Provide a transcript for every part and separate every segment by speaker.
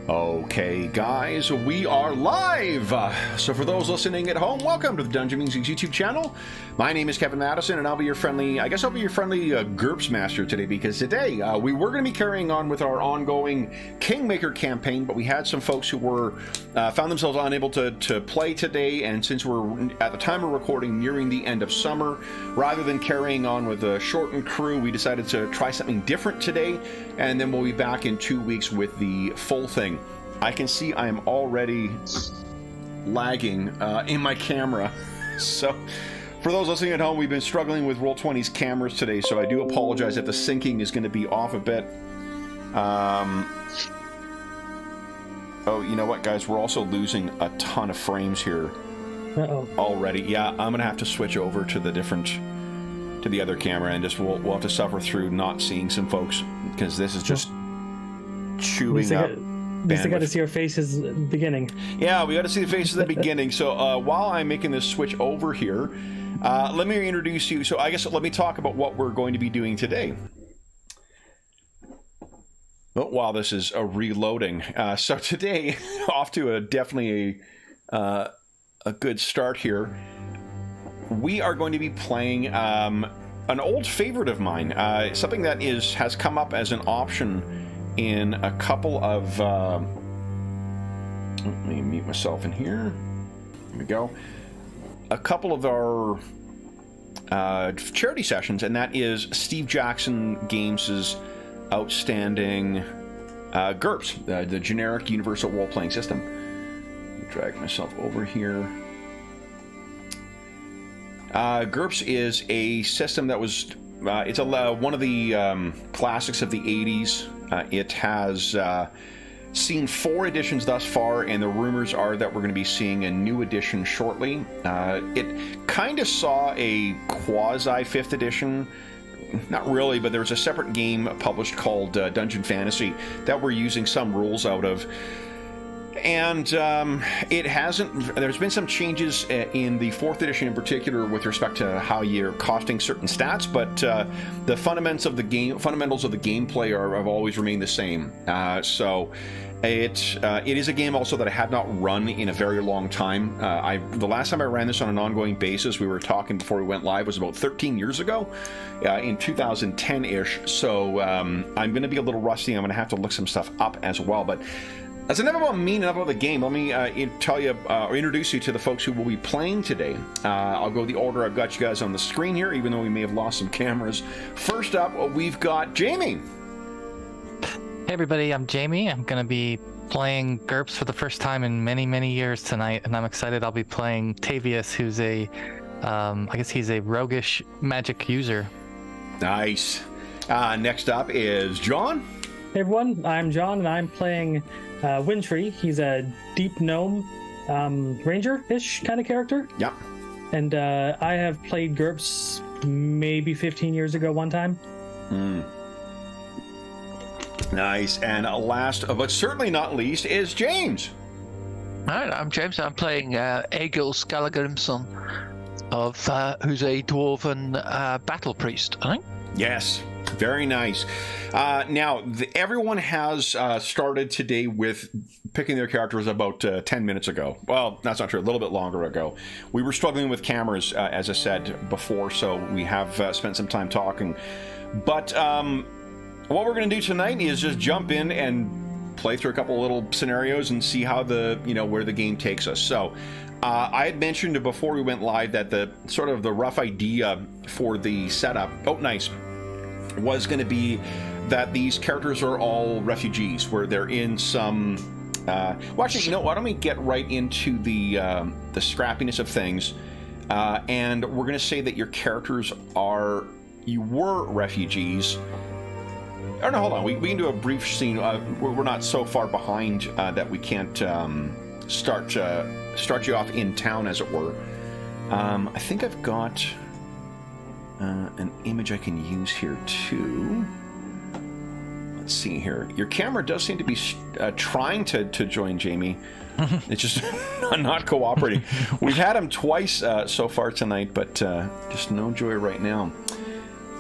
Speaker 1: Okay, guys, we are live! So for those listening at home, welcome to the Dungeon Musings YouTube channel. My name is Kevin Madison, and I'll be your friendly, GURPS master today, because today we were going to be carrying on with our ongoing Kingmaker campaign, but we had some folks who were found themselves unable to play today, and since we're, at the time of recording, nearing the end of summer, rather than carrying on with a shortened crew, we decided to try something different today, and then we'll be back in 2 weeks with the full thing. I can see I am already lagging in my camera. So, for those listening at home, we've been struggling with Roll20's cameras today, so I do apologize if the syncing is going to be off a bit. Oh, you know what, guys? We're also losing a ton of frames here already. Yeah, I'm going to have to switch over to the other camera, and we'll have to suffer through not seeing some folks, because this is just chewing up.
Speaker 2: At least I got to see our faces at the beginning.
Speaker 1: Yeah, we got to see the faces at the beginning. So while I'm making this switch over here, let me introduce you. So I guess let me talk about what we're going to be doing today. Oh, while this is reloading. So today, off to definitely a good start here. We are going to be playing an old favorite of mine, something that has come up as an option in a couple of let me mute myself in here. There we go. A couple of our charity sessions, and that is Steve Jackson Games' outstanding GURPS, the generic universal role-playing system. Let me drag myself over here. GURPS is a system that was it's one of the classics of the 80s. It has seen 4 editions thus far, and the rumors are that we're going to be seeing a new edition shortly. It kind of saw a quasi-5th edition. Not really, but there was a separate game published called Dungeon Fantasy that we're using some rules out of. And it hasn't. There's been some changes in the 4th edition in particular with respect to how you're costing certain stats, but the fundamentals of the gameplay have always remained the same. So it is a game also that I had not run in a very long time. The last time I ran this on an ongoing basis, we were talking before we went live, was about 13 years ago, in 2010-ish. So I'm going to be a little rusty. I'm going to have to look some stuff up as well, but. That's enough about me, enough about the game. Let me tell you, or introduce you to the folks who will be playing today. I'll go the order I've got you guys on the screen here, even though we may have lost some cameras. First up, we've got Jamie.
Speaker 3: Hey everybody, I'm Jamie. I'm going to be playing GURPS for the first time in many, many years tonight, and I'm excited. I'll be playing Tavius, who's I guess he's a roguish magic user.
Speaker 1: Nice. Next up is John.
Speaker 2: Hey everyone, I'm John, and I'm playing Wintry. He's a deep gnome, ranger-ish kind of character.
Speaker 1: Yeah.
Speaker 2: And I have played GURPS maybe 15 years ago one time.
Speaker 1: Nice. And last, but certainly not least, is James.
Speaker 4: All right, I'm James. I'm playing Egil Skallagrimsson, who's a dwarven battle priest, I think.
Speaker 1: Yes. Very nice. Now, everyone has started today with picking their characters about 10 minutes ago. Well, that's not true. A little bit longer ago. We were struggling with cameras, as I said before, so we have spent some time talking. But what we're going to do tonight is just jump in and play through a couple little scenarios and see how where the game takes us. So, I had mentioned before we went live that the rough idea for the setup. Oh, nice. Was going to be that these characters are all refugees, where they're in some. Well, actually, why don't we get right into the scrappiness of things, and we're going to say that your characters you were refugees. Oh no, hold on. We can do a brief scene. We're not so far behind that we can't start you off in town, as it were. I think I've got. An image I can use here too. Let's see here. Your camera does seem to be trying to join Jamie. It's just not cooperating. We've had him twice so far tonight, but just no joy right now.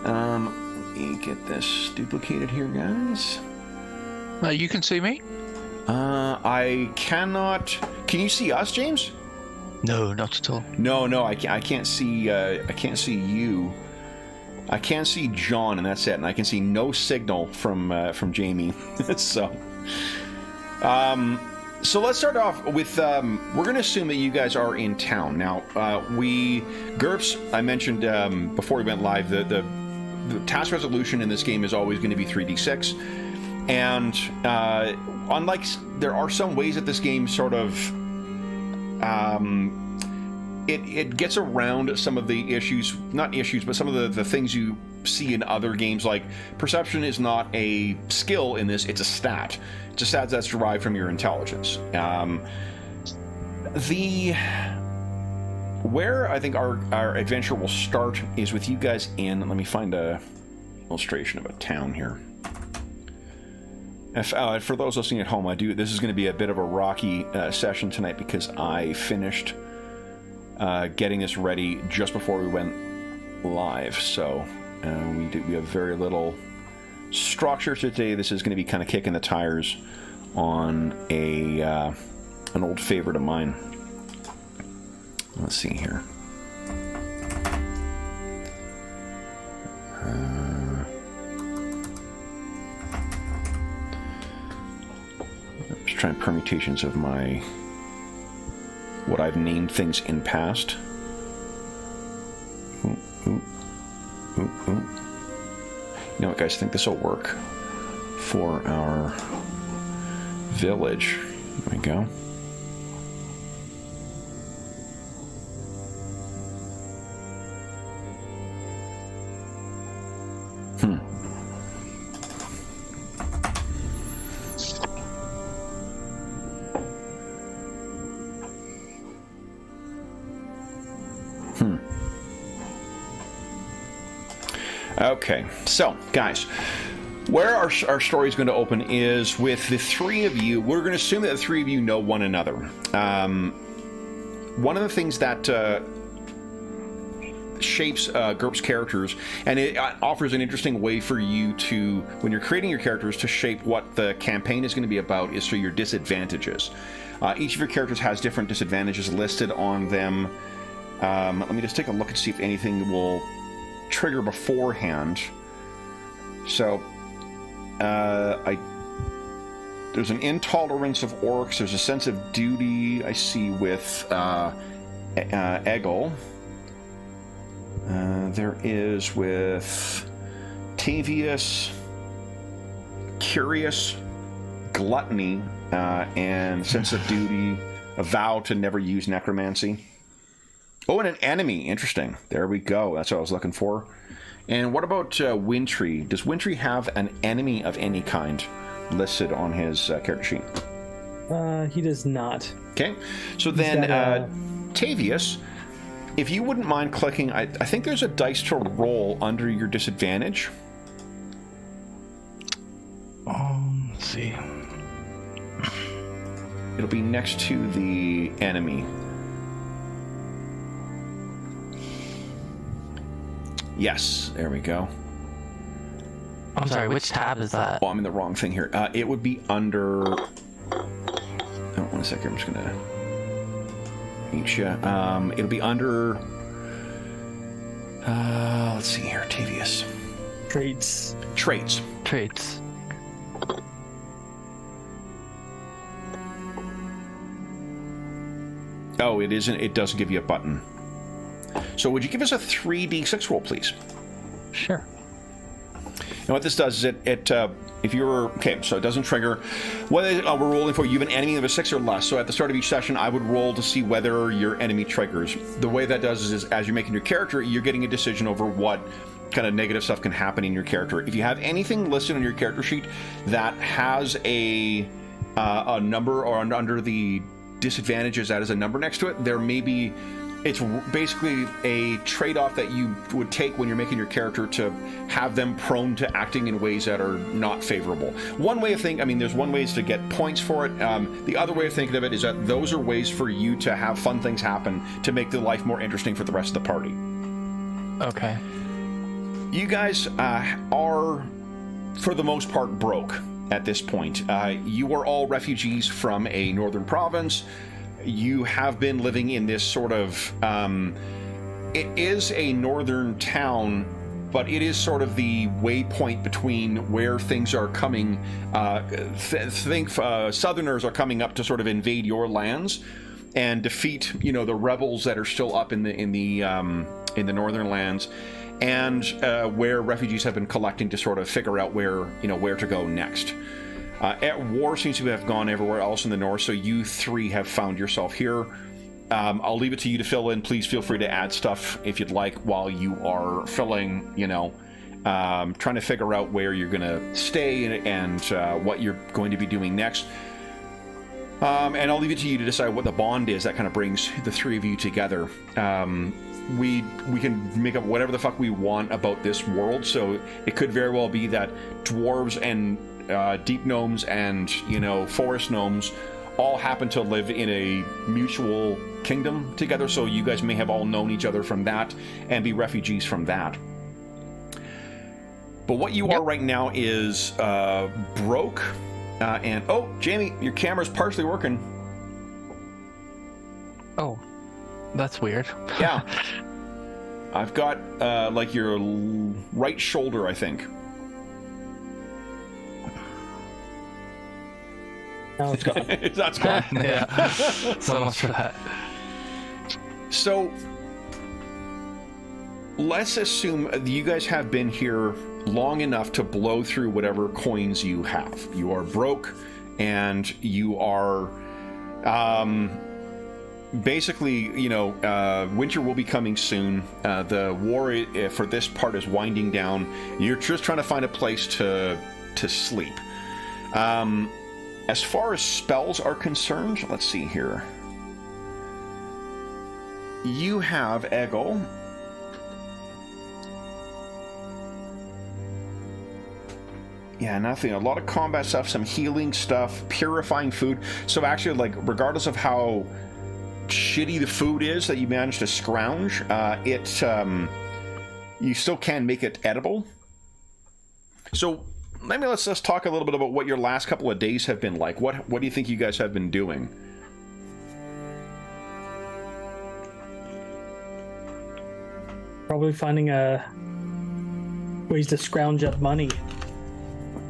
Speaker 1: Let me get this duplicated here, guys.
Speaker 4: You can see me?
Speaker 1: I cannot. Can you see us, James?
Speaker 4: No, not at all.
Speaker 1: No, I can't see. I can't see you. I can't see John, and that's it. And I can see no signal from Jamie. So let's start off with. We're going to assume that you guys are in town now. GURPS. I mentioned before we went live. The task resolution in this game is always going to be 3d6, and unlike there are some ways that this game sort of it gets around some of the issues, not issues, but some of the things you see in other games. Like perception is not a skill in this; it's a stat. It's a stat that's derived from your intelligence. Where I think our adventure will start is with you guys in. Let me find a illustration of a town here. For those listening at home, this is going to be a bit of a rocky session tonight because I finished getting this ready just before we went live. So we have very little structure today. This is going to be kind of kicking the tires on an old favorite of mine. Let's see here. I'm just trying permutations of what I've named things in past. Ooh. You know what, guys? I think this will work for our village. There we go. Okay, so guys, where our story is going to open is with the three of you. We're going to assume that the three of you know one another. One of the things that shapes GURPS characters, and it offers an interesting way for you to, when you're creating your characters, to shape what the campaign is going to be about, is through your disadvantages. Each of your characters has different disadvantages listed on them. Let me just take a look and see if anything will trigger beforehand. So there's an intolerance of orcs, there's a sense of duty I see with Eggle. There is with Tavius, curious, gluttony, and sense of duty, a vow to never use necromancy. Oh, and an enemy. Interesting. There we go. That's what I was looking for. And what about Wintry? Does Wintry have an enemy of any kind listed on his character sheet?
Speaker 2: He does not.
Speaker 1: Okay. So then, Tavius, if you wouldn't mind clicking, I think there's a dice to roll under your disadvantage.
Speaker 3: Let's see.
Speaker 1: It'll be next to the enemy. Yes, there we go.
Speaker 3: I'm sorry, which tab is that?
Speaker 1: Oh, I'm in the wrong thing here. It would be under... Oh, 1 second, I'm just going to... it'll be under... let's see here, Tavius.
Speaker 2: Traits.
Speaker 3: Traits.
Speaker 1: Oh, it isn't. It doesn't give you a button. So would you give us a 3d6 roll, please?
Speaker 3: Sure.
Speaker 1: And what this does is if you're... Okay, so it doesn't trigger. Whether we're rolling for, you have an enemy of a 6 or less. So at the start of each session, I would roll to see whether your enemy triggers. The way that does is as you're making your character, you're getting a decision over what kind of negative stuff can happen in your character. If you have anything listed on your character sheet that has a number, or under the disadvantages that is a number next to it, there may be... It's basically a trade-off that you would take when you're making your character to have them prone to acting in ways that are not favorable. One way of thinking, I mean, there's one way to get points for it. The other way of thinking of it is that those are ways for you to have fun things happen to make the life more interesting for the rest of the party.
Speaker 3: Okay.
Speaker 1: You guys are, for the most part, broke. at this point. You are all refugees from a northern province. You have been living in this sort of... it is a northern town, but it is sort of the waypoint between where things are coming. Southerners are coming up to sort of invade your lands and defeat, the rebels that are still up in the northern lands, and where refugees have been collecting to sort of figure out where to go next. War seems to have gone everywhere else in the north, so you three have found yourself here. I'll leave it to you to fill in. Please feel free to add stuff if you'd like while you are filling, trying to figure out where you're going to stay and what you're going to be doing next. And I'll leave it to you to decide what the bond is that kind of brings the three of you together. We can make up whatever the fuck we want about this world, so it could very well be that dwarves and deep gnomes and, forest gnomes all happen to live in a mutual kingdom together, so you guys may have all known each other from that and be refugees from that. But what you are right now is broke, and oh, Jamie, your camera's partially working.
Speaker 3: Oh, that's weird.
Speaker 1: Yeah. I've got like your right shoulder, I think.
Speaker 2: No, it's gone.
Speaker 1: That's gone.
Speaker 3: Yeah. So much for that.
Speaker 1: So let's assume you guys have been here long enough to blow through whatever coins you have. You are broke, and you are basically, winter will be coming soon. The war for this part is winding down. You're just trying to find a place to sleep. As far as spells are concerned, let's see here. You have Eggle. Yeah, nothing. A lot of combat stuff, some healing stuff, purifying food. So actually, like, regardless of how shitty the food is that you manage to scrounge, you still can make it edible. So maybe let's talk a little bit about what your last couple of days have been like. What do you think you guys have been doing?
Speaker 2: Probably finding ways to scrounge up money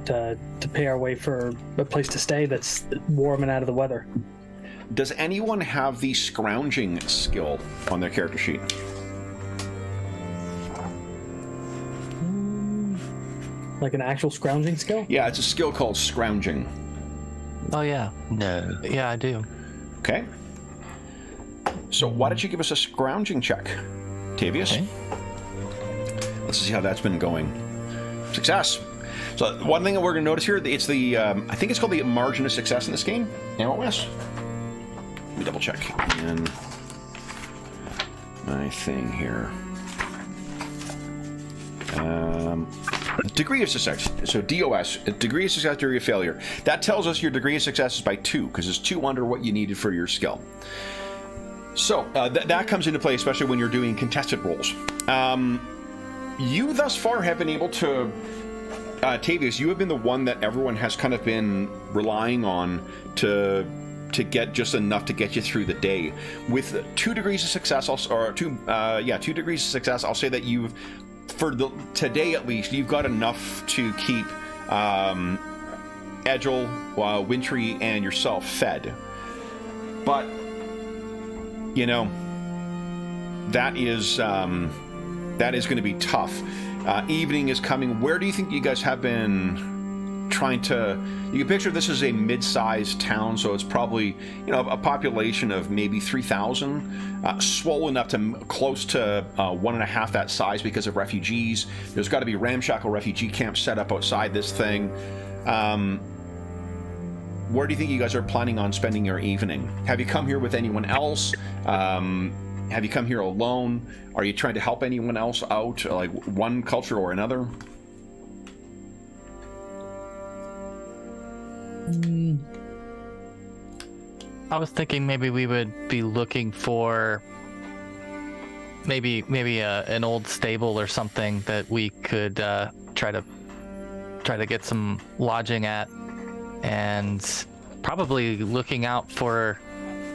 Speaker 2: to pay our way for a place to stay that's warm and out of the weather.
Speaker 1: Does anyone have the scrounging skill on their character sheet?
Speaker 2: Like an actual scrounging skill?
Speaker 1: Yeah, it's a skill called scrounging.
Speaker 3: Oh, yeah.
Speaker 4: No.
Speaker 3: Yeah, I do.
Speaker 1: Okay. So why don't you give us a scrounging check, Tavius?
Speaker 3: Okay.
Speaker 1: Let's see how that's been going. Success. So one thing that we're going to notice here, it's the, I think it's called the margin of success in this game. MOS. Let me double check. And my thing here. Degree of success. So DOS, degree of success, degree of failure. That tells us your degree of success is by 2, because it's 2 under what you needed for your skill. So that comes into play, especially when you're doing contested rolls. You thus far have been able to, Tavius, you have been the one that everyone has kind of been relying on to get just enough to get you through the day. With 2 degrees of success, 2 degrees of success, I'll say that you've, for today at least, you've got enough to keep Edgel, Wintry, and yourself fed. But, that is going to be tough. Evening is coming. Where do you think you guys have been trying to... You can picture this as a mid-sized town, so it's probably, a population of maybe 3,000, swollen up to close to 1.5 that size because of refugees. There's got to be ramshackle refugee camps set up outside this thing. Where do you think you guys are planning on spending your evening? Have you come here with anyone else? Have you come here alone? Are you trying to help anyone else out, like one culture or another?
Speaker 3: I was thinking maybe we would be looking for maybe an old stable or something that we could try to get some lodging at and probably looking out for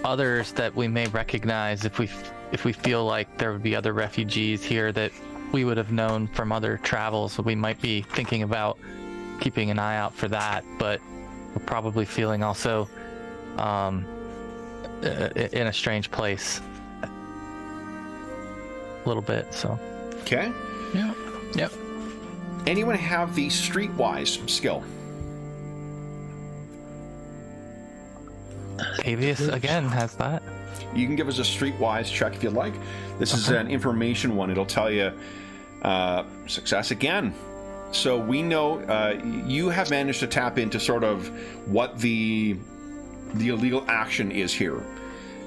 Speaker 3: others that we may recognize if we feel like there would be other refugees here that we would have known from other travels. So we might be thinking about keeping an eye out for that, but we're probably feeling also in a strange place a little bit. So
Speaker 1: Okay.
Speaker 4: Yeah. Yep.
Speaker 1: Anyone have the streetwise skill?
Speaker 3: Avius again has that.
Speaker 1: You can give us a streetwise check if you'd like. This is an information one. It'll tell you success again. So we know you have managed to tap into sort of what the illegal action is here.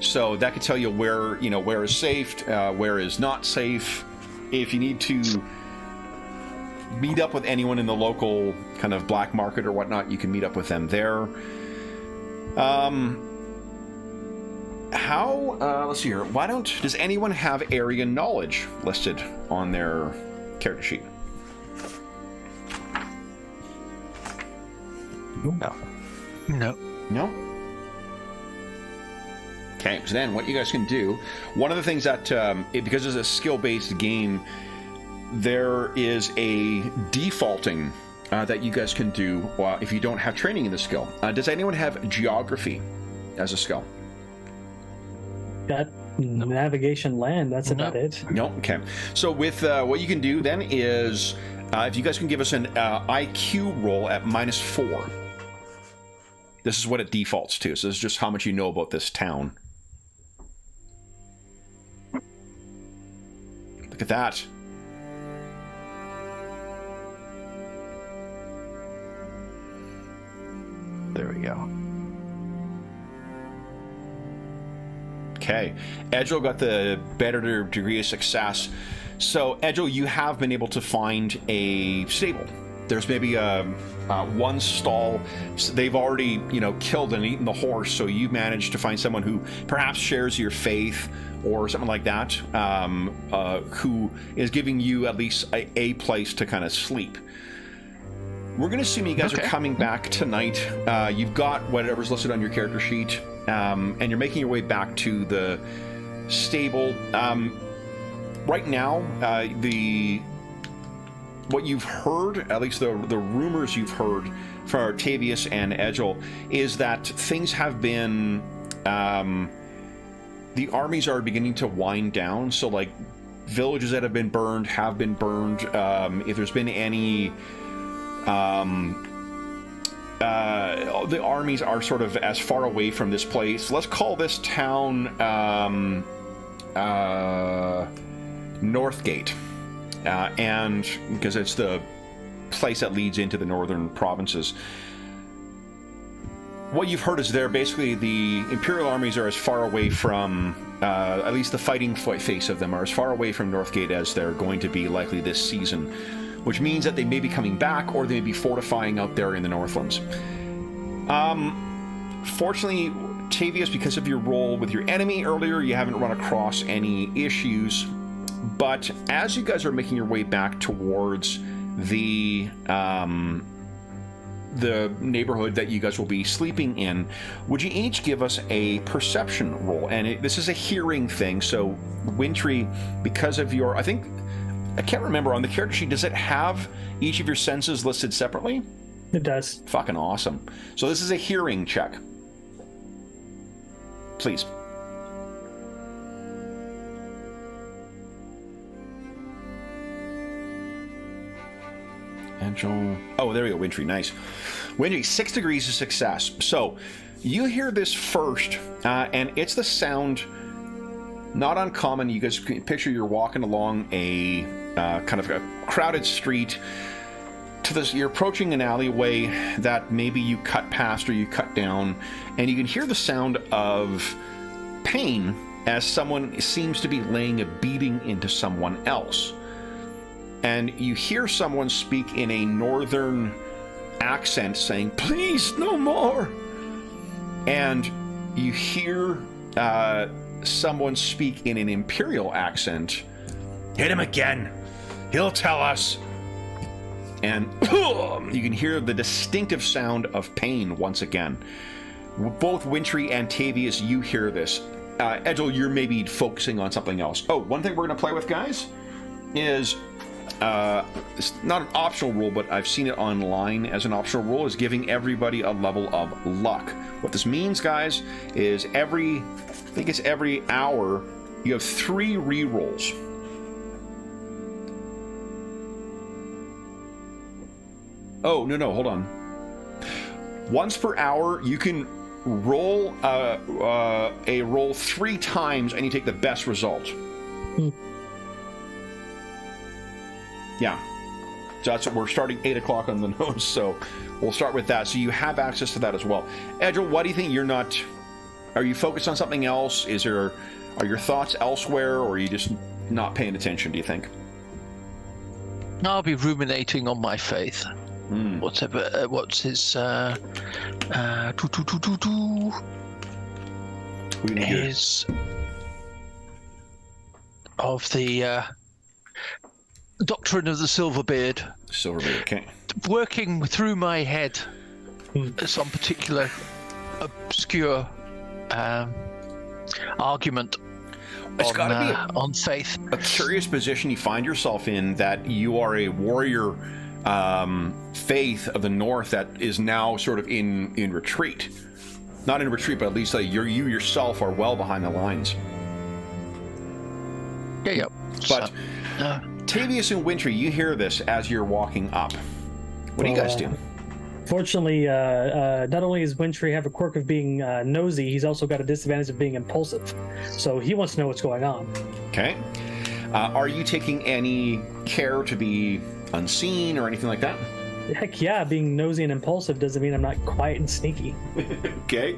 Speaker 1: So that could tell you where is safe, where is not safe. If you need to meet up with anyone in the local kind of black market or whatnot, you can meet up with them there. Let's see here. Does anyone have area knowledge listed on their character sheet?
Speaker 3: No.
Speaker 4: No.
Speaker 1: No? Okay, so then what you guys can do, one of the things that, because it's a skill-based game, there is a defaulting that you guys can do if you don't have training in the skill. Does anyone have geography as a skill?
Speaker 2: Got navigation land, that's about it.
Speaker 1: No? Okay. So with what you can do then is, if you guys can give us an IQ roll at -4. This is what it defaults to. So this is just how much you know about this town. Look at that.
Speaker 3: There we go.
Speaker 1: Okay. Edgel got the better degree of success. So, Edgel, you have been able to find a stable. There's maybe one stall. They've already, killed and eaten the horse, so you managed to find someone who perhaps shares your faith or something like that, who is giving you at least a place to kind of sleep. We're going to assume you guys are coming back tonight. You've got whatever's listed on your character sheet, and you're making your way back to the stable. Right now, what you've heard, at least the rumors you've heard from Artavius and Edgel, is that things have been... the armies are beginning to wind down, so like villages that have been burned have been burned. If there's been any... the armies are sort of as far away from this place. Let's call this town Northgate, and because it's the place that leads into the northern provinces. What you've heard is basically the Imperial armies are as far away from, at least the fighting face of them are as far away from Northgate as they're going to be likely this season, which means that they may be coming back or they may be fortifying out there in the Northlands. Fortunately, Tavius, because of your role with your enemy earlier, you haven't run across any issues. But as you guys are making your way back towards the neighborhood that you guys will be sleeping in, would you each give us a perception roll? And this is a hearing thing, so Wintry, because of your... I can't remember, on the character sheet, does it have each of your senses listed separately?
Speaker 2: It does.
Speaker 1: Fucking awesome. So this is a hearing check. Please. Angel. Oh, there we go, Wintry. Nice. Wintry, 6 degrees of success. So you hear this first, and it's the sound... Not uncommon. You guys can picture you're walking along a kind of a crowded street. You're approaching an alleyway that maybe you cut past or you cut down, and you can hear the sound of pain as someone seems to be laying a beating into someone else. And you hear someone speak in a northern accent saying, "Please, no more." And you hear someone speak in an Imperial accent. "Hit him again. He'll tell us." and you can hear the distinctive sound of pain once again. Both Wintry and Tavius, you hear this. Edgel, you're maybe focusing on something else. Oh, one thing we're going to play with, guys, is it's not an optional rule, but I've seen it online as an optional rule, is giving everybody a level of luck. What this means, guys, is I think it's every hour, you have 3 re-rolls. Oh, no, hold on. Once per hour, you can roll a roll 3 times, and you take the best result. Yeah. So that's what we're starting 8 o'clock on the nose, so we'll start with that. So you have access to that as well. Edgel, what do you think? Are you focused on something else? Are your thoughts elsewhere, or are you just not paying attention, do you think?
Speaker 4: I'll be ruminating on my faith. What's his is of the doctrine of the Silverbeard.
Speaker 1: Silverbeard, okay.
Speaker 4: Working through my head some particular obscure argument
Speaker 1: it's got to be
Speaker 4: on faith.
Speaker 1: A curious position you find yourself in, that you are a warrior faith of the North that is now sort of in retreat. Not in retreat, but at least like you yourself are well behind the lines.
Speaker 4: Yeah.
Speaker 1: But Tavius and Wintry, you hear this as you're walking up. What do you guys do?
Speaker 2: Fortunately, not only does Wintry have a quirk of being nosy, he's also got a disadvantage of being impulsive. So he wants to know what's going on.
Speaker 1: Okay. Are you taking any care to be unseen or anything like that?
Speaker 2: Heck yeah, being nosy and impulsive doesn't mean I'm not quiet and sneaky.
Speaker 1: Okay.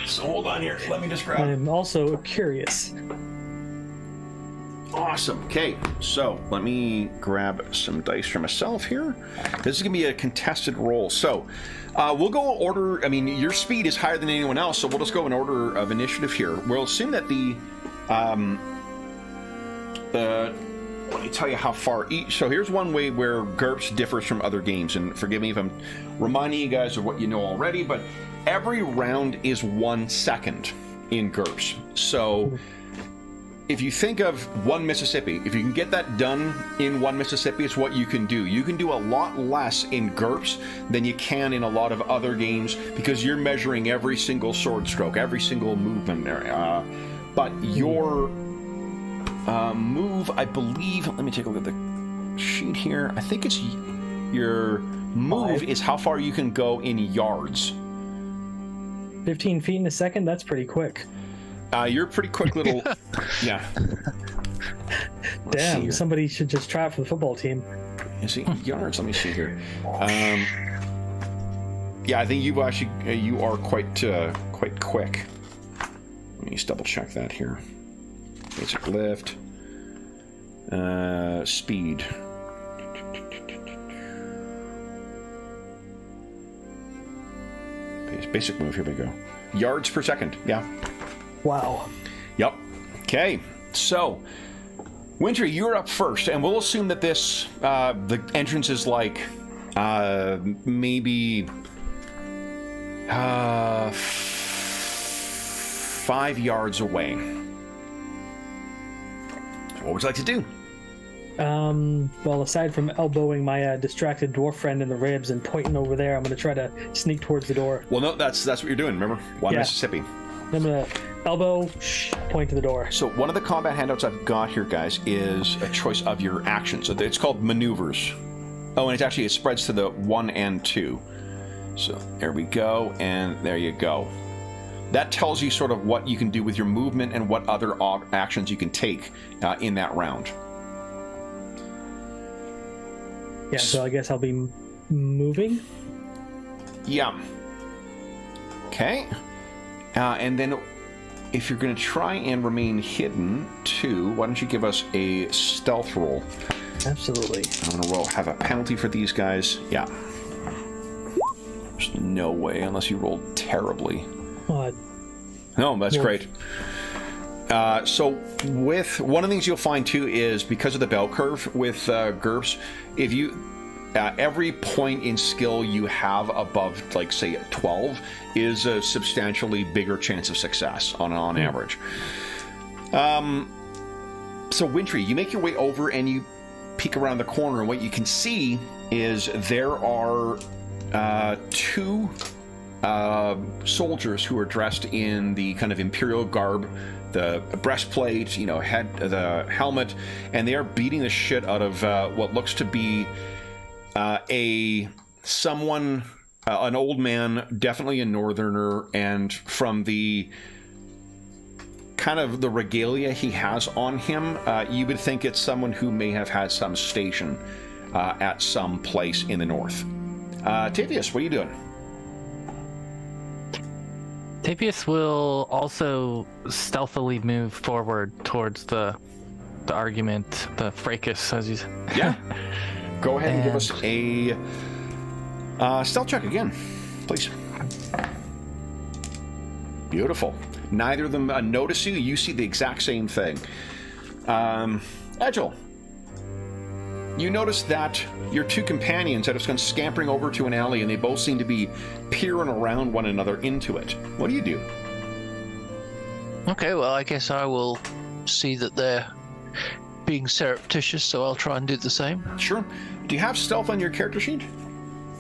Speaker 1: So hold on here. Let me just grab.
Speaker 2: I'm also curious.
Speaker 1: Awesome. Okay, so let me grab some dice for myself here. This is going to be a contested roll. So we'll go in order. I mean, your speed is higher than anyone else, so we'll just go in order of initiative here. We'll assume that let me tell you how far each. So here's one way where GURPS differs from other games, and forgive me if I'm reminding you guys of what you know already, but every round is 1 second in GURPS. So if you think of one Mississippi, if you can get that done in one Mississippi, it's what you can do. You can do a lot less in GURPS than you can in a lot of other games, because you're measuring every single sword stroke, every single movement. But your move, I believe, let me take a look at the sheet here. I think it's your move is how far you can go in yards.
Speaker 2: 15 feet in a second? That's pretty quick.
Speaker 1: You're a pretty quick little... Yeah.
Speaker 2: Damn, somebody should just try it for the football team.
Speaker 1: You see, yards, let me see here. Yeah, I think you are quite quick. Let me just double check that here. Basic lift. Speed. Basic move, here we go. Yards per second, yeah.
Speaker 2: Wow.
Speaker 1: Yep. Okay, so Wintry, you're up first, and we'll assume that this the entrance is like maybe 5 yards away. What would you like to do?
Speaker 2: Well, aside from elbowing my distracted dwarf friend in the ribs and pointing over there, I'm going to try to sneak towards the door.
Speaker 1: Well, no, that's what you're doing, remember? Mississippi.
Speaker 2: I'm going to elbow, point to the door.
Speaker 1: So one of the combat handouts I've got here, guys, is a choice of your actions. So it's called maneuvers. Oh, and it spreads to the 1 and 2. So there we go, and there you go. That tells you sort of what you can do with your movement and what other actions you can take in that round.
Speaker 2: Yeah, so I guess I'll be moving?
Speaker 1: Yeah. Okay. And then if you're going to try and remain hidden, too, why don't you give us a stealth roll?
Speaker 2: Absolutely.
Speaker 1: I'm going to have a penalty for these guys. Yeah. There's no way, unless you rolled terribly. No, that's great. So with one of the things you'll find too is because of the bell curve with GURPS, if you every point in skill you have above, like, say, 12 is a substantially bigger chance of success on average. So, Wintry, you make your way over and you peek around the corner, and what you can see is there are two soldiers who are dressed in the kind of imperial garb, the breastplate, the helmet, and they are beating the shit out of what looks to be an old man, definitely a northerner, and from the kind of the regalia he has on him, you would think it's someone who may have had some station at some place in the north. Tavius, what are you doing?
Speaker 3: Tavius will also stealthily move forward towards the argument, the fracas, as you said.
Speaker 1: Yeah. Go ahead and give us a stealth check again, please. Beautiful. Neither of them notice you. You see the exact same thing. Agile, you notice that your two companions have just gone scampering over to an alley, and they both seem to be peering around one another into it. What do you do?
Speaker 4: Okay, well, I guess I will see that they're being surreptitious, so I'll try and do the same.
Speaker 1: Sure. Do you have stealth on your character sheet?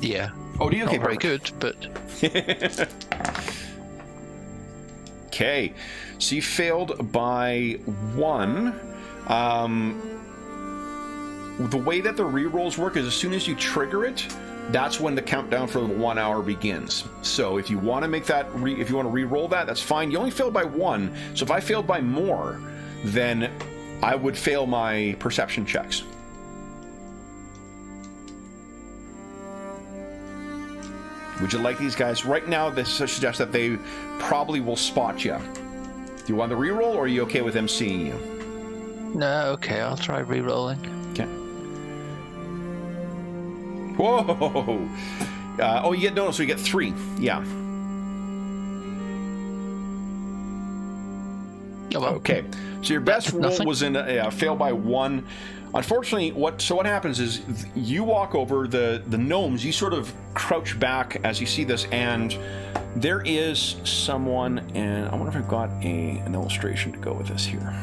Speaker 4: Yeah.
Speaker 1: Oh, do you? Okay,
Speaker 4: not very good, but...
Speaker 1: Okay, so you failed by 1. The way that the rerolls work is as soon as you trigger it, that's when the countdown for the 1 hour begins. So if you want to make that, if you want to re-roll that, that's fine. You only failed by 1, so if I failed by more, then I would fail my perception checks. Would you like these guys? Right now, this suggests that they probably will spot you. Do you want the reroll, or are you okay with them seeing you?
Speaker 4: No, okay, I'll try re-rolling.
Speaker 1: Okay. Whoa! You get no, so you get 3. Yeah.
Speaker 4: Oh, well.
Speaker 1: Okay. So your best roll
Speaker 4: Nothing.
Speaker 1: was in a fail by 1. Unfortunately, what happens is you walk over the gnomes. You sort of crouch back as you see this, and there is someone. And I wonder if I've got an illustration to go with this here.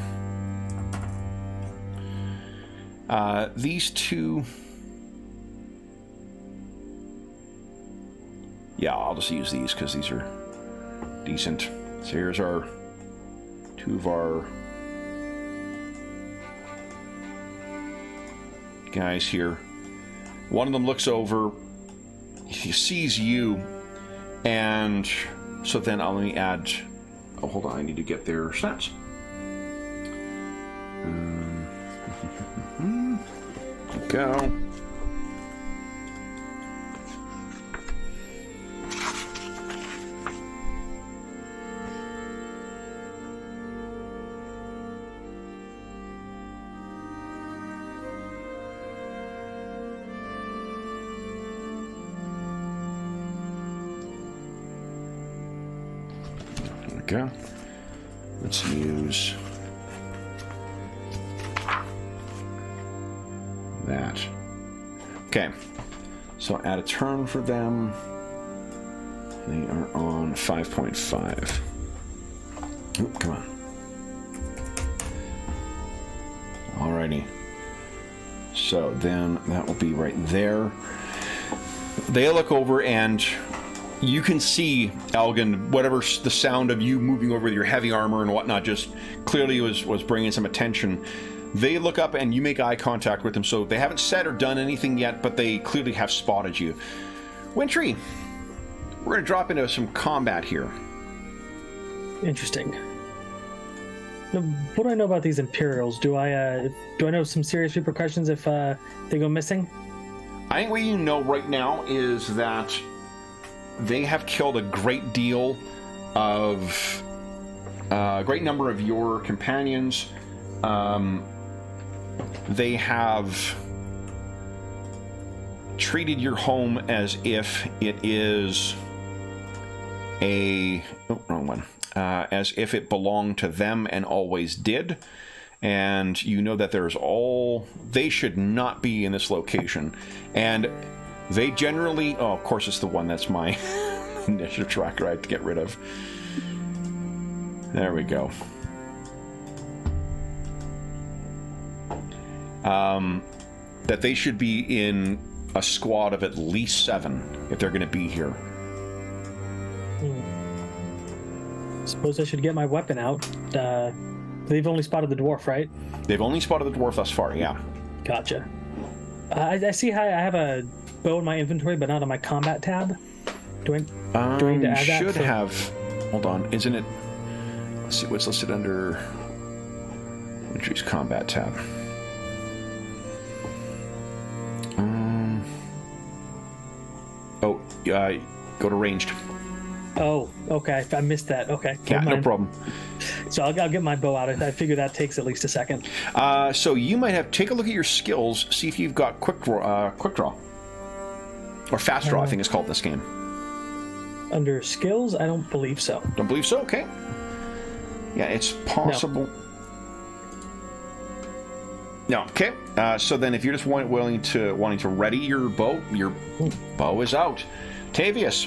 Speaker 1: These two. Yeah, I'll just use these because these are decent. So here's our 2 of our guys here. One of them looks over, he sees you, and so then let me add. Oh, hold on, I need to get their stats. Go. Go. Let's use that. Okay, so add a turn for them. They are on 5.5. Oop, come on. Alrighty. So then that will be right there. They look over and you can see, Elgin, whatever the sound of you moving over with your heavy armor and whatnot just clearly was bringing some attention. They look up and you make eye contact with them, so they haven't said or done anything yet, but they clearly have spotted you. Wintry, we're going to drop into some combat here.
Speaker 2: Interesting. Now, what do I know about these Imperials? Do I know some serious repercussions if they go missing?
Speaker 1: I think what you know right now is that they have killed a great deal of a great number of your companions. They have treated your home as if it is wrong one. As if it belonged to them and always did. and you know that they should not be in this location, and they generally, oh, of course it's the one that's my initiative tracker I have to get rid of. There we go. That they should be in a squad of at least 7 if they're going to be here.
Speaker 2: Suppose I should get my weapon out. They've only spotted the dwarf, right?
Speaker 1: They've only spotted the dwarf thus far, yeah.
Speaker 2: Gotcha. I see how I have a bow in my inventory, but not on my combat tab. Do I need to add that?
Speaker 1: Should have. Hold on, isn't it? Let's see what's listed under Introduce Combat tab. Go to ranged.
Speaker 2: Oh, okay. I missed that. Okay.
Speaker 1: Yeah, no problem.
Speaker 2: So I'll get my bow out. I figure that takes at least a second.
Speaker 1: So you might take a look at your skills, see if you've got quick draw, or fast draw. I think it's called in this game.
Speaker 2: Under skills, I don't believe so.
Speaker 1: Don't believe so? Okay. Yeah, it's possible. No. Okay. So then, if you're just wanting to ready your bow is out. Tavius.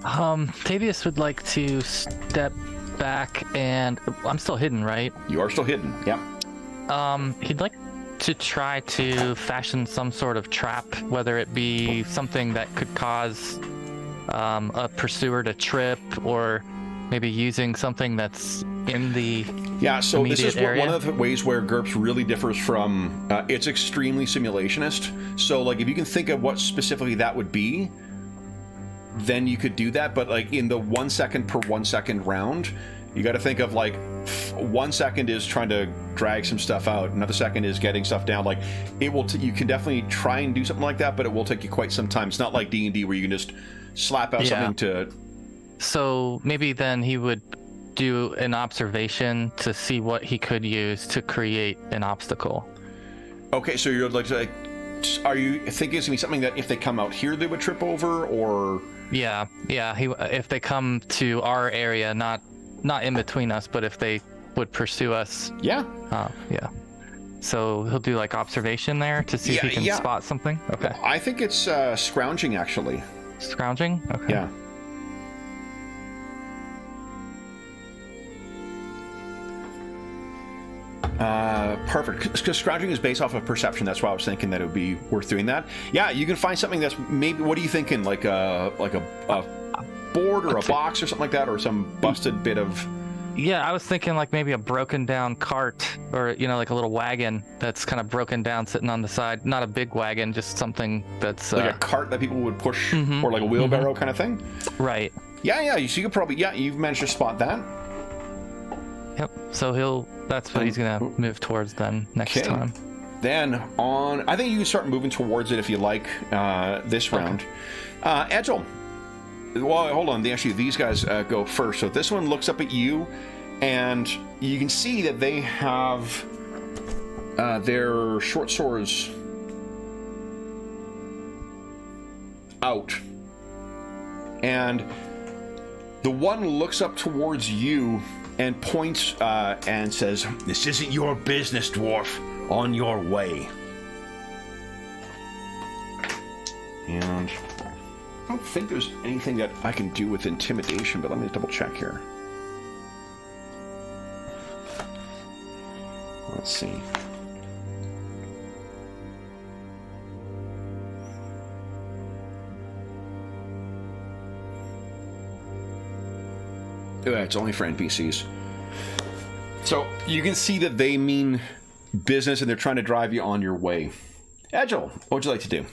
Speaker 3: Tavius would like to step back, and I'm still hidden, right?
Speaker 1: You are still hidden. Yeah.
Speaker 3: He'd like to try to fashion some sort of trap, whether it be something that could cause a pursuer to trip, or maybe using something that's in the
Speaker 1: so this is
Speaker 3: area.
Speaker 1: One of the ways where GURPS really differs from it's extremely simulationist. So like if you can think of what specifically that would be, then you could do that. But like in the 1 second per 1 second round, you got to think of like 1 second is trying to drag some stuff out, another second is getting stuff down. Like it will you can definitely try and do something like that, but it will take you quite some time. It's not like D&D where you can just slap out something to.
Speaker 3: So maybe then he would do an observation to see what he could use to create an obstacle.
Speaker 1: Okay, so you're like, are you thinking it's gonna be something that if they come out here they would trip over, or?
Speaker 3: Yeah. If they come to our area, not in between us, but if they would pursue us.
Speaker 1: Yeah.
Speaker 3: Yeah. So he'll do like observation there to see if he can spot something. Okay.
Speaker 1: I think it's scrounging actually.
Speaker 3: Scrounging? Okay.
Speaker 1: Yeah. Perfect. Because scrounging is based off of perception. That's why I was thinking that it would be worth doing that. Yeah, you can find something that's maybe. What are you thinking? Like a board or a box or something like that, or some busted bit of.
Speaker 3: Yeah, I was thinking like maybe a broken down cart, or like a little wagon that's kind of broken down, sitting on the side. Not a big wagon, just something that's
Speaker 1: like a cart that people would push, or like a wheelbarrow kind of thing.
Speaker 3: Right.
Speaker 1: Yeah. So you could probably you've managed to spot that.
Speaker 3: Yep. So that's what he's gonna move towards then next time.
Speaker 1: Then I think you can start moving towards it if you like this round. Edgel. Well, hold on. These guys go first. So this one looks up at you, and you can see that they have their short swords out, and the one looks up towards you and points and says, "This isn't your business, dwarf. On your way." And I don't think there's anything that I can do with intimidation, but let me double check here. Let's see. Yeah, it's only for NPCs. So you can see that they mean business and they're trying to drive you on your way. Agile, what would you like to do?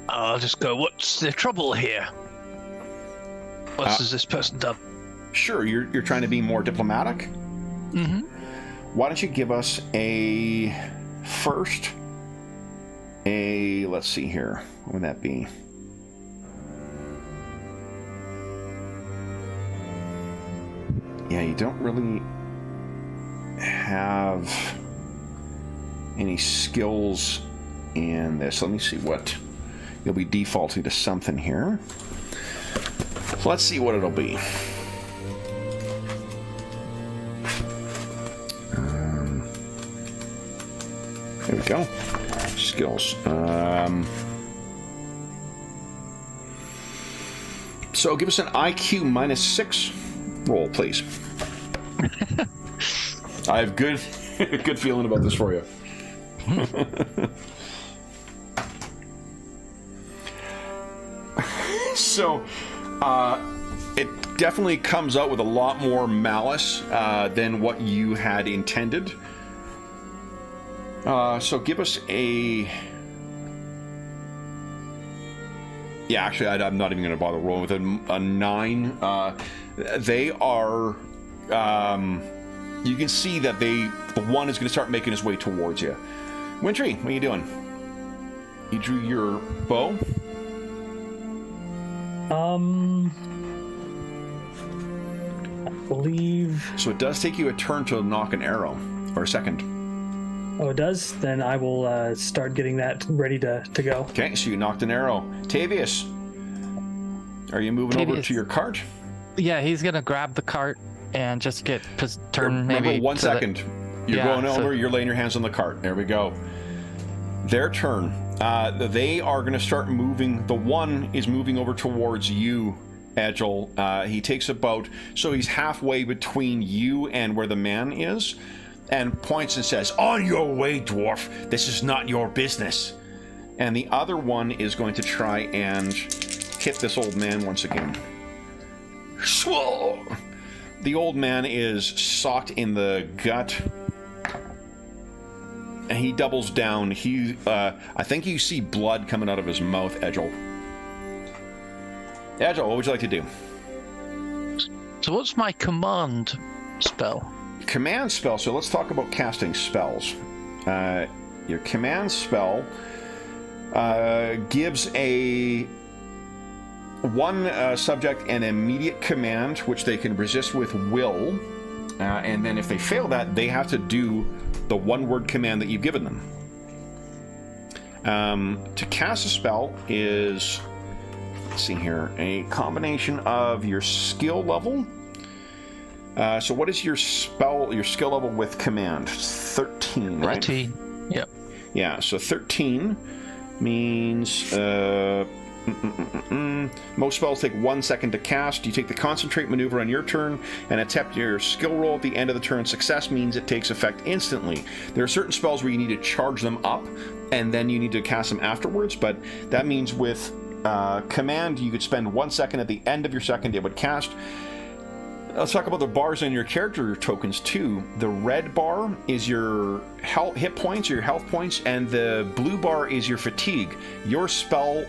Speaker 4: I'll just go, what's the trouble here? What has this person done?
Speaker 1: Sure, you're trying to be more diplomatic?
Speaker 4: Mm-hmm.
Speaker 1: Why don't you give us let's see here. What would that be? Yeah, you don't really have any skills in this. Let me see what... You'll be defaulting to something here. So let's see what it'll be. There we go. Skills. So give us an IQ -6 roll, please. I have good feeling about this for you. So, it definitely comes out with a lot more malice than what you had intended. So give us a... Yeah, actually, I'm not even going to bother rolling with a 9. They are... you can see that the one is going to start making his way towards you. Wintry, what are you doing? You drew your bow?
Speaker 2: I believe...
Speaker 1: So it does take you a turn to knock an arrow, or a second.
Speaker 2: Oh, it does? Then I will start getting that ready to go.
Speaker 1: Okay, so you knocked an arrow. Tavius, are you moving over to your cart?
Speaker 3: Yeah, he's gonna grab the cart and just turn
Speaker 1: Remember,
Speaker 3: maybe
Speaker 1: 1 second. You're going over,
Speaker 3: so...
Speaker 1: you're laying your hands on the cart. There we go. Their turn. They are going to start moving. The one is moving over towards you, Edgel. He takes about... So he's halfway between you and where the man is, and points and says, "On your way, dwarf. This is not your business." And the other one is going to try and hit this old man once again. The old man is socked in the gut, and he doubles down. I think you see blood coming out of his mouth, Edgel. Edgel, what would you like to do?
Speaker 4: So what's my command spell?
Speaker 1: Command spell. So let's talk about casting spells. Your command spell gives one subject an immediate command, which they can resist with will, and then if they fail that, they have to do the one-word command that you've given them. To cast a spell is, let's see here, a combination of your skill level. So what is your skill level with command? 13, right?
Speaker 4: 13, yep.
Speaker 1: Yeah, so 13 means... most spells take 1 second to cast. You take the concentrate maneuver on your turn and attempt your skill roll at the end of the turn. Success means it takes effect instantly. There are certain spells where you need to charge them up and then you need to cast them afterwards, but that means with command you could spend 1 second at the end of your second it would cast. Let's talk about the bars in your character tokens too. The red bar is your hit points, your health points, and the blue bar is your fatigue. Your spells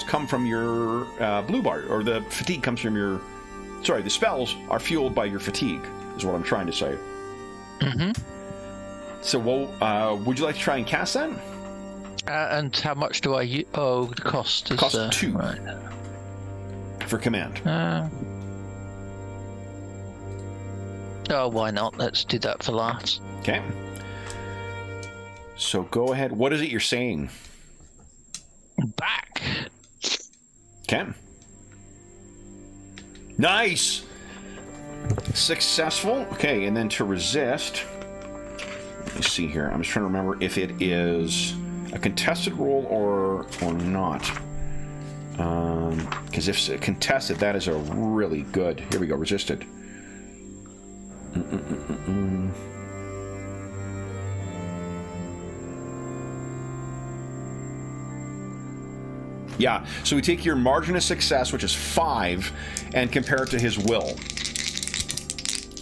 Speaker 1: come from your blue bar, or the fatigue comes from your... Sorry, the spells are fueled by your fatigue, is what I'm trying to say.
Speaker 4: Mm-hmm.
Speaker 1: So, would you like to try and cast that?
Speaker 4: And how much do I... Oh, the cost is...
Speaker 1: Cost 2.
Speaker 4: Right.
Speaker 1: For command.
Speaker 4: Oh, why not? Let's do that for laughs.
Speaker 1: Okay. So go ahead. What is it you're saying?
Speaker 4: Back.
Speaker 1: Okay. Nice! Successful. Okay, and then to resist... Let me see here. I'm just trying to remember if it is a contested roll or not. Because if it's contested, that is a really good... Here we go, resisted. Yeah, so we take your margin of success, which is 5, and compare it to his will.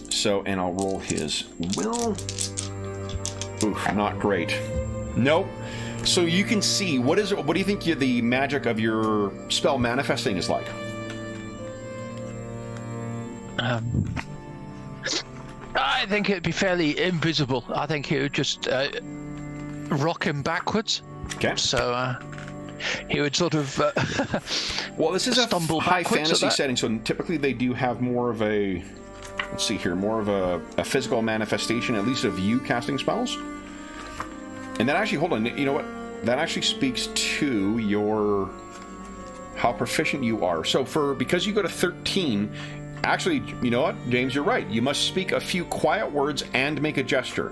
Speaker 1: So, and I'll roll his will. Oof, not great. Nope. So you can see, what do you think the magic of your spell manifesting is like?
Speaker 4: I think it'd be fairly invisible. I think it would just rock him backwards.
Speaker 1: Okay.
Speaker 4: So he would sort of
Speaker 1: well, this is a high fantasy
Speaker 4: that.
Speaker 1: setting, so typically they do have more of a... Let's see here, more of a physical manifestation, at least of you casting spells. And that actually, hold on, you know what? That actually speaks to your... how proficient you are. So because you go to 13... Actually, you know what, James, you're right. You must speak a few quiet words and make a gesture.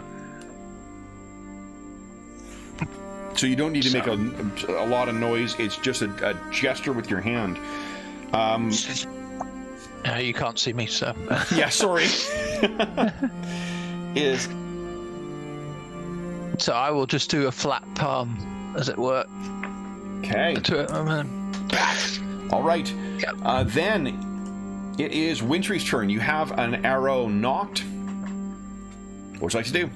Speaker 1: So you don't need to make a lot of noise. It's just a gesture with your hand.
Speaker 4: You can't see me, so...
Speaker 1: Yeah, sorry.
Speaker 4: So I will just do a flat palm, as it were.
Speaker 1: Okay. All right.
Speaker 4: Yep.
Speaker 1: Then it is Wintry's turn. You have an arrow knocked. What would you like to do?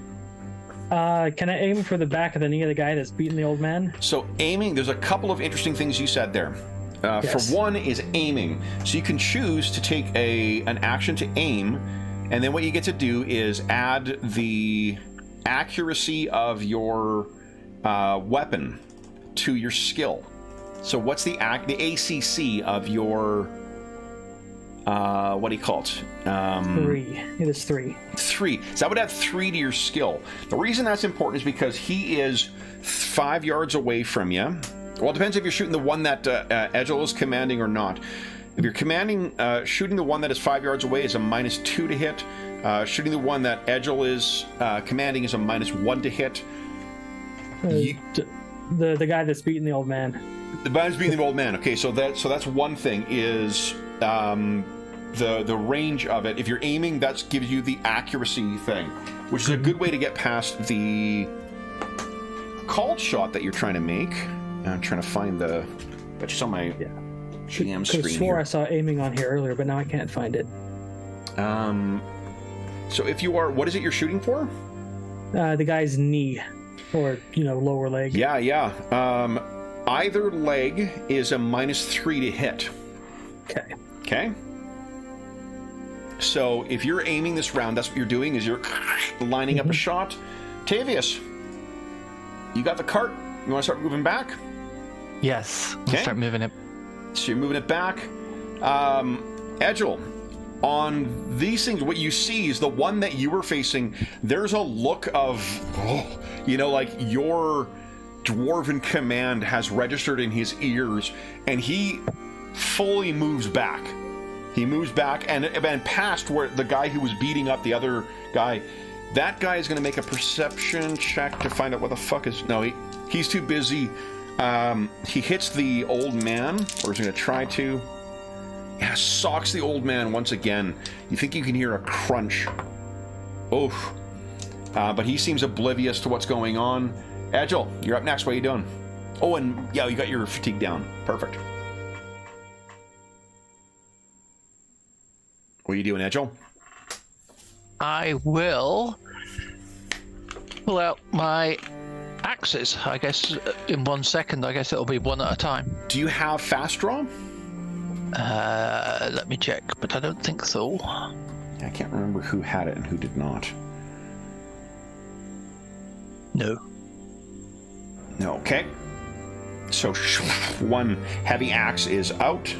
Speaker 2: Can I aim for the back of the knee of the guy that's beating the old man?
Speaker 1: So aiming, there's a couple of interesting things you said there.
Speaker 2: Yes.
Speaker 1: For one is aiming. So you can choose to take an action to aim, and then what you get to do is add the accuracy of your weapon to your skill. So what's the ACC of your what do you call it?
Speaker 2: 3. It is 3.
Speaker 1: 3. So that would add 3 to your skill. The reason that's important is because he is 5 yards away from you. Well, it depends if you're shooting the one that Egil is commanding or not. If you're commanding, shooting the one that is 5 yards away is a -2 to hit. Shooting the one that Egil is commanding is a -1 to hit.
Speaker 2: The guy that's beating the old man.
Speaker 1: The guy's beating the old man. Okay, so that's one thing is the range of it. If you're aiming, that gives you the accuracy thing, which is a good way to get past the called shot that you're trying to make. I'm trying to find the. But you saw my GM screen.
Speaker 2: I swore
Speaker 1: here.
Speaker 2: I saw aiming on here earlier, but now I can't find it.
Speaker 1: So if you are, what is it you're shooting for?
Speaker 2: The guy's knee, or lower leg.
Speaker 1: Yeah. Either leg is a -3 to hit. Okay. So if you're aiming this round, that's what you're doing, is you're lining up a shot. Tavius, you got the cart. You want to start moving back?
Speaker 3: Yes.
Speaker 1: Okay.
Speaker 3: Start moving it.
Speaker 1: So you're moving it back. Egil, on these things, what you see is the one that you were facing, there's a look of, like your dwarven command has registered in his ears, and he fully moves back. He moves back and past where the guy who was beating up the other guy. That guy is going to make a perception check to find out what the fuck is... No, he's too busy. He hits the old man, or is going to try to. Yeah, socks the old man once again. You think you can hear a crunch. Oof. But he seems oblivious to what's going on. Egil, you're up next. What are you doing? Oh, and yeah, you got your fatigue down. Perfect. What are you doing, Egil?
Speaker 4: I will pull out my axes, I guess, in 1 second. I guess it'll be one at a time.
Speaker 1: Do you have fast draw?
Speaker 4: Let me check, but I don't think so.
Speaker 1: I can't remember who had it and who did not.
Speaker 4: No.
Speaker 1: No, okay. So one heavy axe is out.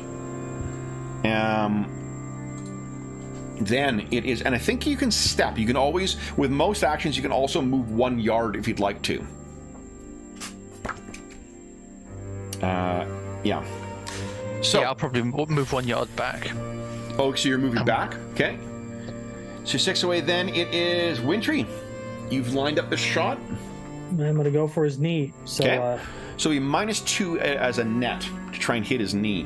Speaker 1: Then it is, and I think you can step. You can always, with most actions, you can also move 1 yard if you'd like to. Yeah. So
Speaker 4: yeah, I'll probably move 1 yard back.
Speaker 1: Oh, so you're moving back? Okay. So 6 away, then it is Wintry. You've lined up the shot.
Speaker 2: I'm going to go for his knee. So,
Speaker 1: okay. So he -2 as a net to try and hit his knee.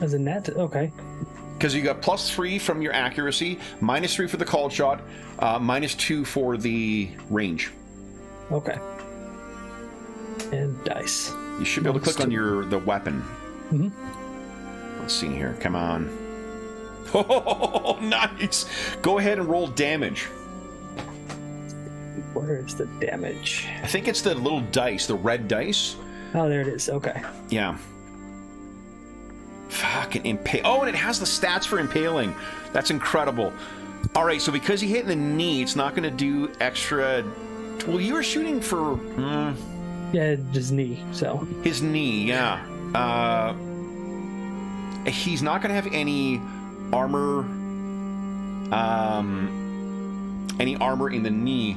Speaker 2: As a net? Okay.
Speaker 1: Because you got +3 from your accuracy, -3 for the called shot, -2 for the range.
Speaker 2: Okay. And dice.
Speaker 1: You should be able to click on the weapon.
Speaker 2: Mm-hmm.
Speaker 1: Let's see here. Come on. Oh, nice. Go ahead and roll damage.
Speaker 2: Where is the damage?
Speaker 1: I think it's the little dice, the red dice.
Speaker 2: Oh, there it is. Okay.
Speaker 1: Yeah. Fucking impale. Oh, and it has the stats for impaling. That's incredible. All right, so because he hit in the knee, it's not going to do extra. Well, you were shooting for.
Speaker 2: Yeah, his knee. So
Speaker 1: his knee, yeah. He's not going to have any armor. Any armor in the knee.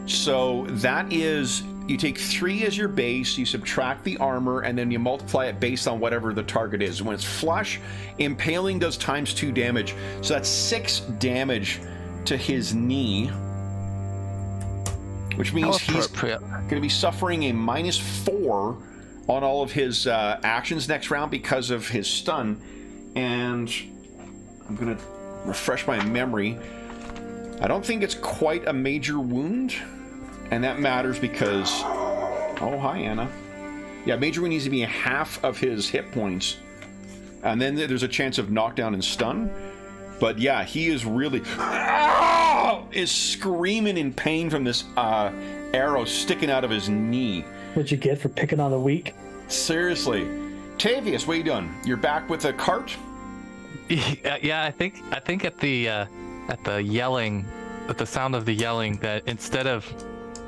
Speaker 1: So that is. You take 3 as your base, you subtract the armor, and then you multiply it based on whatever the target is. When it's flush, impaling does ×2 damage. So that's 6 damage to his knee. which means
Speaker 4: How
Speaker 1: he's
Speaker 4: appropriate.
Speaker 1: going to be suffering a -4 on all of his actions next round because of his stun. And I'm going to refresh my memory. I don't think it's quite a major wound, and that matters because... Oh, hi, Anna. Yeah, major wound needs to be half of his hit points, and then there's a chance of knockdown and stun. But yeah, he is really... is screaming in pain from this arrow sticking out of his knee.
Speaker 2: What you get for picking on the weak?
Speaker 1: Seriously. Tavius, what are you doing? You're back with the cart?
Speaker 3: Yeah, I think at the yelling, at the sound of the yelling, that instead of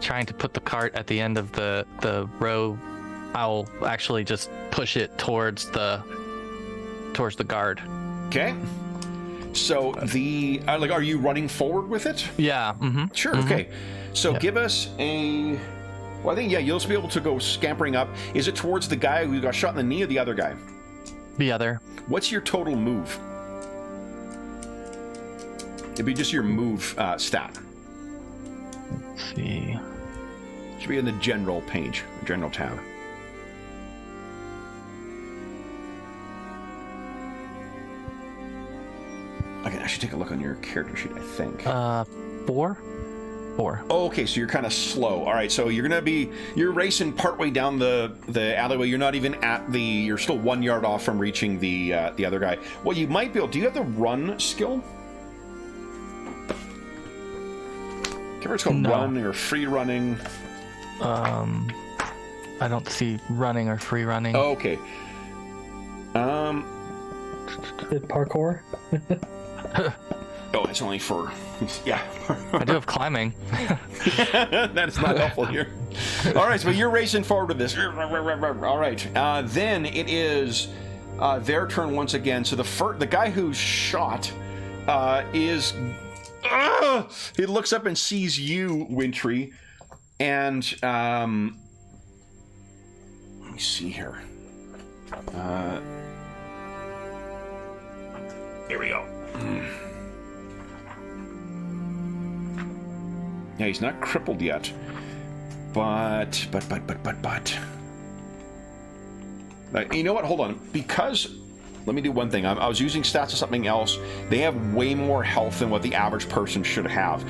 Speaker 3: trying to put the cart at the end of the row, I'll actually just push it towards the guard.
Speaker 1: Okay. So the are you running forward with it?
Speaker 3: Yeah. Mm-hmm.
Speaker 1: Sure. Mm-hmm. Okay. So give us a. Well, I think you'll just be able to go scampering up. Is it towards the guy who got shot in the knee or the other guy?
Speaker 3: The other.
Speaker 1: What's your total move? It'd be just your move stat.
Speaker 3: Let's see.
Speaker 1: Should be in the general page, general tab. I can actually take a look on your character sheet, I think.
Speaker 3: 4.
Speaker 1: Oh, okay, so you're kind of slow. All right, so you're racing partway down the alleyway. You're not even you're still 1 yard off from reaching the other guy. Well, you might be able. Do you have the run skill? It's called run or free running.
Speaker 3: I don't see running or free running.
Speaker 1: Oh, okay.
Speaker 2: The parkour?
Speaker 1: Oh, it's only for... Yeah.
Speaker 3: I do have climbing.
Speaker 1: That is not helpful here. All right, so you're racing forward with this. All right. Then it is their turn once again. So the guy who's shot is... he looks up and sees you, Wintry, and... let me see here. Here we go. Yeah, he's not crippled yet. But. You know what? Hold on. Because. Let me do one thing. I was using stats of something else. They have way more health than what the average person should have.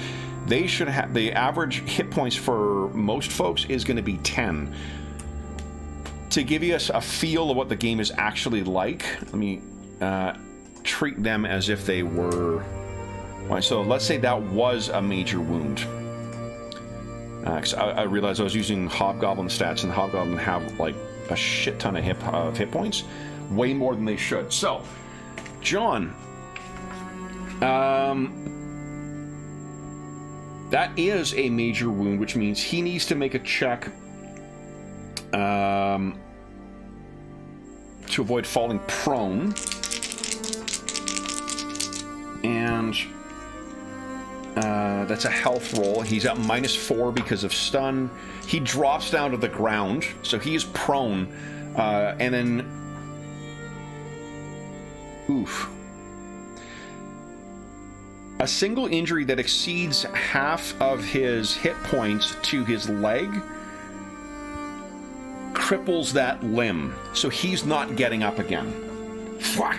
Speaker 1: They should have. The average hit points for most folks is going to be 10. To give you a feel of what the game is actually like, let me treat them as if they were... Right, so let's say that was a major wound. Because I realized I was using Hobgoblin stats, and Hobgoblin have like a shit ton of hit points. Way more than they should. So, John, that is a major wound, which means he needs to make a check to avoid falling prone. And that's a health roll. He's at -4 because of stun. He drops down to the ground, so he is prone. And then... Oof. A single injury that exceeds half of his hit points to his leg cripples that limb, so he's not getting up again. Fuck.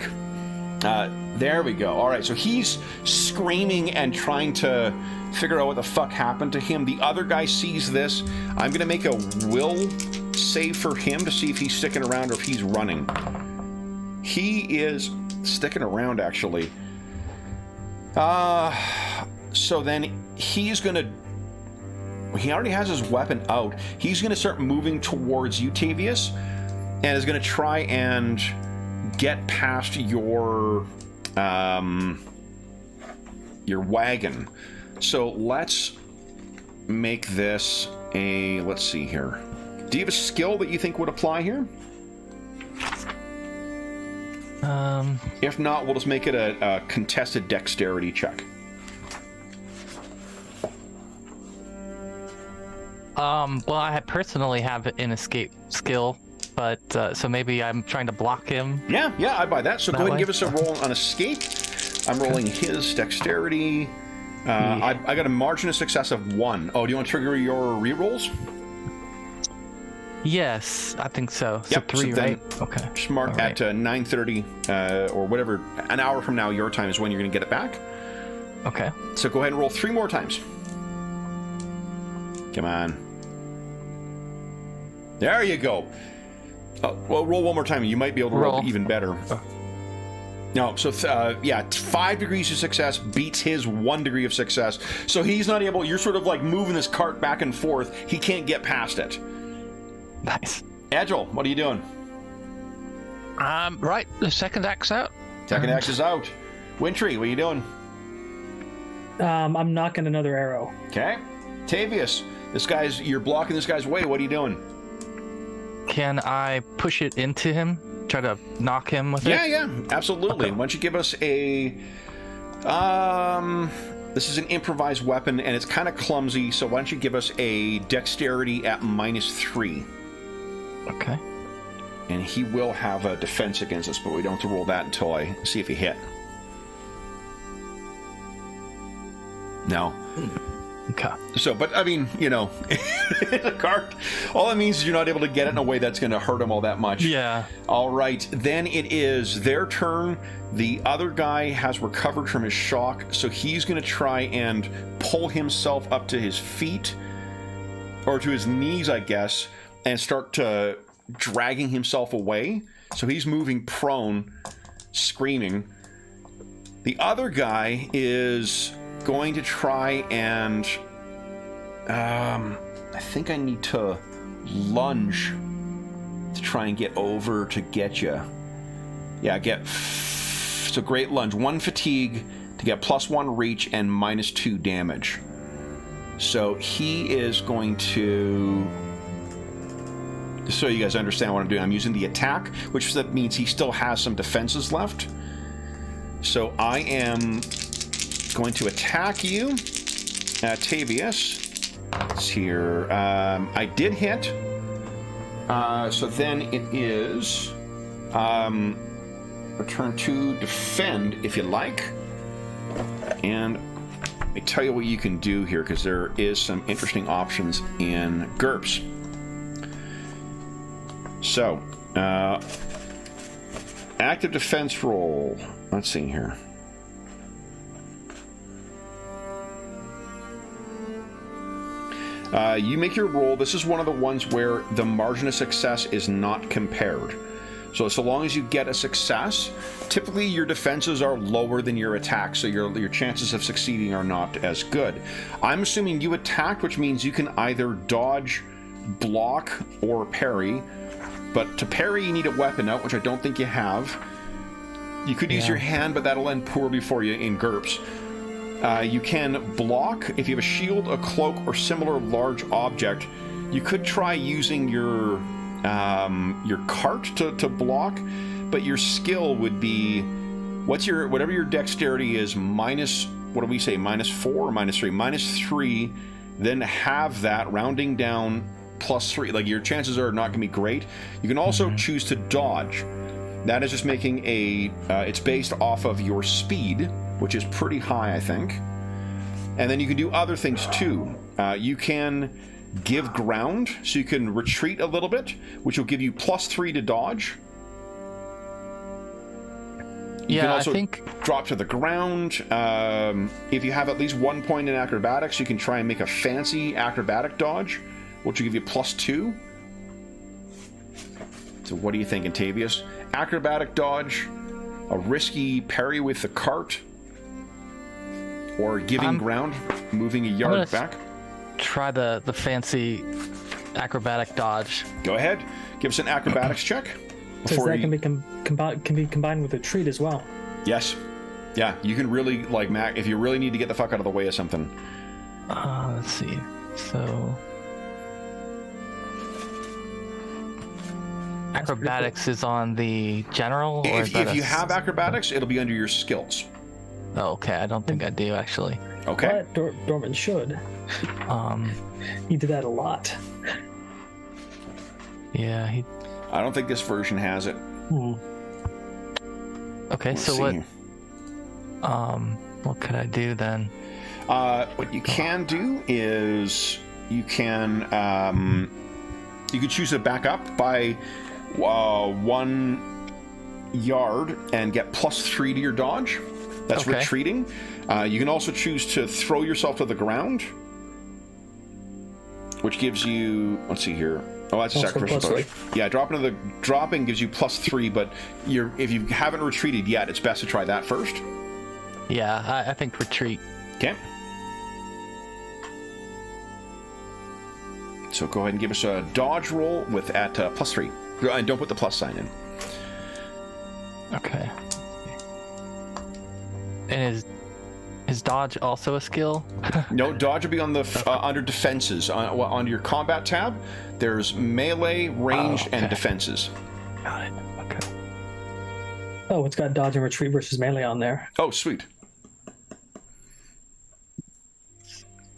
Speaker 1: There we go. All right, so he's screaming and trying to figure out what the fuck happened to him. The other guy sees this. I'm going to make a will save for him to see if he's sticking around or if he's running. He is sticking around, actually. So then he's going to... He already has his weapon out. He's going to start moving towards you, Tavius, and is going to try and get past your wagon. So let's make this a... Let's see here. Do you have a skill that you think would apply here? If not, we'll just make it a contested dexterity check.
Speaker 3: Well, I personally have an escape skill, but so maybe I'm trying to block him.
Speaker 1: Yeah, I buy that. So go ahead and give us a roll on escape. I'm rolling his dexterity. I got a margin of success of 1. Oh, do you want to trigger your rerolls?
Speaker 3: Yes, I think so. So
Speaker 1: Yep,
Speaker 3: 3,
Speaker 1: so then
Speaker 3: right? Okay.
Speaker 1: Just mark
Speaker 3: All right.
Speaker 1: at 9:30 or whatever, an hour from now, your time is when you're going to get it back.
Speaker 3: Okay.
Speaker 1: So go ahead and roll 3 more times. Come on. There you go. Well, roll 1 more time. You might be able to roll even better. No, so 5 degrees of success beats his 1 degree of success. So he's not able. You're sort of like moving this cart back and forth. He can't get past it.
Speaker 3: Nice.
Speaker 1: Agile, what are you doing?
Speaker 4: Right, the second act's out.
Speaker 1: Second axe is out. Wintry, what are you doing?
Speaker 2: I'm knocking another arrow.
Speaker 1: Okay. Tavius, you're blocking this guy's way. What are you doing?
Speaker 3: Can I push it into him? Try to knock him with it?
Speaker 1: Yeah, absolutely.
Speaker 3: Okay.
Speaker 1: Why don't you give us a... this is an improvised weapon, and it's kind of clumsy, so why don't you give us a dexterity at -3.
Speaker 3: Okay.
Speaker 1: And he will have a defense against us, but we don't have to roll that until I see if he hit. No.
Speaker 3: Okay.
Speaker 1: So, but I mean, the cart, all it means is you're not able to get it in a way that's going to hurt him all that much.
Speaker 3: Yeah.
Speaker 1: All right, then it is their turn. The other guy has recovered from his shock, so he's going to try and pull himself up to his feet, or to his knees, I guess, and start dragging himself away. So he's moving prone, screaming. The other guy is going to try and I think I need to lunge to try and get over to get you. Yeah, so great lunge. 1 fatigue to get +1 reach and -2 damage. So he is going to... Just so you guys understand what I'm doing, I'm using the attack, which that means he still has some defenses left. So I am going to attack you, Tavius. It's here. I did hit. So then it is return to defend, if you like. And let me tell you what you can do here, because there is some interesting options in GURPS. So, active defense roll. Let's see here. You make your roll. This is one of the ones where the margin of success is not compared. So long as you get a success, typically your defenses are lower than your attacks, so your chances of succeeding are not as good. I'm assuming you attacked, which means you can either dodge, block, or parry. But to parry, you need a weapon out, which I don't think you have. You could use your hand, but that'll end poorly for you in GURPS. You can block if you have a shield, a cloak, or similar large object. You could try using your cart to block, but your skill would be whatever your dexterity is minus, what do we say, -4 or -3? -3, then have that rounding down +3. Like, your chances are not going to be great. You can also choose to dodge. That is just making it's based off of your speed, which is pretty high, I think. And then you can do other things too. You can give ground, so you can retreat a little bit, which will give you +3 to dodge. You can also
Speaker 3: I think
Speaker 1: drop to the ground. If you have at least 1 point in acrobatics, you can try and make a fancy acrobatic dodge, which will give you +2. So what are you thinking, Tavius? Acrobatic dodge, a risky parry with the cart, or giving ground, moving a yard back?
Speaker 3: Try the fancy acrobatic dodge.
Speaker 1: Go ahead. Give us an acrobatics check.
Speaker 2: Because that can be combined with a treat as well.
Speaker 1: Yes. Yeah, you can really, like, Mac, if you really need to get the fuck out of the way of something.
Speaker 3: Let's see. So... acrobatics is on the general? Or
Speaker 1: if you have acrobatics, it'll be under your skills.
Speaker 3: Oh, okay. I don't think I do, actually.
Speaker 1: Okay.
Speaker 2: But Dorman should. He did that a lot.
Speaker 3: Yeah,
Speaker 1: I don't think this version has it.
Speaker 3: Okay,
Speaker 1: Let's
Speaker 3: so
Speaker 1: see.
Speaker 3: what could I do then?
Speaker 1: What you can do is you can choose to back up by 1 yard and get +3 to your dodge. That's
Speaker 3: Okay.
Speaker 1: retreating. You can also choose to throw yourself to the ground, which gives you, let's see here. Oh, that's a
Speaker 2: Also
Speaker 1: sacrificial dodge.
Speaker 2: +3.
Speaker 1: Yeah, dropping gives you +3, but if you haven't retreated yet, it's best to try that first.
Speaker 3: Yeah, I think retreat.
Speaker 1: Okay. So go ahead and give us a dodge roll at +3. And don't put the plus sign in.
Speaker 3: Okay. And is dodge also a skill?
Speaker 1: No, dodge will be on the under defenses. On your combat tab, there's melee, ranged, and defenses.
Speaker 3: Got it. Okay.
Speaker 2: Oh, it's got dodge and retreat versus melee on there.
Speaker 1: Oh, sweet.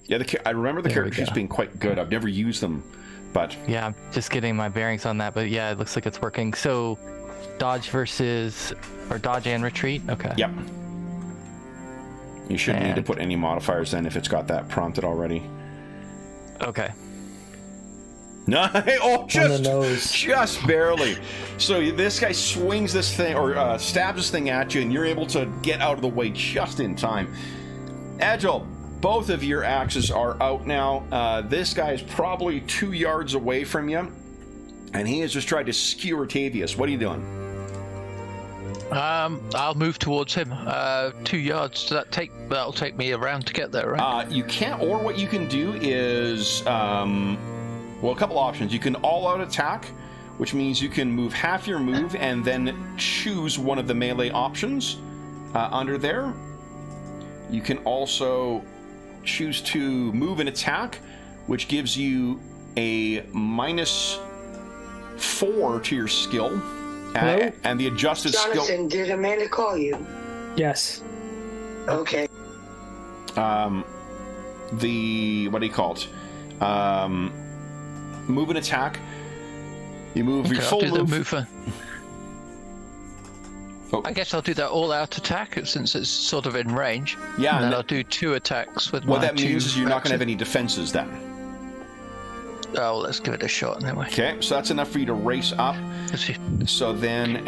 Speaker 1: Yeah, I remember the
Speaker 3: There we
Speaker 1: characters
Speaker 3: go.
Speaker 1: being quite good. I've never used them, but
Speaker 3: Yeah, I'm just getting my bearings on that, but yeah, it looks like it's working. So, dodge and retreat? Okay.
Speaker 1: yep. You shouldn't need to put any modifiers then if it's got that prompted already.
Speaker 3: Okay.
Speaker 1: No,
Speaker 2: On the nose.
Speaker 1: just barely. So this guy swings this thing or stabs this thing at you, and you're able to get out of the way just in time. Agile, both of your axes are out now. This guy is probably 2 yards away from you, and he has just tried to skewer Tavius. What are you doing?
Speaker 4: I'll move towards him. 2 yards. That'll take me around to get there, right?
Speaker 1: You can't, or what you can do is, well, a couple options. You can all-out attack, which means you can move half your move and then choose one of the melee options under there. You can also choose to move and attack, which gives you a -4 to your skill.
Speaker 2: Hello?
Speaker 1: And the adjusted skill.
Speaker 5: Jonathan, did Amanda call you?
Speaker 2: Yes.
Speaker 5: Okay.
Speaker 1: What do you call it? Move and attack. You move your
Speaker 4: Okay,
Speaker 1: full
Speaker 4: I'll do the
Speaker 1: move.
Speaker 4: move.
Speaker 1: Oh.
Speaker 4: I guess I'll do that all-out attack since it's sort of in range.
Speaker 1: Yeah,
Speaker 4: and then
Speaker 1: and
Speaker 4: I'll do 2 attacks with
Speaker 1: what
Speaker 4: my
Speaker 1: that means
Speaker 4: 2
Speaker 1: is you're not going to have
Speaker 4: axes.
Speaker 1: any defenses then.
Speaker 4: Oh, let's give it a shot anyway.
Speaker 1: Okay, so that's enough for you to race up. So then,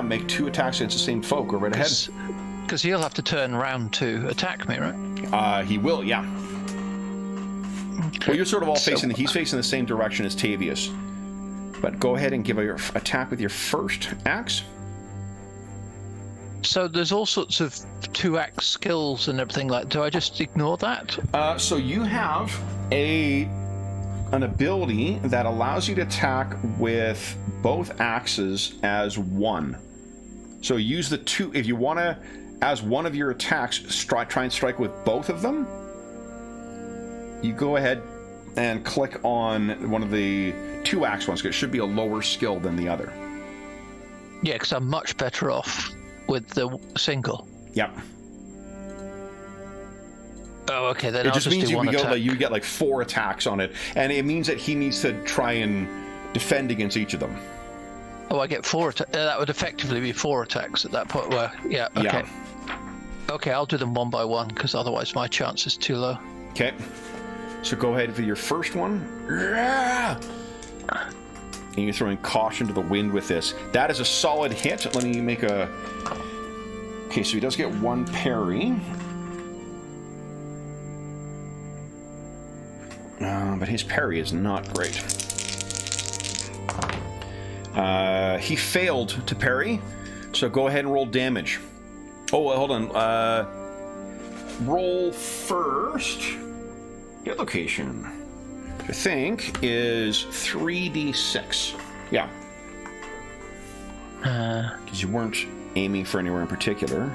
Speaker 1: make 2 attacks against the same foe. Go right ahead.
Speaker 4: Because he'll have to turn around to attack me, right?
Speaker 1: He will, yeah.
Speaker 4: Okay.
Speaker 1: Well, you're sort of all
Speaker 4: So-
Speaker 1: facing. He's facing the same direction as Tavius. But go ahead and give your attack with your first axe.
Speaker 4: So there's all sorts of 2-axe skills and everything like. Do I just ignore that?
Speaker 1: So you have an ability that allows you to attack with both axes as one. So use the 2 if you want to, as one of your attacks, try and strike with both of them. You go ahead and click on one of the 2-axe ones, because it should be a lower skill than the other.
Speaker 4: Yeah, because I'm much better off with the single.
Speaker 1: Yep.
Speaker 4: Oh, okay. Then
Speaker 1: It
Speaker 4: I'll
Speaker 1: just means
Speaker 4: do
Speaker 1: you
Speaker 4: one
Speaker 1: get,
Speaker 4: attack.
Speaker 1: you get like 4 attacks on it, and it means that he needs to try and defend against each of them.
Speaker 4: Oh, I get 4 attacks. That would effectively be 4 attacks at that point. Where, yeah, okay.
Speaker 1: Yeah.
Speaker 4: Okay, I'll do them one by one because otherwise my chance is too low.
Speaker 1: Okay. So go ahead for your first one. Yeah! And you're throwing caution to the wind with this. That is a solid hit. Let me make a... Okay, so he does get 1 parry. But his parry is not great. He failed to parry, so go ahead and roll damage. Oh, well, hold on. Roll first. Hit location, I think, is 3d6. Yeah. Because you weren't aiming for anywhere in particular.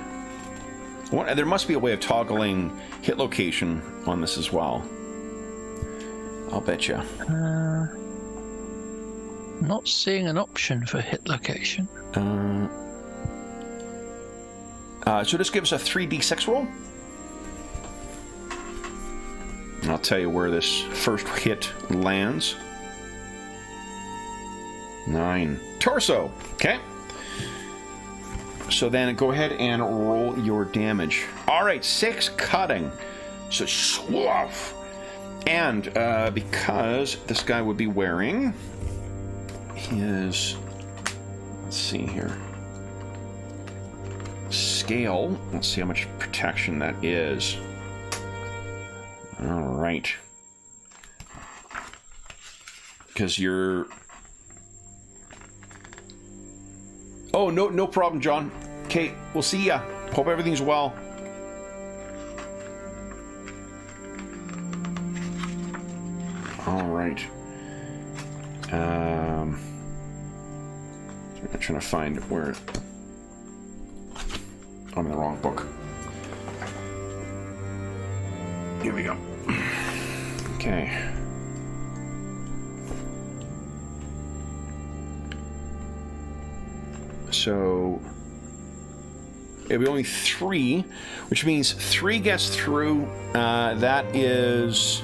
Speaker 1: There must be a way of toggling hit location on this as well. I'll bet you.
Speaker 4: Not seeing an option for hit location.
Speaker 1: So just give us a 3d6 roll. And I'll tell you where this first hit lands. 9. Torso. Okay. So then go ahead and roll your damage. All right, 6 cutting. So swoof. And because this guy would be wearing his, let's see here, scale. Let's see how much protection that is. All right. Because you're... Oh, no problem, John. Okay, we'll see ya. Hope everything's well. All right. I'm trying to find where... I'm in the wrong book. Here we go. Okay. So it'll be only 3, which means 3 gets through. That is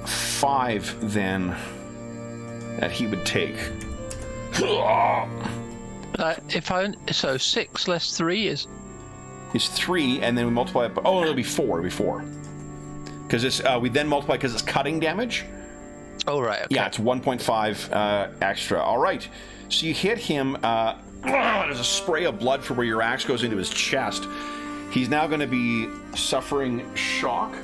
Speaker 1: 5 then that he would take.
Speaker 4: So 6 less 3 is
Speaker 1: 3, and then we multiply it. Oh, it'll be 4. It'll be 4 because it's we then multiply because it's cutting damage.
Speaker 4: Oh right. Okay.
Speaker 1: Yeah, it's 1.5 extra. All right. So you hit him. There's a spray of blood from where your axe goes into his chest. He's now going to be suffering shock,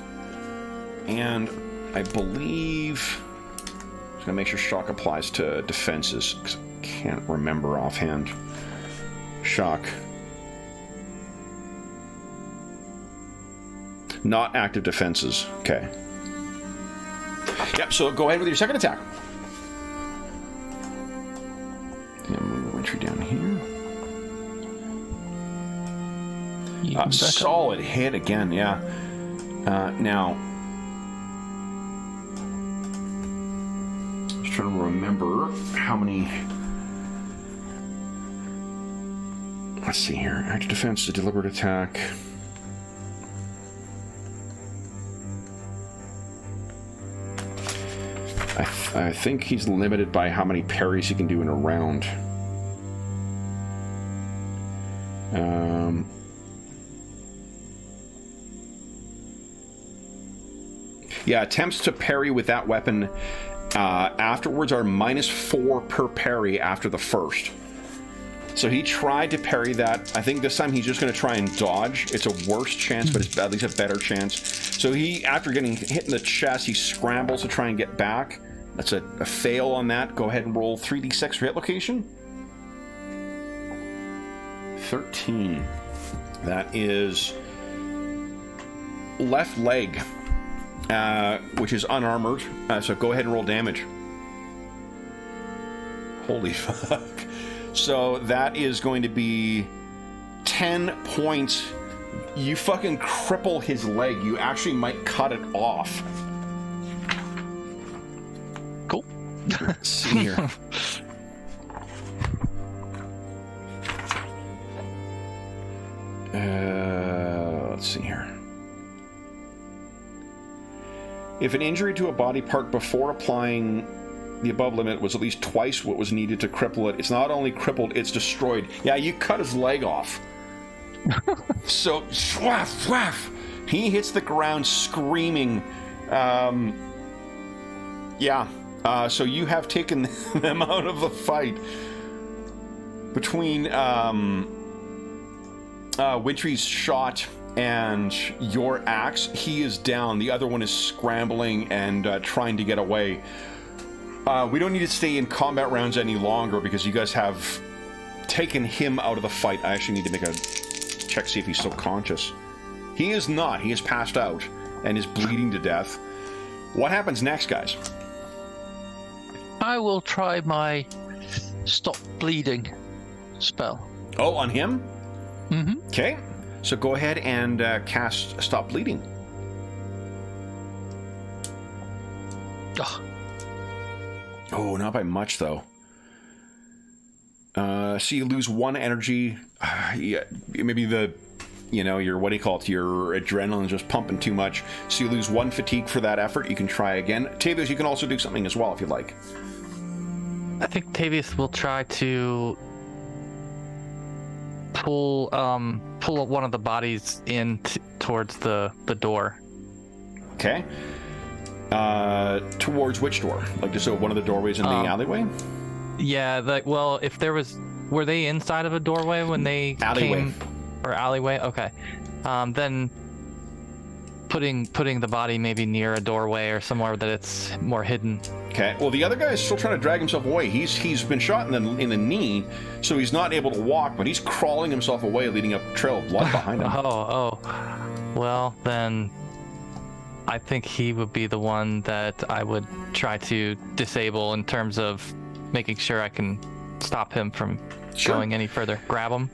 Speaker 1: and I believe I'm going to make sure shock applies to defenses because I can't remember offhand. Shock. Not active defenses. Okay. Yep, so go ahead with your second attack. Yeah, move the entry down here. Solid hit again, yeah. Now, just trying to remember how many... Let's see here. Active defense, a deliberate attack. I think he's limited by how many parries he can do in a round. Yeah, attempts to parry with that weapon afterwards are -4 per parry after the first. So he tried to parry that. I think this time he's just going to try and dodge. It's a worse chance, but it's at least a better chance. So he, after getting hit in the chest, he scrambles to try and get back. That's a fail on that. Go ahead and roll 3d6 for hit location. 13. That is left leg, which is unarmored. So go ahead and roll damage. Holy fuck. So that is going to be 10 points. You fucking cripple his leg. You actually might cut it off.
Speaker 4: Cool.
Speaker 1: Let's see here. Let's see here. If an injury to a body part before applying the above limit was at least twice what was needed to cripple it, it's not only crippled, it's destroyed. Yeah, you cut his leg off. So, swaff, swaff. He hits the ground screaming. So you have taken them out of the fight. Between Wintry's shot and your axe, he is down. The other one is scrambling and trying to get away. We don't need to stay in combat rounds any longer because you guys have taken him out of the fight. I actually need to make a check, see if he's still conscious. He is not. He is passed out and is bleeding to death. What happens next, guys?
Speaker 4: I will try my stop bleeding spell.
Speaker 1: Oh, on him?
Speaker 4: Mm-hmm.
Speaker 1: Okay. So go ahead and cast Stop Bleeding.
Speaker 4: Ugh.
Speaker 1: Oh, not by much, though. So you lose 1 energy. Yeah, maybe your, what do you call it? Your adrenaline is just pumping too much. So you lose 1 fatigue for that effort. You can try again. Tavius, you can also do something as well if you'd like.
Speaker 3: I think Tavius will try to pull one of the bodies in towards the door.
Speaker 1: Okay. Towards which door? Like just so one of the doorways in the alleyway?
Speaker 3: Yeah, well, if there was, were they inside of a doorway when they
Speaker 1: Alleyway.
Speaker 3: Or alleyway? Okay. Then putting the body maybe near a doorway or somewhere that it's more hidden.
Speaker 1: Okay. Well, the other guy is still trying to drag himself away. He's been shot in the knee, so he's not able to walk, but he's crawling himself away, leading a trail of blood behind him.
Speaker 3: Oh. Well, then I think he would be the one that I would try to disable in terms of making sure I can stop him from going any further. Grab him.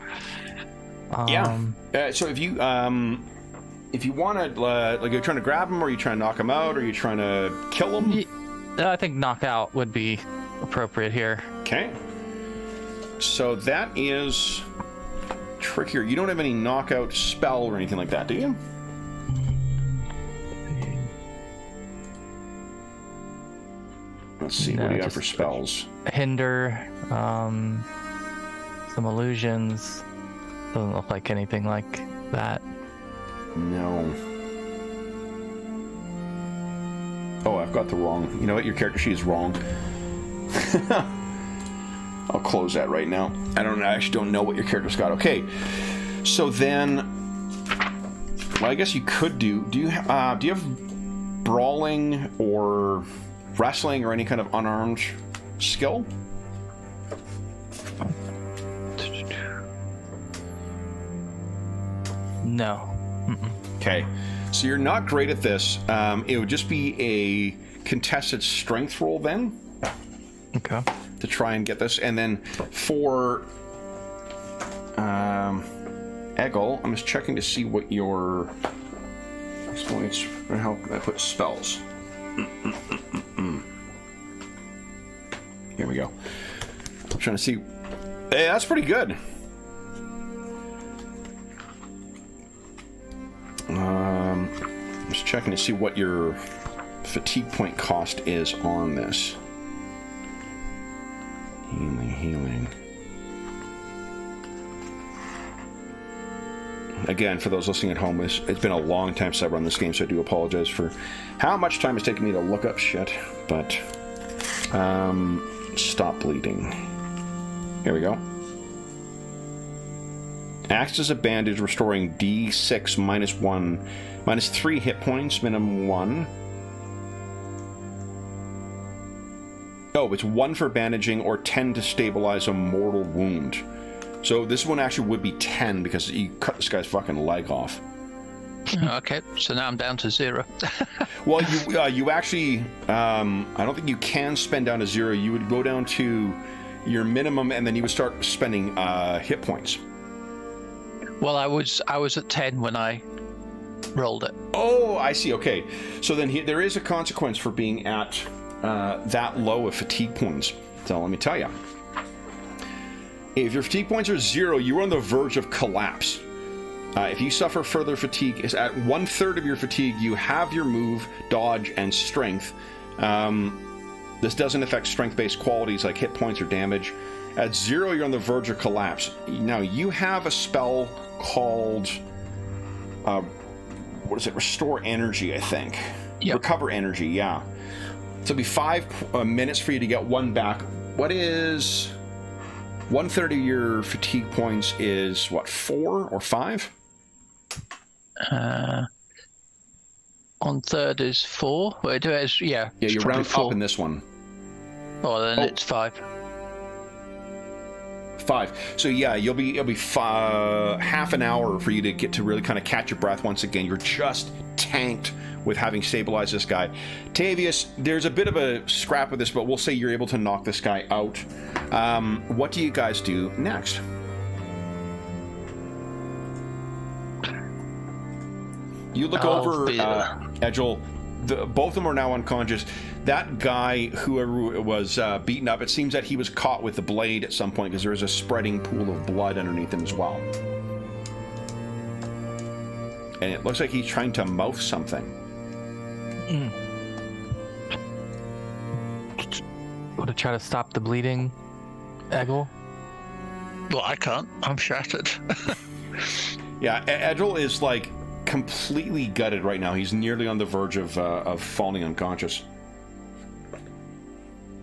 Speaker 1: So if you want to, like, you're trying to grab him, or are you trying to knock him out, or are you trying to kill him?
Speaker 3: I think knockout would be appropriate here.
Speaker 1: Okay. So that is trickier. You don't have any knockout spell or anything like that, do you? Let's see, what do you have for spells?
Speaker 3: Hinder, some illusions. Doesn't look like anything like that.
Speaker 1: No. Oh, I've got the wrong... You know what? Your character sheet is wrong. I'll close that right now. I actually don't know what your character's got. Okay. So then... Well, I guess you could do... Do you have brawling or wrestling or any kind of unarmed skill?
Speaker 3: No. Mm-mm.
Speaker 1: Okay, so you're not great at this. It would just be a contested strength roll then.
Speaker 3: Okay.
Speaker 1: To try and get this, and then for Eggle, I'm just checking to see what your exploits or how can I put spells. Here we go. I'm trying to see. Hey, that's pretty good. Just checking to see what your fatigue point cost is on this. Healing. Again, for those listening at home, it's been a long time since I've run this game, so I do apologize for how much time it's taken me to look up shit. But stop bleeding. Here we go. Acts as a bandage, restoring D6 minus 3 hit points, minimum 1. Oh, it's 1 for bandaging or 10 to stabilize a mortal wound. So this one actually would be 10 because you cut this guy's fucking leg off.
Speaker 4: Okay, so now I'm down to 0.
Speaker 1: Well, you actually, I don't think you can spend down to 0. You would go down to your minimum, and then you would start spending hit points.
Speaker 4: Well, I was at 10 when I rolled it.
Speaker 1: Oh, I see. Okay, so then there is a consequence for being at that low of fatigue points. So let me tell you, if your fatigue points are 0, you are on the verge of collapse. If you suffer further fatigue, is at 1/3 of your fatigue, you have your move, dodge, and strength. This doesn't affect strength-based qualities like hit points or damage. At 0, you're on the verge of collapse. Now, you have a spell called, what is it? Restore energy, I think.
Speaker 4: Yep.
Speaker 1: Recover energy, yeah. So it'll be 5 minutes for you to get 1 back. What is 1/3 of your fatigue points is, what, 4 or 5?
Speaker 4: 1/3 is 4. Wait, yeah.
Speaker 1: Yeah, you round
Speaker 4: 4.
Speaker 1: up in this one.
Speaker 4: Oh, then it's 5.
Speaker 1: 5. So yeah, it'll be half an hour for you to get to really kind of catch your breath once again. You're just tanked with having stabilized this guy. Tavius, there's a bit of a scrap of this, but we'll say you're able to knock this guy out. What do you guys do next? You look over, Edgel. Both of them are now unconscious. That guy who was beaten up, it seems that he was caught with the blade at some point because there is a spreading pool of blood underneath him as well. And it looks like he's trying to mouth something.
Speaker 3: Want to try to stop the bleeding, Eggle?
Speaker 4: Well, I can't. I'm shattered.
Speaker 1: Yeah, Edgel is like completely gutted right now. He's nearly on the verge of falling unconscious.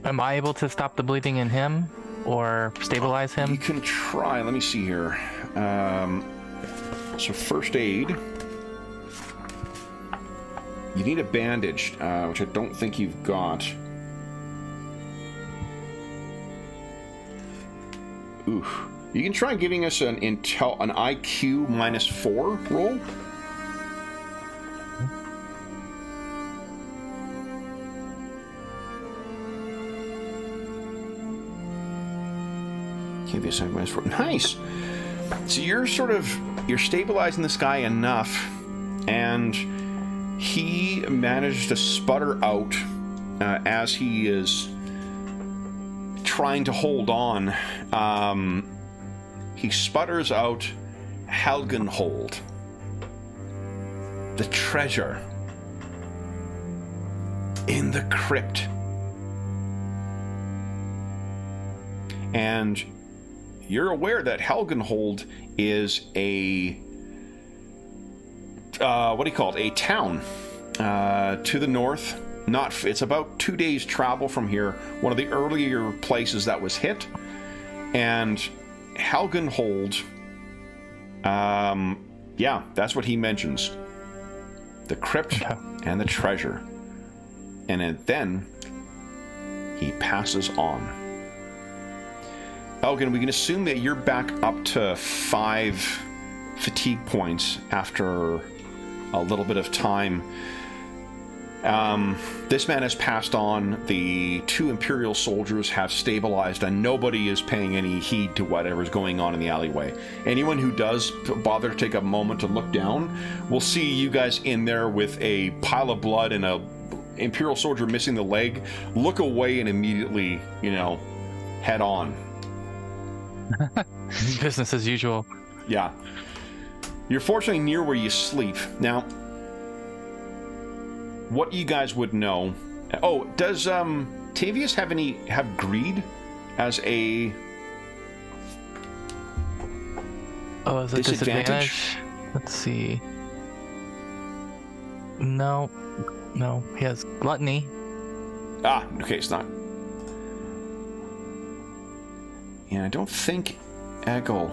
Speaker 3: Am I able to stop the bleeding in him or stabilize
Speaker 1: You
Speaker 3: him?
Speaker 1: can try. Let me see here. So first aid. You need a bandage, which I don't think you've got. Oof. You can try giving us an IQ -4 roll. Give you a second -4. Nice. So you're stabilizing this guy enough, and he managed to sputter out as he is trying to hold on. He sputters out Helgenhold, the treasure in the crypt. And you're aware that Helgenhold is a a town to the north. It's about 2 days travel from here, one of the earlier places that was hit. And Helgenhold, yeah, that's what he mentions. The crypt and the treasure. And then he passes on. Elgin, we can assume that you're back up to 5 fatigue points after a little bit of time. This man has passed on. The 2 Imperial soldiers have stabilized, and nobody is paying any heed to whatever's going on in the alleyway. Anyone who does bother to take a moment to look down will see you guys in there with a pile of blood and a Imperial soldier missing the leg. Look away and immediately, head on.
Speaker 3: Business as usual.
Speaker 1: Yeah. You're fortunately near where you sleep. Now, what you guys would know... Oh, does Tavius have greed as a...
Speaker 3: Oh, as a disadvantage? Let's see. No, he has gluttony.
Speaker 1: Ah, okay, it's not. And I don't think Eggle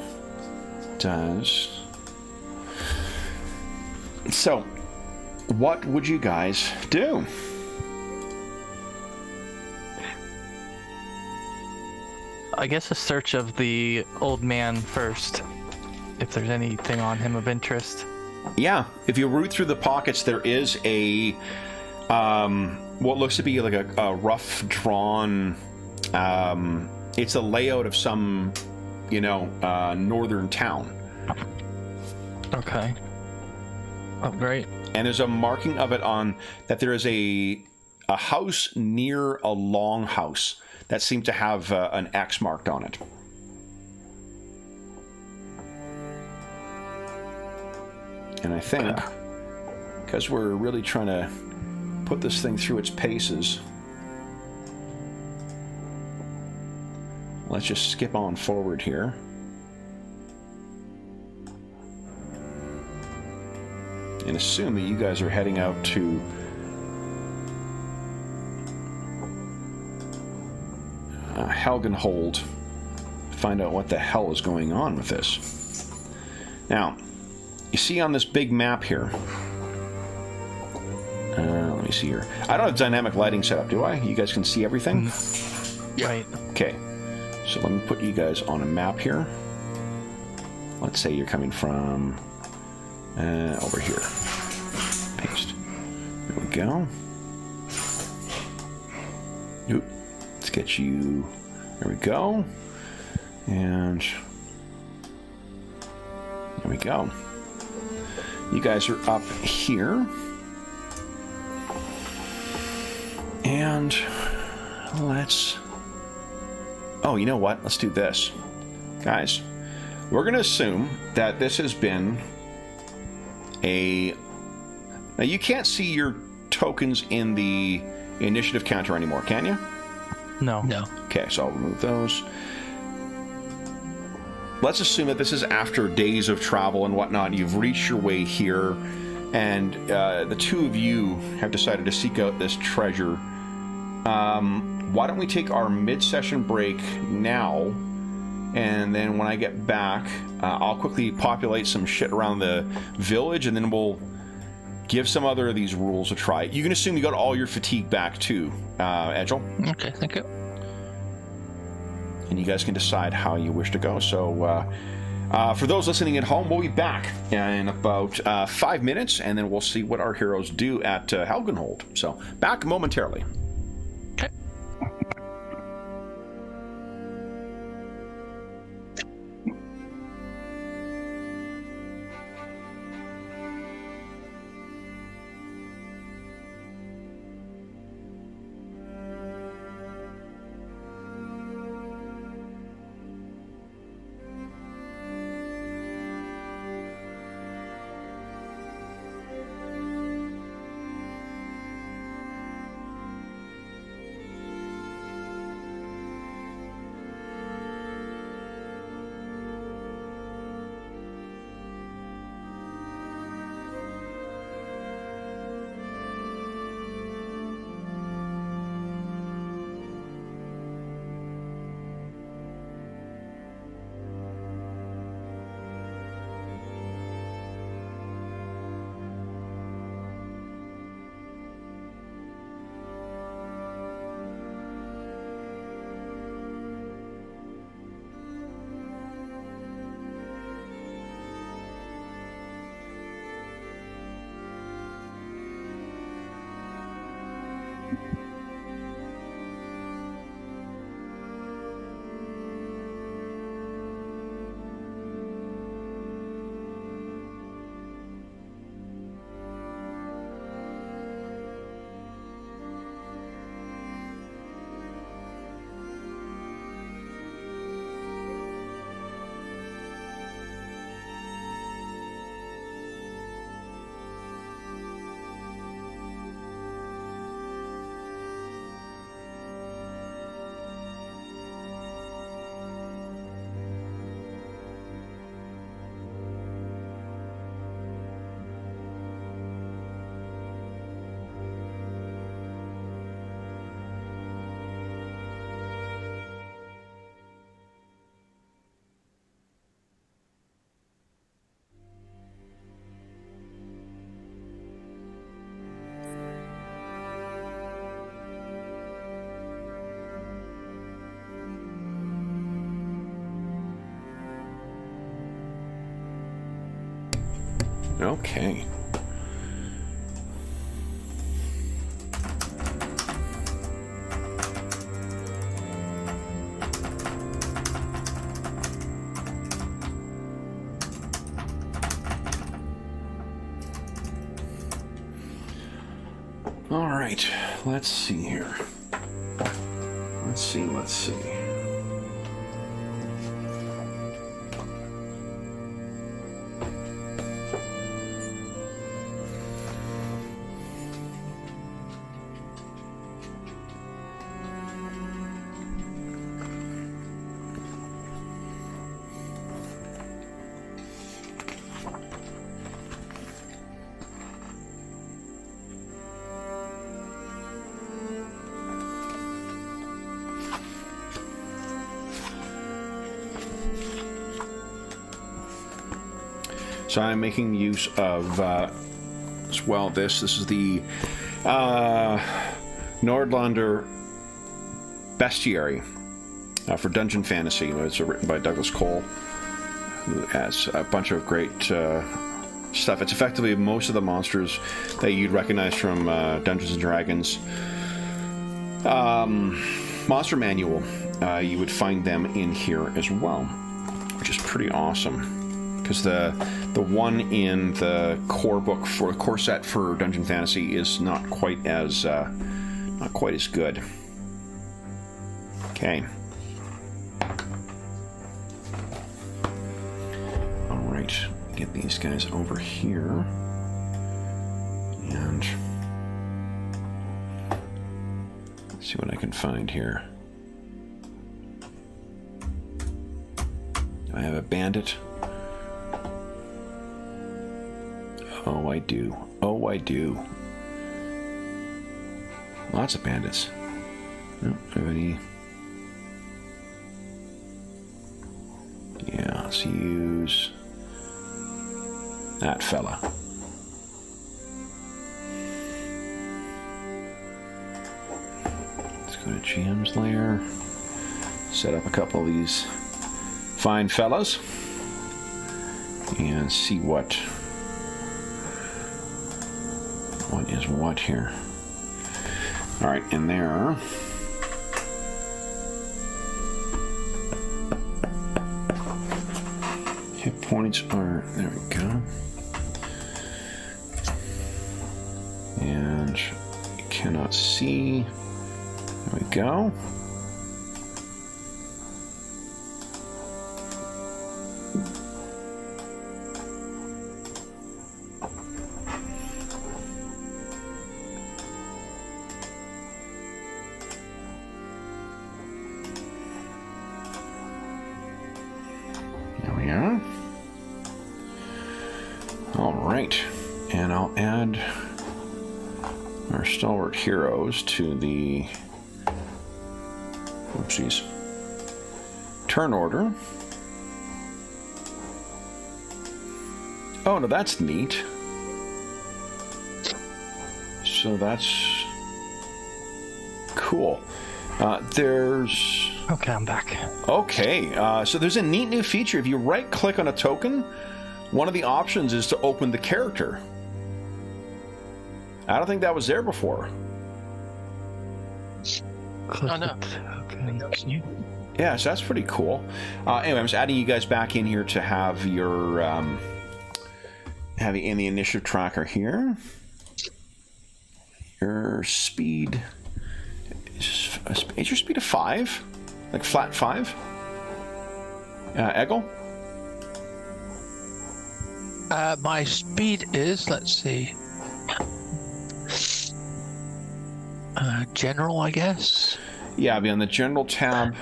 Speaker 1: does. So, what would you guys do?
Speaker 3: I guess a search of the old man first, if there's anything on him of interest.
Speaker 1: Yeah, if you root through the pockets, there is a what looks to be like a rough drawn. It's a layout of some, northern town.
Speaker 3: Okay. Oh, great.
Speaker 1: And there's a marking of it on that there is a house near a longhouse that seems to have an X marked on it. And I think, because we're really trying to put this thing through its paces, let's just skip on forward here. And assume that you guys are heading out to Helgenhold to find out what the hell is going on with this. Now, you see on this big map here, let me see here. I don't have dynamic lighting set up, do I? You guys can see everything?
Speaker 3: Yeah. Right.
Speaker 1: Okay, so let me put you guys on a map here. Let's say you're coming from over here. Paste. There we go. Oop. Let's get you. There we go. And there we go. You guys are up here. And let's... Oh, you know what? Let's do this. Guys, we're going to assume that this has been a... Now, you can't see your tokens in the initiative counter anymore, can you?
Speaker 3: No.
Speaker 4: No.
Speaker 1: Okay, so I'll remove those. let's assume that this is after days of travel and whatnot. You've reached your way here, and the two of you have decided to seek out this treasure. Why don't we take our mid-session break now, and then when I get back, I'll quickly populate some shit around the village, and then we'll give some other of these rules a try. You can assume you got all your fatigue back too, Edgel.
Speaker 4: Okay, thank you.
Speaker 1: And you guys can decide how you wish to go. So for those listening at home, we'll be back in about 5 minutes, and then we'll see what our heroes do at Helgenhold. So back momentarily.
Speaker 4: Okay.
Speaker 1: Okay. All right, let's see here. Let's see. So I'm making use of, as well, this is the Nordlander Bestiary for Dungeon Fantasy. It's written by Douglas Cole, who has a bunch of great stuff. It's effectively most of the monsters that you'd recognize from Dungeons & Dragons Monster Manual. You would find them in here as well, which is pretty awesome. Because the one in the core book for core set for Dungeon Fantasy is not quite as good. Okay. All right, get these guys over here, and let's see what I can find here. Do I have a bandit? Oh, I do. Oh, I do. Lots of bandits. Don't have any. Yeah, let's use that fella. Let's go to GM's lair. Set up a couple of these fine fellas. And see what is what here. Alright, in there. Hit points are, there we go. And you cannot see. There we go. And I'll add our stalwart heroes to the oopsies turn order. Oh, no, that's neat. So that's cool. There's...
Speaker 3: Okay, I'm back.
Speaker 1: Okay, so there's a neat new feature. If you right-click on a token, one of the options is to open the character. I don't think that was there before.
Speaker 4: Oh, no.
Speaker 3: Okay.
Speaker 1: Yeah, so that's pretty cool. Anyway, I'm just adding you guys back in here to have your have you in the initiative tracker here. Your speed is your speed a 5, like flat 5. Eggle.
Speaker 4: My speed is, let's see, general, I guess.
Speaker 1: Yeah, I'll be on the general tab.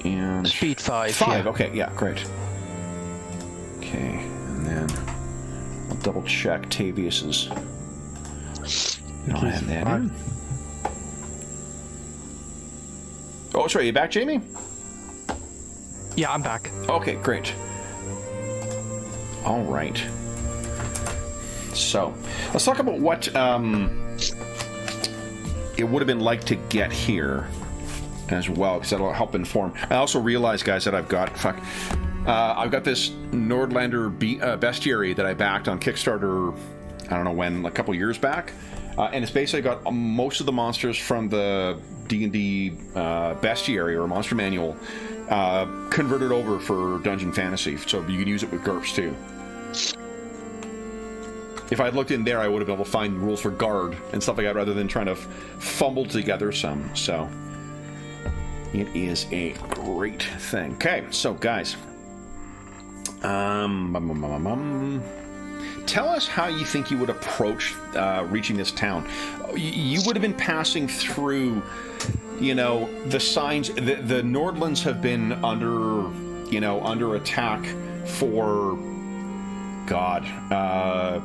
Speaker 1: And
Speaker 4: speed 5.
Speaker 1: 5.
Speaker 4: Yeah.
Speaker 1: Okay, yeah, great. Okay, and then I'll double check Tavius's. I'll add that in. Oh, sorry, you back, Jamie?
Speaker 3: Yeah, I'm back.
Speaker 1: Okay, great. All right. So, let's talk about what it would have been like to get here as well, because that'll help inform. I also realize, guys, that I've got this Nordlander bestiary that I backed on Kickstarter, I don't know when, like a couple years back, and it's basically got most of the monsters from the D&D bestiary or monster manual converted over for Dungeon Fantasy, so you can use it with GURPS too. If I'd looked in there, I would have been able to find rules for guard and stuff like that, rather than trying to fumble together some. So it is a great thing. Okay, so guys, tell us how you think you would approach reaching this town. You would have been passing through, you know, the signs. The Nordlands have been under attack for, God,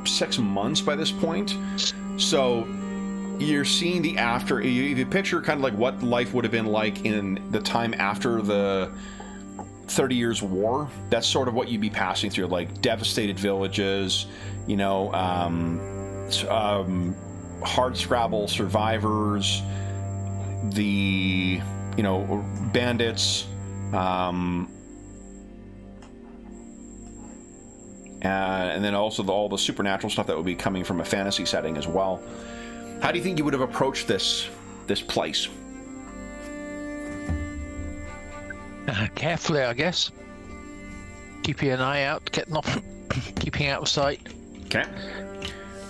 Speaker 1: 6 months by this point. So you're seeing the after. If you picture kind of like what life would have been like in the time after the 30 Years' War, that's sort of what you'd be passing through, like devastated villages, you know, hard scrabble survivors, the, you know, bandits, and then also all the supernatural stuff that would be coming from a fantasy setting as well. How do you think you would have approached this place?
Speaker 4: Carefully, I guess. Keeping an eye out, keeping out of sight.
Speaker 1: Okay.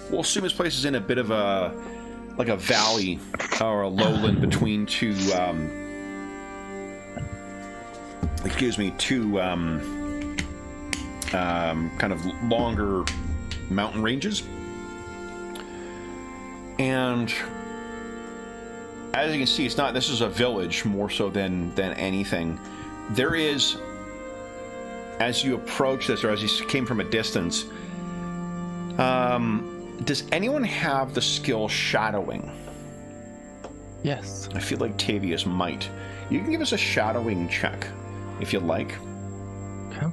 Speaker 1: We'll assume this place is in a bit of a valley or a lowland between two kind of longer mountain ranges. And as you can see, this is a village more so than anything. there is, as you approach this, or as you came from a distance, does anyone have the skill shadowing?
Speaker 3: Yes.
Speaker 1: I feel like Tavius might. You can give us a shadowing check, if you'd like.
Speaker 3: Okay.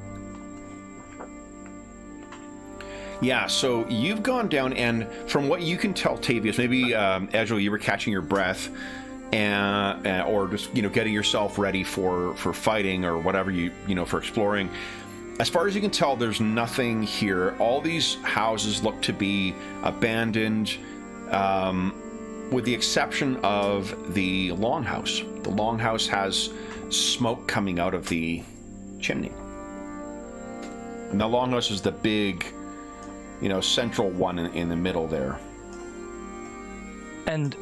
Speaker 1: Yeah, so you've gone down, and from what you can tell, Tavius, maybe, Edgel, you were catching your breath, and or just, getting yourself ready for fighting or whatever, for exploring. As far as you can tell, there's nothing here. All these houses look to be abandoned, with the exception of the longhouse. The longhouse has smoke coming out of the chimney. And the longhouse is the big, central one in the middle there.
Speaker 3: And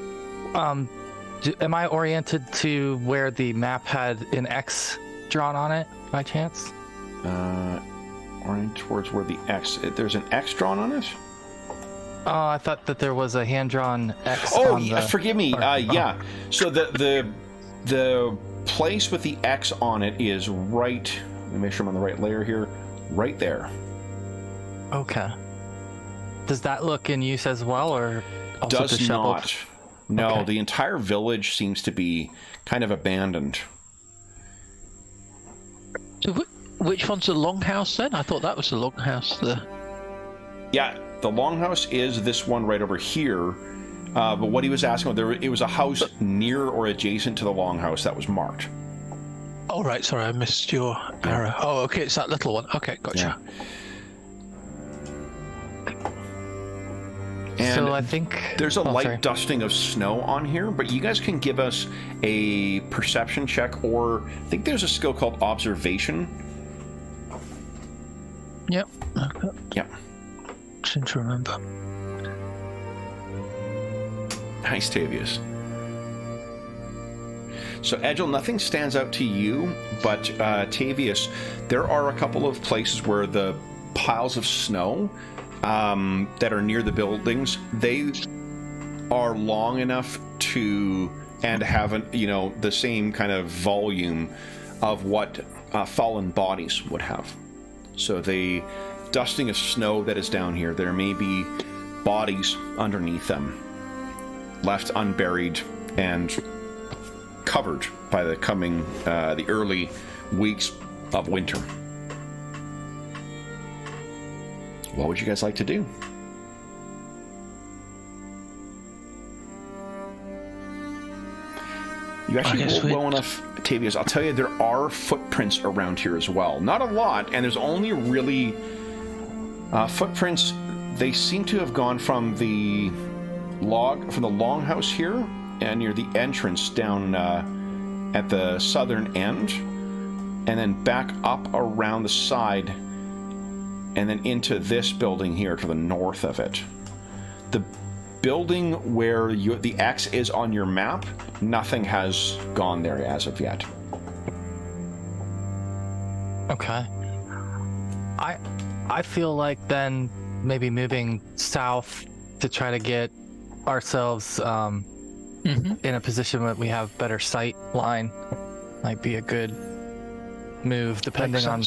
Speaker 3: am I oriented to where the map had an X drawn on it by chance?
Speaker 1: Oriented towards where the X... There's an X drawn on it?
Speaker 3: Oh, I thought that there was a hand-drawn X
Speaker 1: on
Speaker 3: the...
Speaker 1: forgive me. Yeah. So the place with the X on it is right... Let me make sure I'm on the right layer here. Right there.
Speaker 3: Okay. Does that look in use as well, or also
Speaker 1: Does
Speaker 3: disheveled?
Speaker 1: not. No,
Speaker 3: Okay.
Speaker 1: The entire village seems to be kind of abandoned.
Speaker 4: So which one's the longhouse then? I thought that was the longhouse.
Speaker 1: Yeah, the longhouse is this one right over here. But what he was asking, it was a house near or adjacent to the longhouse that was marked.
Speaker 4: Oh, right. Sorry, I missed your arrow. Oh, okay. It's that little one. Okay, gotcha.
Speaker 1: And
Speaker 3: So I think
Speaker 1: there's a light
Speaker 3: sorry.
Speaker 1: dusting of snow on here, but you guys can give us a perception check, or I think there's a skill called observation.
Speaker 4: Yep. Okay.
Speaker 1: Yep.
Speaker 4: Seem to remember.
Speaker 1: Nice, Tavius. So, Edgel, nothing stands out to you, but Tavius, there are a couple of places where the piles of snow that are near the buildings, they are long enough to and have the same kind of volume of what fallen bodies would have. So the dusting of snow that is down here, there may be bodies underneath them, left unburied and covered by the early weeks of winter. What would you guys like to do? You actually rolled well enough, Tavius. I'll tell you, there are footprints around here as well. Not a lot, and there's only really footprints. They seem to have gone from the longhouse here and near the entrance down at the southern end, and then back up around the side, and then into this building here to the north of it. The building where the X is on your map, nothing has gone there as of yet.
Speaker 3: Okay. I feel like then maybe moving south to try to get ourselves in a position that we have better sight line might be a good move, depending on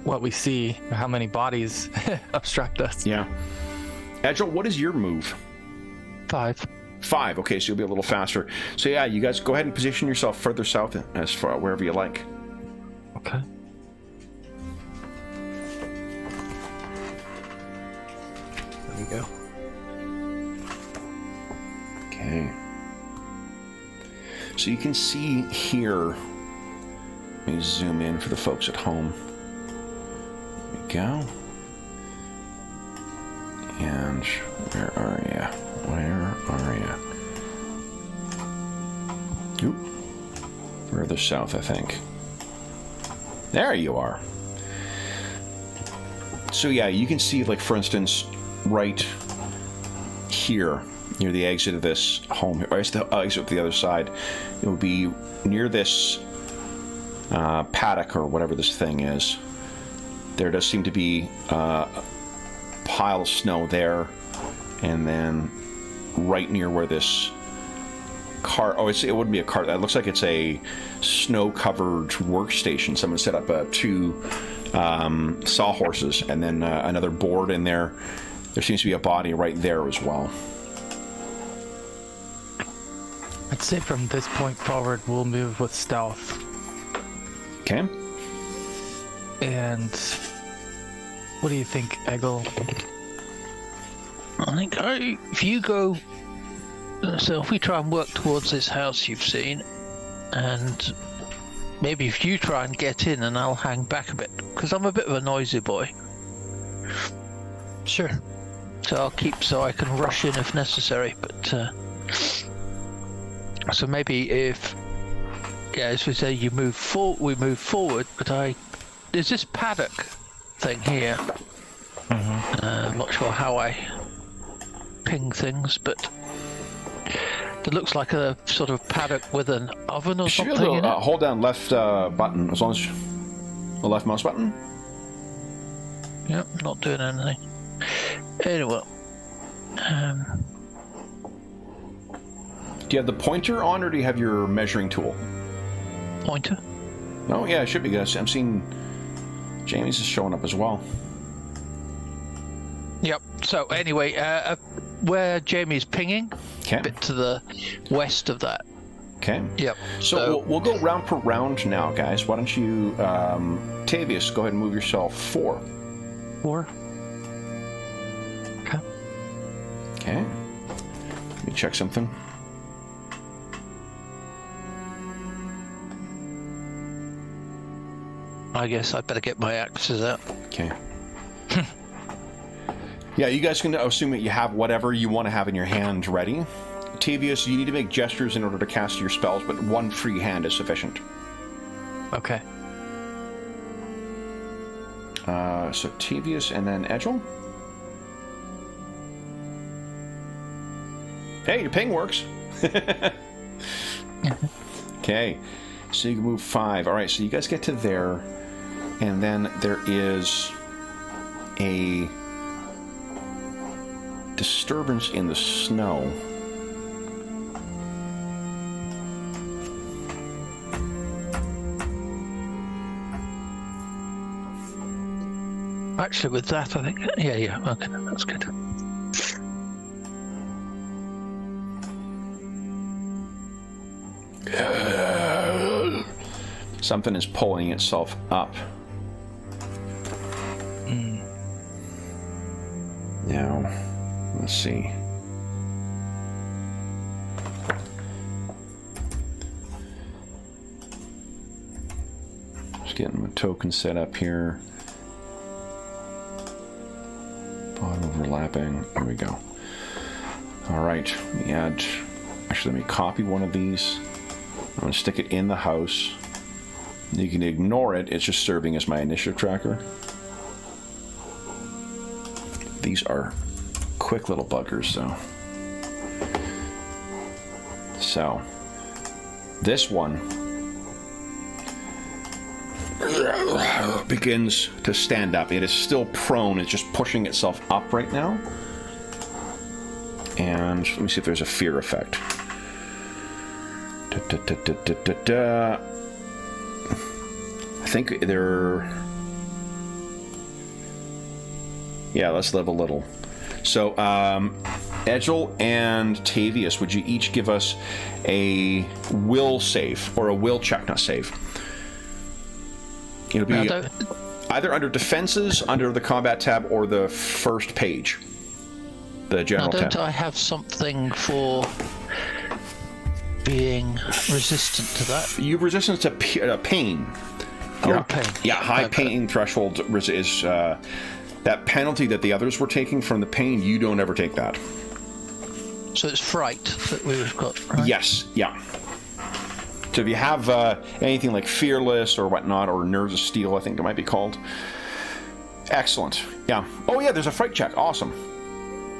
Speaker 3: what we see, or how many bodies obstruct us.
Speaker 1: Yeah. Edgel, what is your move?
Speaker 4: 5.
Speaker 1: 5. Okay, so you'll be a little faster. So yeah, you guys go ahead and position yourself further south as far wherever you like.
Speaker 3: Okay.
Speaker 2: There we go.
Speaker 1: Okay. So you can see here. Let me zoom in for the folks at home. There we go. And where are ya? Where are ya? Oop. Further south, I think. There you are. So yeah, you can see, like, for instance, right here, near the exit of this home, or it's the exit to the other side, it would be near this paddock or whatever this thing is. There does seem to be a pile of snow there, and then right near where this cart. Oh, it wouldn't be a cart. That looks like it's a snow-covered workstation. Someone set up 2 sawhorses and then another board in there. There seems to be a body right there as well.
Speaker 3: I'd say from this point forward, we'll move with stealth.
Speaker 1: Okay.
Speaker 3: And what do you think, Eggle?
Speaker 4: I think if you go, so if we try and work towards this house you've seen, and maybe if you try and get in, and I'll hang back a bit because I'm a bit of a noisy boy.
Speaker 3: Sure.
Speaker 4: So I'll keep so I can rush in if necessary. But so maybe if, yeah, as we say, we move forward. But there's this paddock thing here. I'm not sure how I ping things, but it looks like a sort of paddock with an oven or
Speaker 1: You should be
Speaker 4: something
Speaker 1: able
Speaker 4: in
Speaker 1: to
Speaker 4: it.
Speaker 1: hold down left button, as long as the left mouse button.
Speaker 4: Yep, not doing anything. Anyway,
Speaker 1: Do you have the pointer on, or do you have your measuring tool?
Speaker 4: pointer.
Speaker 1: No, yeah, it should be good. I'm seeing Jamie's is showing up as well.
Speaker 4: Yep. So anyway, where Jamie's pinging,
Speaker 1: Okay.
Speaker 4: a bit to the west of that.
Speaker 1: Okay.
Speaker 4: Yep.
Speaker 1: So we'll go round per round now, guys. Why don't you, Tavius, go ahead and move yourself 4.
Speaker 3: 4. Okay.
Speaker 1: Okay. Let me check something.
Speaker 4: I guess I better get my axes out.
Speaker 1: Okay. Yeah, you guys can assume that you have whatever you want to have in your hand ready. Tavius, you need to make gestures in order to cast your spells, but 1 free hand is sufficient.
Speaker 3: Okay.
Speaker 1: So Tavius and then Edgel. Hey, your ping works. Okay, so you can move 5. All right, so you guys get to there, and then there is a disturbance in the snow.
Speaker 4: Actually, with that, I think. Yeah. Okay, that's good.
Speaker 1: Something is pulling itself up. Now, let's see. Just getting my token set up here. Bottom overlapping. There we go. All right. Let me add. Actually, let me copy one of these. I'm going to stick it in the house. You can ignore it. It's just serving as my initiative tracker. These are quick little buggers, though. So, this one begins to stand up. It is still prone. It's just pushing itself up right now. And let me see if there's a fear effect. I think they're... Yeah, let's live a little. So, Edgel and Tavius, would you each give us a will save, or a will check, not save? It'll be either under defenses, under the combat tab, or the first page. The general tab.
Speaker 4: Don't I have something for being resistant to that?
Speaker 1: You have resistance to pain.
Speaker 4: Oh, pain.
Speaker 1: Yeah, high pain threshold is that penalty that the others were taking from the pain. You don't ever take that.
Speaker 4: So it's fright that we've got, right?
Speaker 1: Yes, yeah. So if you have anything like fearless or whatnot, or nerves of steel, I think it might be called. Excellent. Yeah. Oh yeah, there's a fright check. Awesome.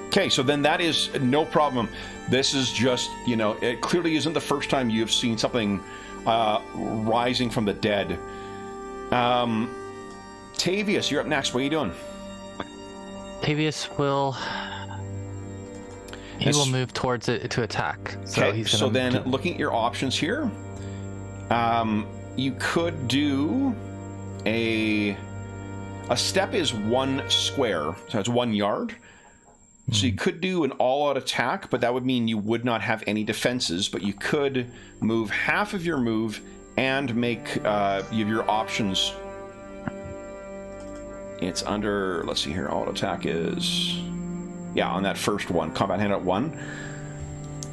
Speaker 1: Okay, so then that is no problem. This is just, you know, it clearly isn't the first time you've seen something rising from the dead. Tavius, you're up next. What are you doing?
Speaker 3: Tavius will... He will move towards it to attack. So
Speaker 1: Okay,
Speaker 3: he's
Speaker 1: so
Speaker 3: gonna
Speaker 1: then looking at your options here, you could do a step is 1 square, so it's 1 yard. So you could do an all-out attack, but that would mean you would not have any defenses, but you could move half of your move and make your options. It's under, let's see here, all-out attack is, yeah, on that first one, combat hand at 1.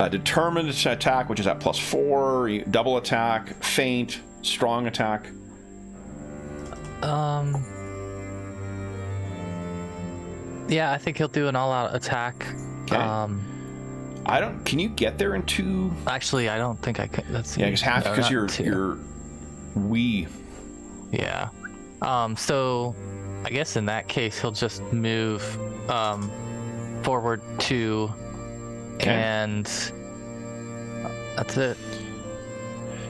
Speaker 1: Determined attack, which is at +4, double attack, feint, strong attack.
Speaker 3: Yeah, I think he'll do an all-out attack.
Speaker 1: Okay. Can you get there in 2?
Speaker 3: Actually, I don't think I could. Let's see.
Speaker 1: Yeah, because you're wee.
Speaker 3: Yeah. So I guess in that case he'll just move forward 2, and that's it.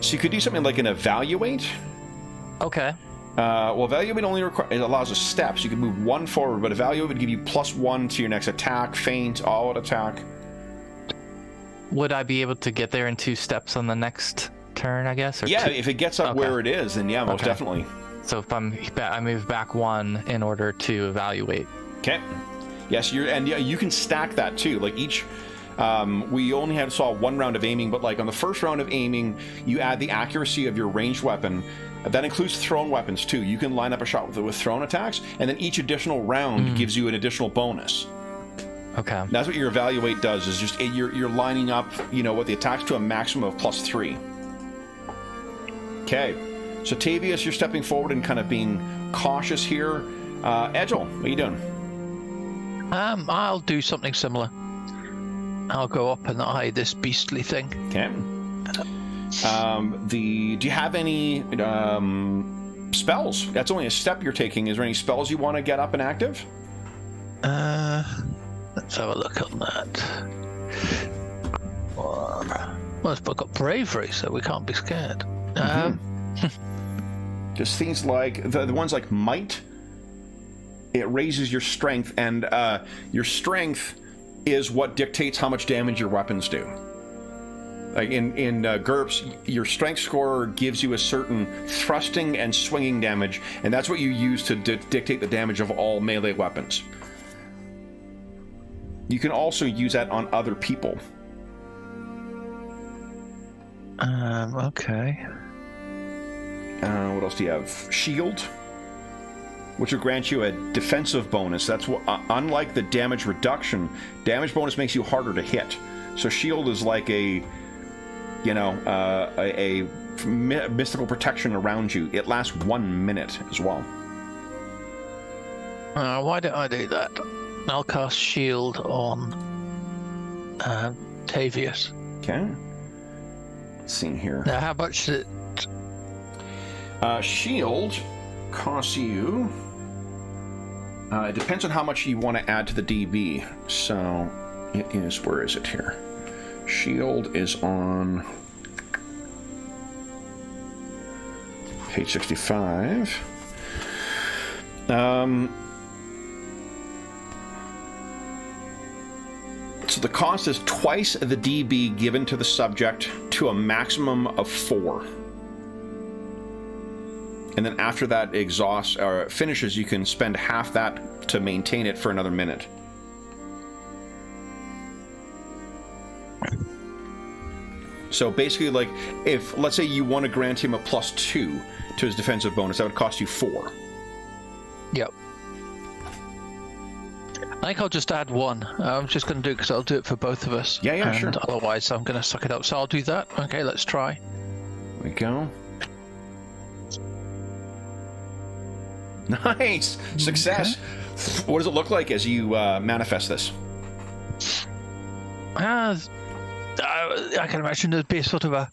Speaker 1: So you could do something like an evaluate.
Speaker 3: Okay.
Speaker 1: Well, evaluate only it allows a step, so you can move 1 forward, but evaluate would give you +1 to your next attack, feint, all-out attack.
Speaker 3: Would I be able to get there in 2 steps on the next turn, I guess? Or
Speaker 1: Yeah,
Speaker 3: 2?
Speaker 1: if it gets up where it is, then yeah, most definitely.
Speaker 3: So if I move back 1 in order to evaluate.
Speaker 1: Okay. Yes, you can stack that too. Like each, we only saw 1 round of aiming, but like on the first round of aiming, you add the accuracy of your ranged weapon. That includes thrown weapons too. You can line up a shot with thrown attacks, and then each additional round gives you an additional bonus.
Speaker 3: Okay.
Speaker 1: That's what your evaluate does. Is just you're lining up, what the attacks to a maximum of +3. Okay. So Tavius, you're stepping forward and kind of being cautious here. Edgel, what are you doing?
Speaker 4: I'll do something similar. I'll go up and eye this beastly thing.
Speaker 1: Okay. Do you have any spells? That's only a step you're taking. Is there any spells you want to get up and active?
Speaker 4: Let's have a look on that. Well, it's got bravery, so we can't be scared.
Speaker 1: Just things like the ones like might. It raises your strength, and your strength is what dictates how much damage your weapons do. Like in GURPS, your strength score gives you a certain thrusting and swinging damage, and that's what you use to dictate the damage of all melee weapons. You can also use that on other people.
Speaker 4: Okay.
Speaker 1: What else do you have? Shield, which will grant you a defensive bonus. That's what, unlike the damage reduction, damage bonus makes you harder to hit. So shield is like a mystical protection around you. It lasts 1 minute as well.
Speaker 4: Why don't I do that? I'll cast shield on Tavius.
Speaker 1: Okay. Let's see here.
Speaker 4: Now, how much did it?
Speaker 1: Shield costs you. It depends on how much you want to add to the DB. So it is. Where is it here? Shield is on page 65. So the cost is twice the DB given to the subject to a maximum of 4. And then after that exhausts or finishes, you can spend half that to maintain it for another minute. So basically, like, if, let's say you want to grant him a +2 to his defensive bonus, that would cost you 4.
Speaker 4: Yep. I think I'll just add 1. I'm just going to do it because I'll do it for both of us.
Speaker 1: Yeah,
Speaker 4: and
Speaker 1: sure.
Speaker 4: Otherwise, I'm going to suck it up. So I'll do that. Okay, let's try.
Speaker 1: There we go. Nice! Success! Okay. What does it look like as you manifest this?
Speaker 4: I can imagine there'd be sort of a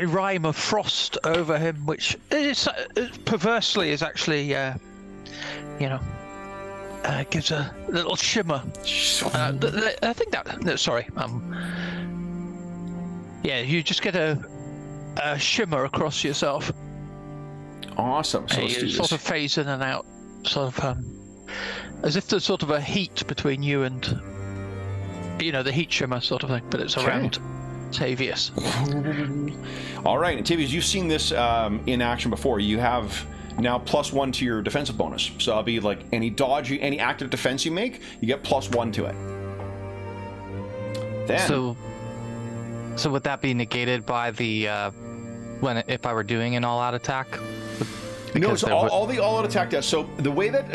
Speaker 4: rime of frost over him, which is, perversely is actually, gives a little shimmer. I think that. No, sorry. Yeah, you just get a shimmer across yourself.
Speaker 1: Awesome. So
Speaker 4: you sort of phase in and out, sort of As if there's sort of a heat between you and, the heat shimmer sort of thing, but it's around Tavius.
Speaker 1: All right, and Tavius, you've seen this in action before. You have now +1 to your defensive bonus. So it'll be like any dodge, any active defense you make, you get +1 to it. Then,
Speaker 3: so would that be negated by the if I were doing an all-out attack?
Speaker 1: no, so all the all-out attack does. So the way that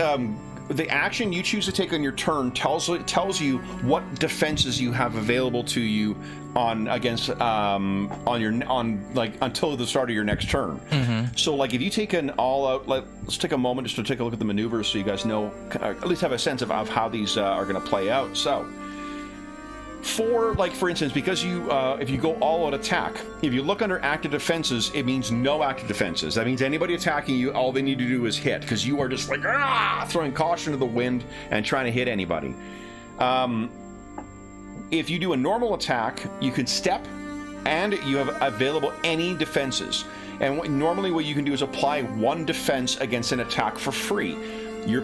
Speaker 1: the action you choose to take on your turn tells you what defenses you have available to you until the start of your next turn. Mm-hmm. So like if you take an all-out, let's take a moment just to take a look at the maneuvers so you guys know, at least have a sense of how these are going to play out. So for instance, because you if you go all-out attack, if you look under active defenses, it means no active defenses. That means anybody attacking you, all they need to do is hit, because you are just like throwing caution to the wind and trying to hit anybody. If you do a normal attack, you can step, and you have available any defenses. And normally what you can do is apply 1 defense against an attack for free. Your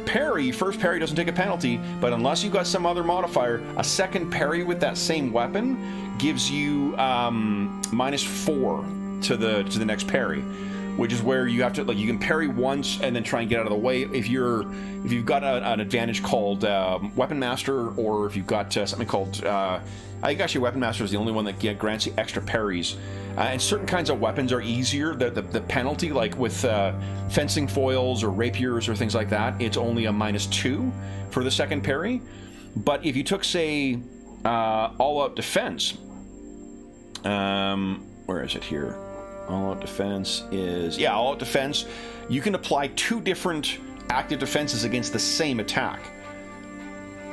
Speaker 1: first parry doesn't take a penalty, but unless you've got some other modifier, a second parry with that same weapon gives you -4 to the next parry, which is where you have to you can parry once and then try and get out of the way. If you've got an advantage called Weapon Master, or if you've got something called I think actually Weapon Master is the only one that grants you extra parries. And certain kinds of weapons are easier. The penalty, like with fencing foils or rapiers or things like that, it's only a -2 for the second parry. But if you took, say, all-out defense, where is it here? All-out defense is, all-out defense, you can apply 2 different active defenses against the same attack.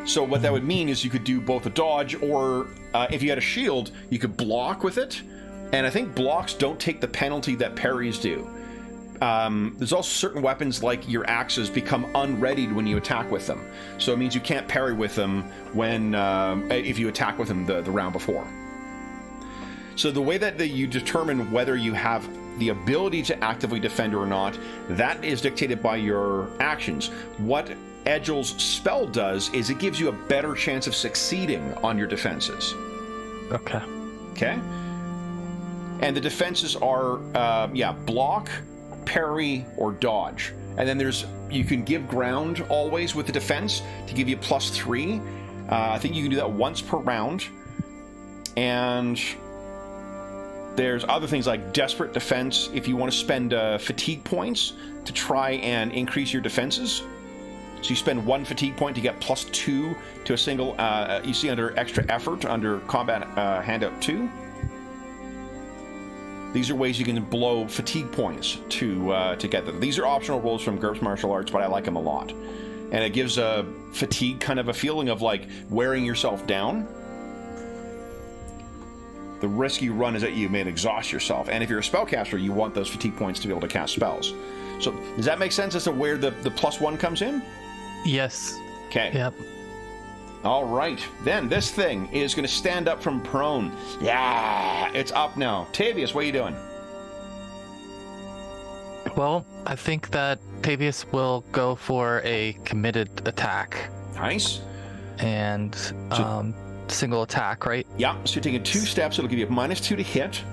Speaker 1: So what that would mean is you could do both a dodge, or if you had a shield, you could block with it. And I think blocks don't take the penalty that parries do. There's also certain weapons, like your axes, become unreadied when you attack with them. So it means you can't parry with them when if you attack with them the round before. So the way that you determine whether you have the ability to actively defend or not, that is dictated by your actions. What Edgel's spell does is it gives you a better chance of succeeding on your defenses. Okay? And the defenses are, block, parry, or dodge. And then you can give ground always with the defense to give you +3. I think you can do that once per round. And there's other things like desperate defense, if you want to spend fatigue points to try and increase your defenses. So you spend 1 fatigue point to get +2 to a single, you see under extra effort, under combat handout 2. These are ways you can blow fatigue points to get them. These are optional rolls from GURPS Martial Arts, but I like them a lot. And it gives a fatigue kind of a feeling of like wearing yourself down. The risk you run is that you may exhaust yourself. And if you're a spellcaster, you want those fatigue points to be able to cast spells. So does that make sense as to where the +1 comes in?
Speaker 3: Yes.
Speaker 1: Okay.
Speaker 3: Yep.
Speaker 1: All right, then this thing is going to stand up from prone. Yeah, it's up now. Tavius, what are you doing?
Speaker 3: Well, I think that Tavius will go for a committed attack.
Speaker 1: Nice.
Speaker 3: And single attack, right?
Speaker 1: Yeah, so you're taking 2 steps. It'll give you a -2 to hit.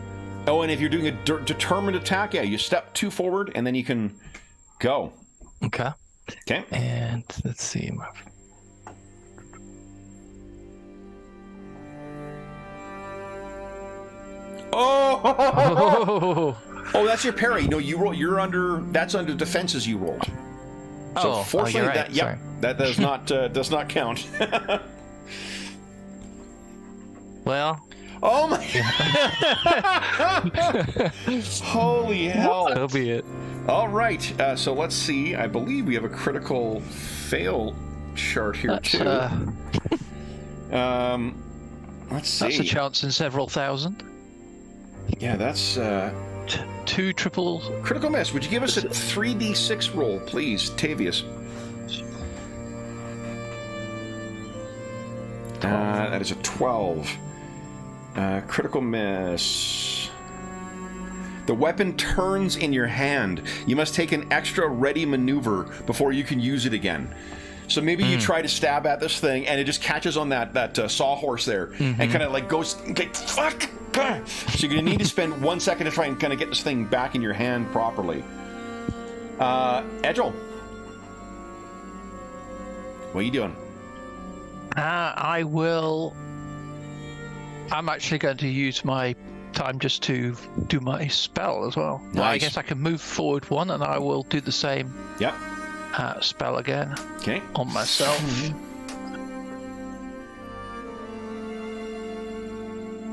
Speaker 1: Oh, and if you're doing a determined attack, you step 2 forward, and then you can go.
Speaker 3: Okay.
Speaker 1: Okay.
Speaker 3: And let's see.
Speaker 1: Oh! Oh, that's your parry. No, you roll. That's under defenses you rolled. So fortunately,
Speaker 3: you're right.
Speaker 1: that does not count.
Speaker 3: Well.
Speaker 1: Oh my! Holy hell!
Speaker 3: That'll be it.
Speaker 1: All right. So let's see. I believe we have a critical fail chart here too. Let's see.
Speaker 4: That's a chance in several thousand.
Speaker 1: Yeah, that's
Speaker 4: 2 triple
Speaker 1: critical miss. Would you give us a 3d6 roll, please, Tavius? That is a 12. Critical miss. The weapon turns in your hand. You must take an extra ready maneuver before you can use it again. So maybe you try to stab at this thing, and it just catches on that sawhorse there, and kind of like goes, okay, fuck. So you're gonna need to spend 1 second to try and kind of get this thing back in your hand properly. Edgel, what are you doing?
Speaker 4: I'm actually going to use my time just to do my spell as well.
Speaker 1: Nice.
Speaker 4: I guess I can move forward 1, and I will do the same
Speaker 1: Yep.
Speaker 4: spell again
Speaker 1: Okay.
Speaker 4: on myself.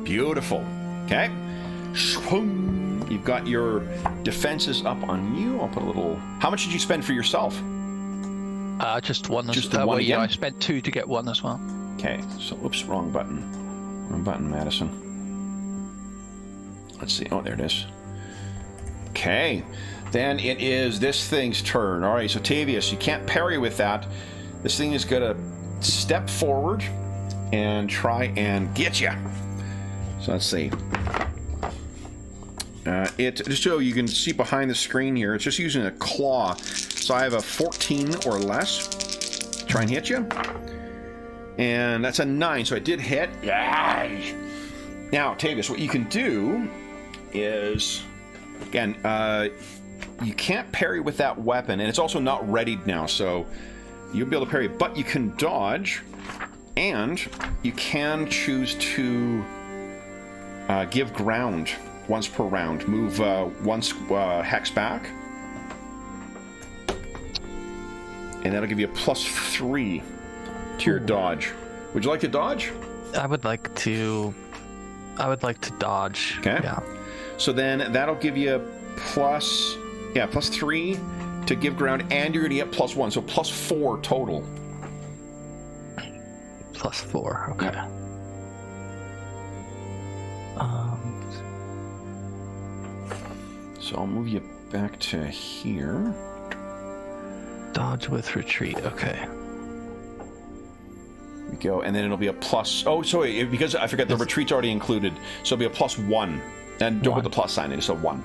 Speaker 1: Beautiful. Okay. You've got your defenses up on you. I'll put a little... How much did you spend for yourself?
Speaker 4: Just 1.
Speaker 1: Just the one
Speaker 4: yeah,
Speaker 1: again?
Speaker 4: I spent 2 to get 1 as well.
Speaker 1: Okay. So, oops, wrong button. Wrong button, Madison. Let's see. Oh, there it is. Okay. Then it is this thing's turn. All right, so Tavius, you can't parry with that. This thing is going to step forward and try and get you. So let's see. Just so you can see behind the screen here, it's just using a claw. So I have a 14 or less. Try and hit you. And that's a 9, so it did hit. Yay! Now, Tavius, what you can do is, again, you can't parry with that weapon, and it's also not readied now, so you'll be able to parry, but you can dodge, and you can choose to give ground once per round. Move once hex back, and that'll give you a +3 to your dodge. Would you like to dodge?
Speaker 3: I would like to dodge.
Speaker 1: Okay.
Speaker 3: Yeah.
Speaker 1: So then that'll give you +3 to give ground, and you're going to get +1, so +4 total.
Speaker 3: +4. Okay.
Speaker 1: So I'll move you back to here.
Speaker 3: Dodge with retreat. Okay.
Speaker 1: There we go, and then it'll be a plus. Oh, sorry, because I forgot the retreat's already included, so it'll be a +1. And don't put the plus sign in, it's a 1.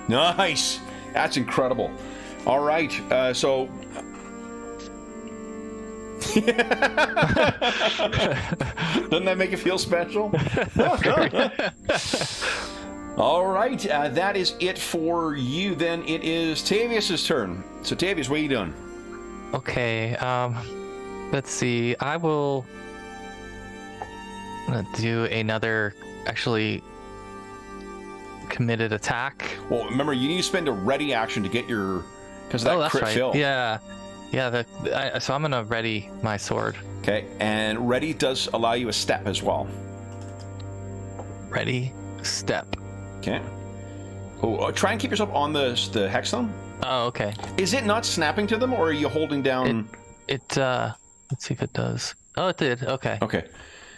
Speaker 1: Nice! That's incredible. All right, so... Doesn't that make you feel special? All right, that is it for you. Then it is Tavius's turn. So Tavius, what are you doing?
Speaker 3: Okay. Let's see. I'm gonna do another actually committed attack.
Speaker 1: Well, remember, you need to spend a ready action to get your... Because of that
Speaker 3: that's
Speaker 1: crit
Speaker 3: right.
Speaker 1: fill.
Speaker 3: Yeah. So I'm gonna ready my sword.
Speaker 1: Okay, and ready does allow you a step as well.
Speaker 3: Ready, step.
Speaker 1: Okay. Oh, try and keep yourself on the hexstone.
Speaker 3: Oh, okay.
Speaker 1: Is it not snapping to them, or are you holding down?
Speaker 3: Let's see if it does. Oh, it did. Okay.
Speaker 1: Okay.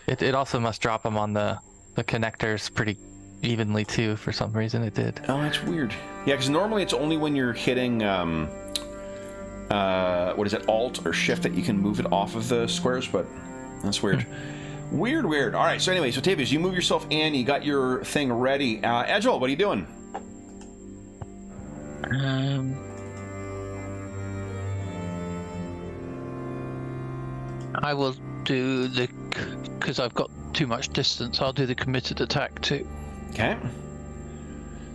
Speaker 3: It also must drop them on the connectors pretty evenly too. For some reason, it did.
Speaker 1: Oh, that's weird. Yeah, because normally it's only when you're hitting what is it, Alt or Shift, that you can move it off of the squares, but that's weird. Weird. All right. So anyway, so Tavius, you move yourself in. You got your thing ready. Edgel, what are you doing?
Speaker 4: I will do because I've got too much distance, I'll do the committed attack too.
Speaker 1: Okay.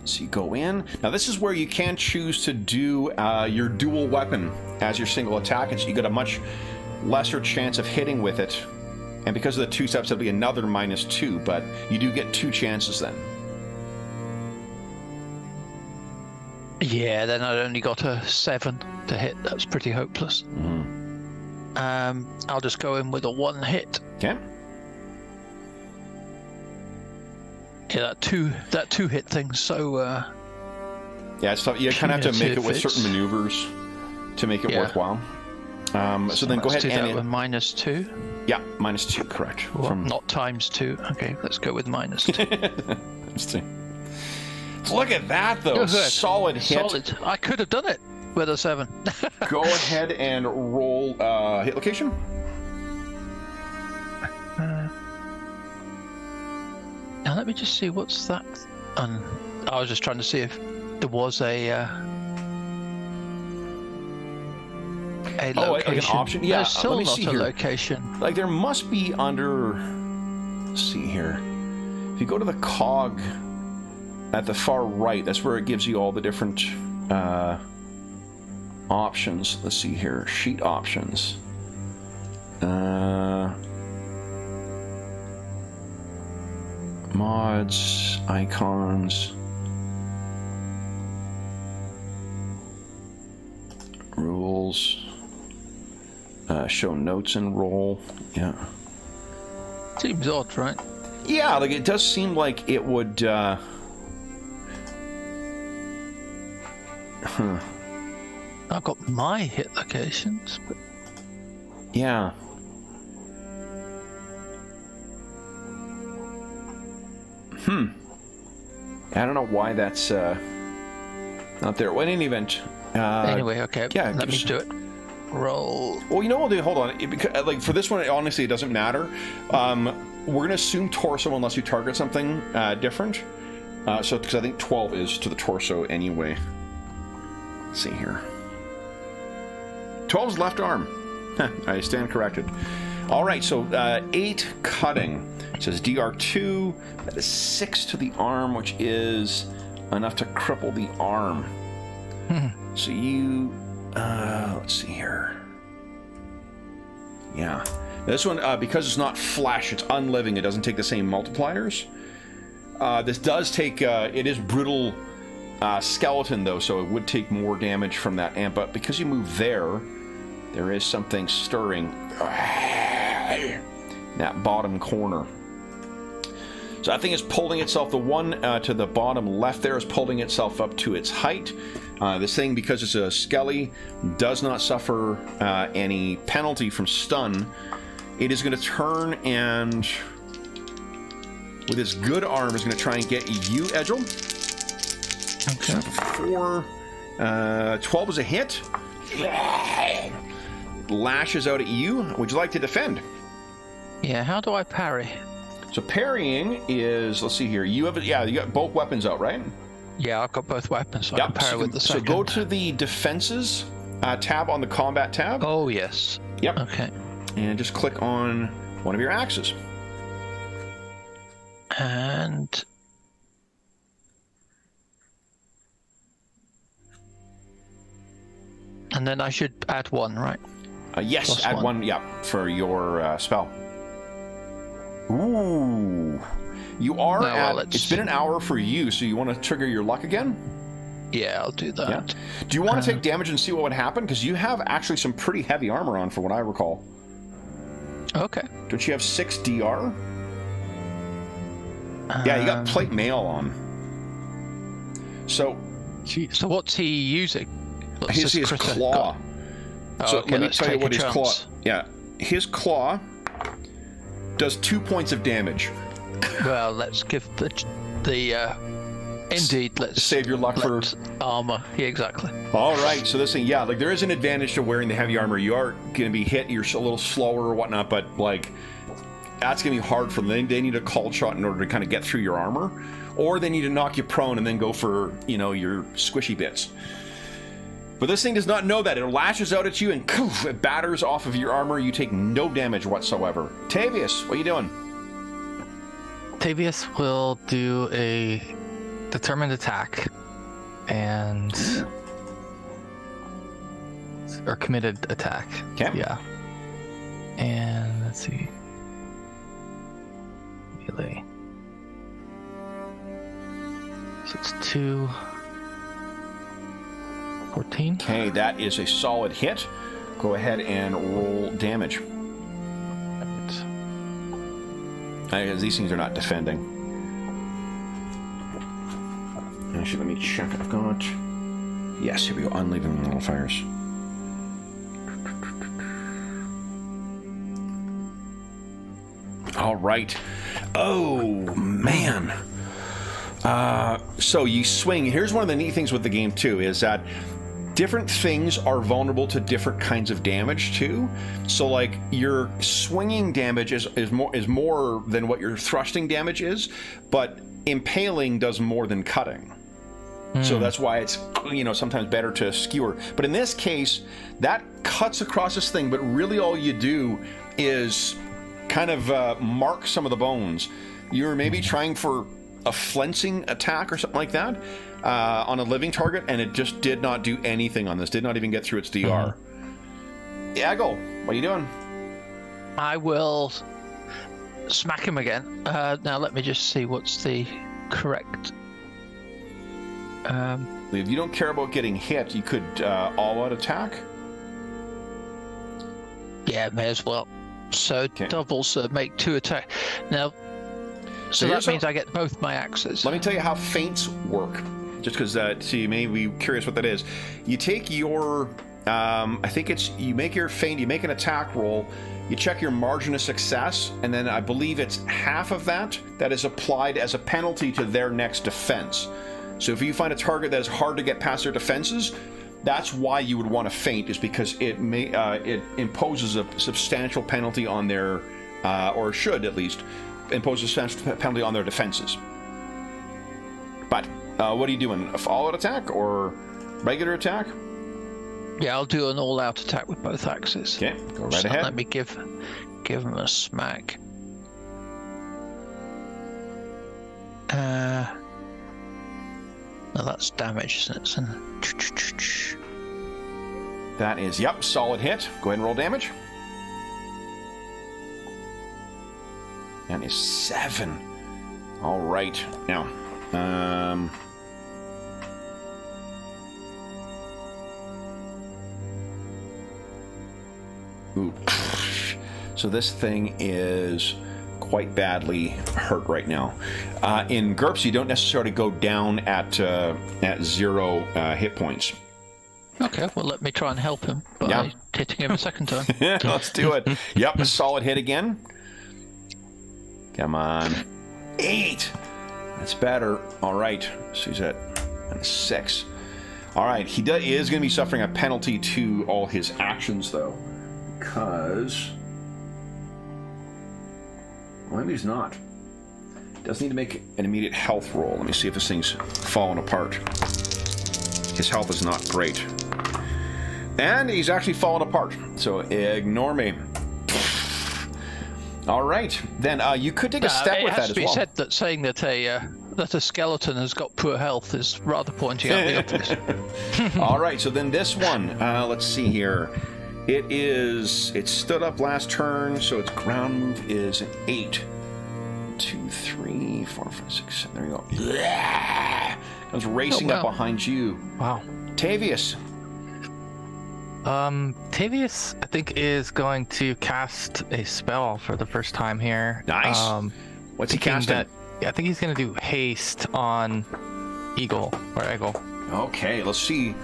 Speaker 1: So you go in. Now this is where you can choose to do your dual weapon as your single attack, and so you got a much lesser chance of hitting with it. And because of the 2 steps, it'll be another -2, but you do get 2 chances then.
Speaker 4: Yeah, then I only got a 7 to hit. That's pretty hopeless. I'll just go in with a 1 hit.
Speaker 1: Okay.
Speaker 4: Yeah, that two hit thing. So
Speaker 1: yeah, it's tough. You kind of have to make it with certain maneuvers to make it worthwhile. So then go ahead
Speaker 4: do
Speaker 1: and
Speaker 4: that with -2.
Speaker 1: Yeah, -2, correct.
Speaker 4: Well, not ×2. Okay, let's go with -2.
Speaker 1: Let's see. Look at that, though.
Speaker 4: Good.
Speaker 1: Solid hit.
Speaker 4: Solid. I could have done it with a 7.
Speaker 1: Go ahead and roll hit location.
Speaker 4: Now let me just see what's that. I was just trying to see if there was a. a
Speaker 1: Oh, like an
Speaker 4: location.
Speaker 1: option? Yeah,
Speaker 4: There's still
Speaker 1: let me
Speaker 4: not
Speaker 1: see
Speaker 4: a
Speaker 1: here.
Speaker 4: location.
Speaker 1: Like there must be under. Let's see here. If you go to the cog at the far right, that's where it gives you all the different options. Let's see here. Sheet options. Mods, icons, rules, show notes and roll. Yeah.
Speaker 4: Seems odd, right?
Speaker 1: Yeah, like it does seem like it would.
Speaker 4: I've got my hit locations, but
Speaker 1: Yeah. I don't know why that's not there. Well, in any event.
Speaker 4: anyway, okay.
Speaker 1: Yeah,
Speaker 4: let me do it. Roll.
Speaker 1: Well, you know what? Hold on. Because, like for this one, honestly, it doesn't matter. We're gonna assume torso unless you target something different. So, because I think 12 is to the torso anyway. Let's see here. 12's left arm. I stand corrected. All right. So 8 cutting. It says DR2. That is 6 to the arm, which is enough to cripple the arm. So you. Let's see here. Yeah. This one, because it's not flesh, it's unliving, it doesn't take the same multipliers. This does take, it is brutal skeleton though, so it would take more damage from that amp, but because you move there, there is something stirring in that bottom corner. So that thing is pulling itself, the one to the bottom left there is pulling itself up to its height. This thing, because it's a skelly, does not suffer any penalty from stun. It is going to turn and, with its good arm, is going to try and get you, Edgel. Okay. 12 is a hit. Lashes out at you. Would you like to defend?
Speaker 4: Yeah, how do I parry?
Speaker 1: So parrying is, let's see here. You have, yeah, you got both weapons out, right?
Speaker 4: Yeah, I've got both weapons, so I can parry with the second.
Speaker 1: So go to the defenses tab on the combat tab.
Speaker 4: Oh, yes.
Speaker 1: Yep.
Speaker 4: Okay.
Speaker 1: And just click on one of your axes.
Speaker 4: And then I should add 1, right?
Speaker 1: Yes,
Speaker 4: Plus
Speaker 1: add
Speaker 4: 1.
Speaker 1: 1, yeah, for your spell. Ooh. You are
Speaker 4: No,
Speaker 1: at,
Speaker 4: well,
Speaker 1: it's been an hour for you, so you want to trigger your luck again?
Speaker 4: Yeah, I'll do that.
Speaker 1: Yeah. Do you want to take damage and see what would happen? Because you have actually some pretty heavy armor on, for what I recall.
Speaker 4: Okay.
Speaker 1: Don't you have 6 DR? Yeah, you got plate mail on. So,
Speaker 4: So what's he using? What's
Speaker 1: his
Speaker 4: this critter
Speaker 1: claw.
Speaker 4: got? Oh,
Speaker 1: So
Speaker 4: okay,
Speaker 1: let me
Speaker 4: let's
Speaker 1: tell you
Speaker 4: take
Speaker 1: what
Speaker 4: a
Speaker 1: his claw.
Speaker 4: chance.
Speaker 1: Yeah, his claw does 2 points of damage.
Speaker 4: Well, let's give indeed, let's
Speaker 1: Save your luck for
Speaker 4: armor. Yeah, exactly.
Speaker 1: All right, so this thing, yeah, like there is an advantage to wearing the heavy armor. You are going to be hit, you're a little slower or whatnot, but like that's going to be hard for them. They need a called shot in order to kind of get through your armor, or they need to knock you prone and then go for, you know, your squishy bits. But this thing does not know that. It lashes out at you and it batters off of your armor. You take no damage whatsoever. Tavius, what are you doing?
Speaker 3: Tavius will do a determined attack and or committed attack.
Speaker 1: Okay.
Speaker 3: Yeah. And let's see. Melee. So it's 2. 14.
Speaker 1: Okay, that is a solid hit. Go ahead and roll damage. These things are not defending. Actually, let me check. I've got... Yes, here we go. Unleaving modifiers. All right. Oh, man. So you swing. Here's one of the neat things with the game, too, is that different things are vulnerable to different kinds of damage too. So like your swinging damage is more than what your thrusting damage is, but impaling does more than cutting. So that's why it's, sometimes better to skewer. But in this case, that cuts across this thing, but really all you do is kind of mark some of the bones. You're maybe trying for a flensing attack or something like that on a living target, and it just did not do anything on this. Did not even get through its DR. Eggle, what are you doing?
Speaker 4: I will smack him again. Now let me just see what's the correct.
Speaker 1: If you don't care about getting hit, you could all-out attack.
Speaker 4: Yeah, may as well. So doubles make 2 attack. Now, so that means I get both my axes.
Speaker 1: Let me tell you how feints work, just because so you may be curious what that is. You take your, I think it's, you make your feint, you make an attack roll, you check your margin of success, and then I believe it's half of that is applied as a penalty to their next defense. So if you find a target that is hard to get past their defenses, that's why you would want to feint, is because it imposes a substantial penalty on their, or should at least, impose a substantial penalty on their defenses. But what are you doing? A all-out attack or regular attack?
Speaker 4: Yeah, I'll do an all-out attack with both axes.
Speaker 1: Okay, go right ahead.
Speaker 4: Let me give him a smack. Now that's damage, isn't it?
Speaker 1: That is, solid hit. Go ahead and roll damage. That is 7. All right. Now, ooh. So this thing is quite badly hurt right now. In GURPS, you don't necessarily go down at 0 hit points.
Speaker 4: Okay, well, let me try and help him by hitting him a second time.
Speaker 1: Yeah, let's do it. A solid hit again. Come on. 8. That's better. All right. So he's at 6. All right. He is going to be suffering a penalty to all his actions, though. Because... well, maybe he's not. Does need to make an immediate health roll. Let me see if this thing's falling apart. His health is not great. And he's actually fallen apart. So ignore me. All right. Then you could take a step with that as well.
Speaker 4: It has to be said that saying that a skeleton has got poor health is rather pointing out the obvious.
Speaker 1: All right. So then this one, let's see here. It stood up last turn, so its ground move is an 8. 2, 3, 4, 5, 6, 7. There you go. Comes racing up behind you.
Speaker 3: Wow.
Speaker 1: Tavius.
Speaker 3: Tavius, I think, is going to cast a spell for the first time here.
Speaker 1: Nice. What's he casting?
Speaker 3: I think he's going to do haste on Eggle.
Speaker 1: Okay, let's see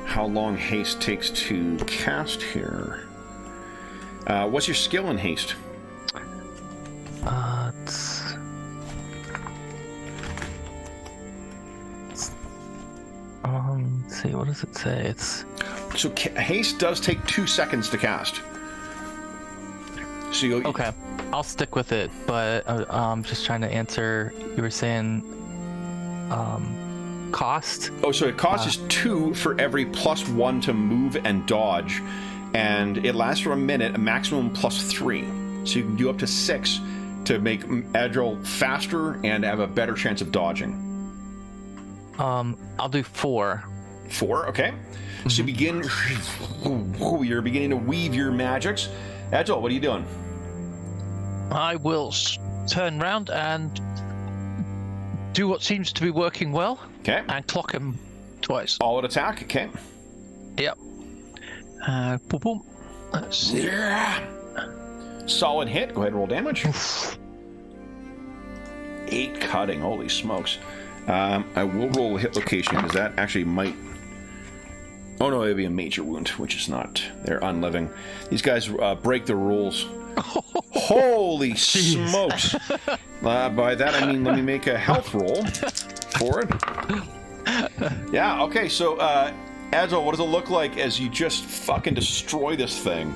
Speaker 1: how long haste takes to cast here. What's your skill in haste?
Speaker 3: Let's see, what does it say?
Speaker 1: So haste does take 2 seconds to cast. So
Speaker 3: okay, I'll stick with it, but I'm just trying to answer. You were saying cost?
Speaker 1: Oh, so it costs 2 for every +1 to move and dodge, and it lasts for a minute, a maximum +3. So you can do up to 6 to make agile faster and have a better chance of dodging.
Speaker 3: I'll do 4.
Speaker 1: 4, okay. So you're beginning to weave your magics. Agile, what are you doing?
Speaker 4: I will turn round and do what seems to be working well.
Speaker 1: Okay.
Speaker 4: And clock him twice.
Speaker 1: All out attack, okay.
Speaker 4: Yep. Boom, boom. Let's see.
Speaker 1: Yeah. Solid hit. Go ahead and roll damage. 8 cutting. Holy smokes. I will roll a hit location because that actually might... oh no, it would be a major wound, which is not. They're unliving. These guys break the rules. Holy smokes. By that I mean let me make a health roll for it. Yeah, okay, so Agile, what does it look like as you just fucking destroy this thing?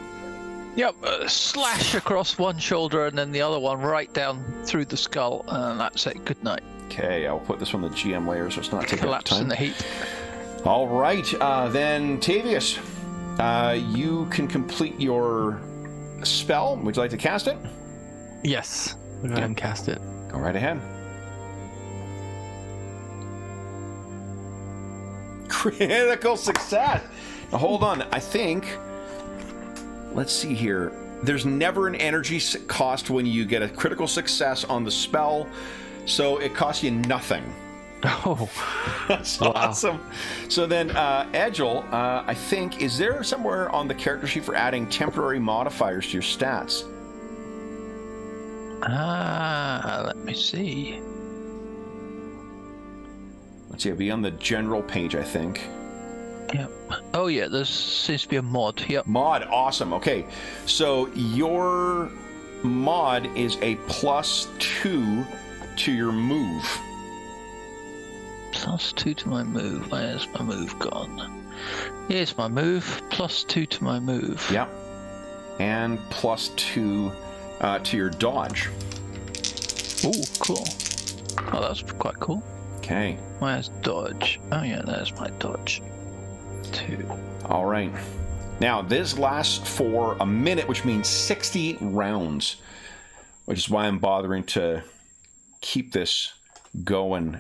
Speaker 4: Yep, slash across one shoulder and then the other one right down through the skull, and that's it. Good night.
Speaker 1: Okay, I'll put this on the GM layer so it's not taking up
Speaker 4: Collapse in
Speaker 1: time.
Speaker 4: the heat.
Speaker 1: All right, then Tavius, you can complete your spell. Would you like to cast it?
Speaker 3: Yes. Go ahead and cast it.
Speaker 1: Go right ahead. Critical success. Now, hold on. I think. Let's see here. There's never an energy cost when you get a critical success on the spell, so it costs you nothing.
Speaker 3: Oh,
Speaker 1: That's
Speaker 3: wow.
Speaker 1: awesome. So then, Edgel, I think, is there somewhere on the character sheet for adding temporary modifiers to your stats?
Speaker 4: Let me see.
Speaker 1: Let's see, it'll be on the general page, I think.
Speaker 4: Yep. Oh yeah, there seems to be a mod. Yep.
Speaker 1: Mod, awesome. Okay, so your mod is a +2 to your move.
Speaker 4: +2 to my move. Where's my move gone? Here's my move. +2 to my move.
Speaker 1: Yep. And +2 to your dodge.
Speaker 4: Oh, cool. Oh, that's quite cool.
Speaker 1: Okay.
Speaker 4: Where's dodge? Oh yeah, there's my dodge. 2.
Speaker 1: All right. Now, this lasts for a minute, which means 60 rounds, which is why I'm bothering to keep this going.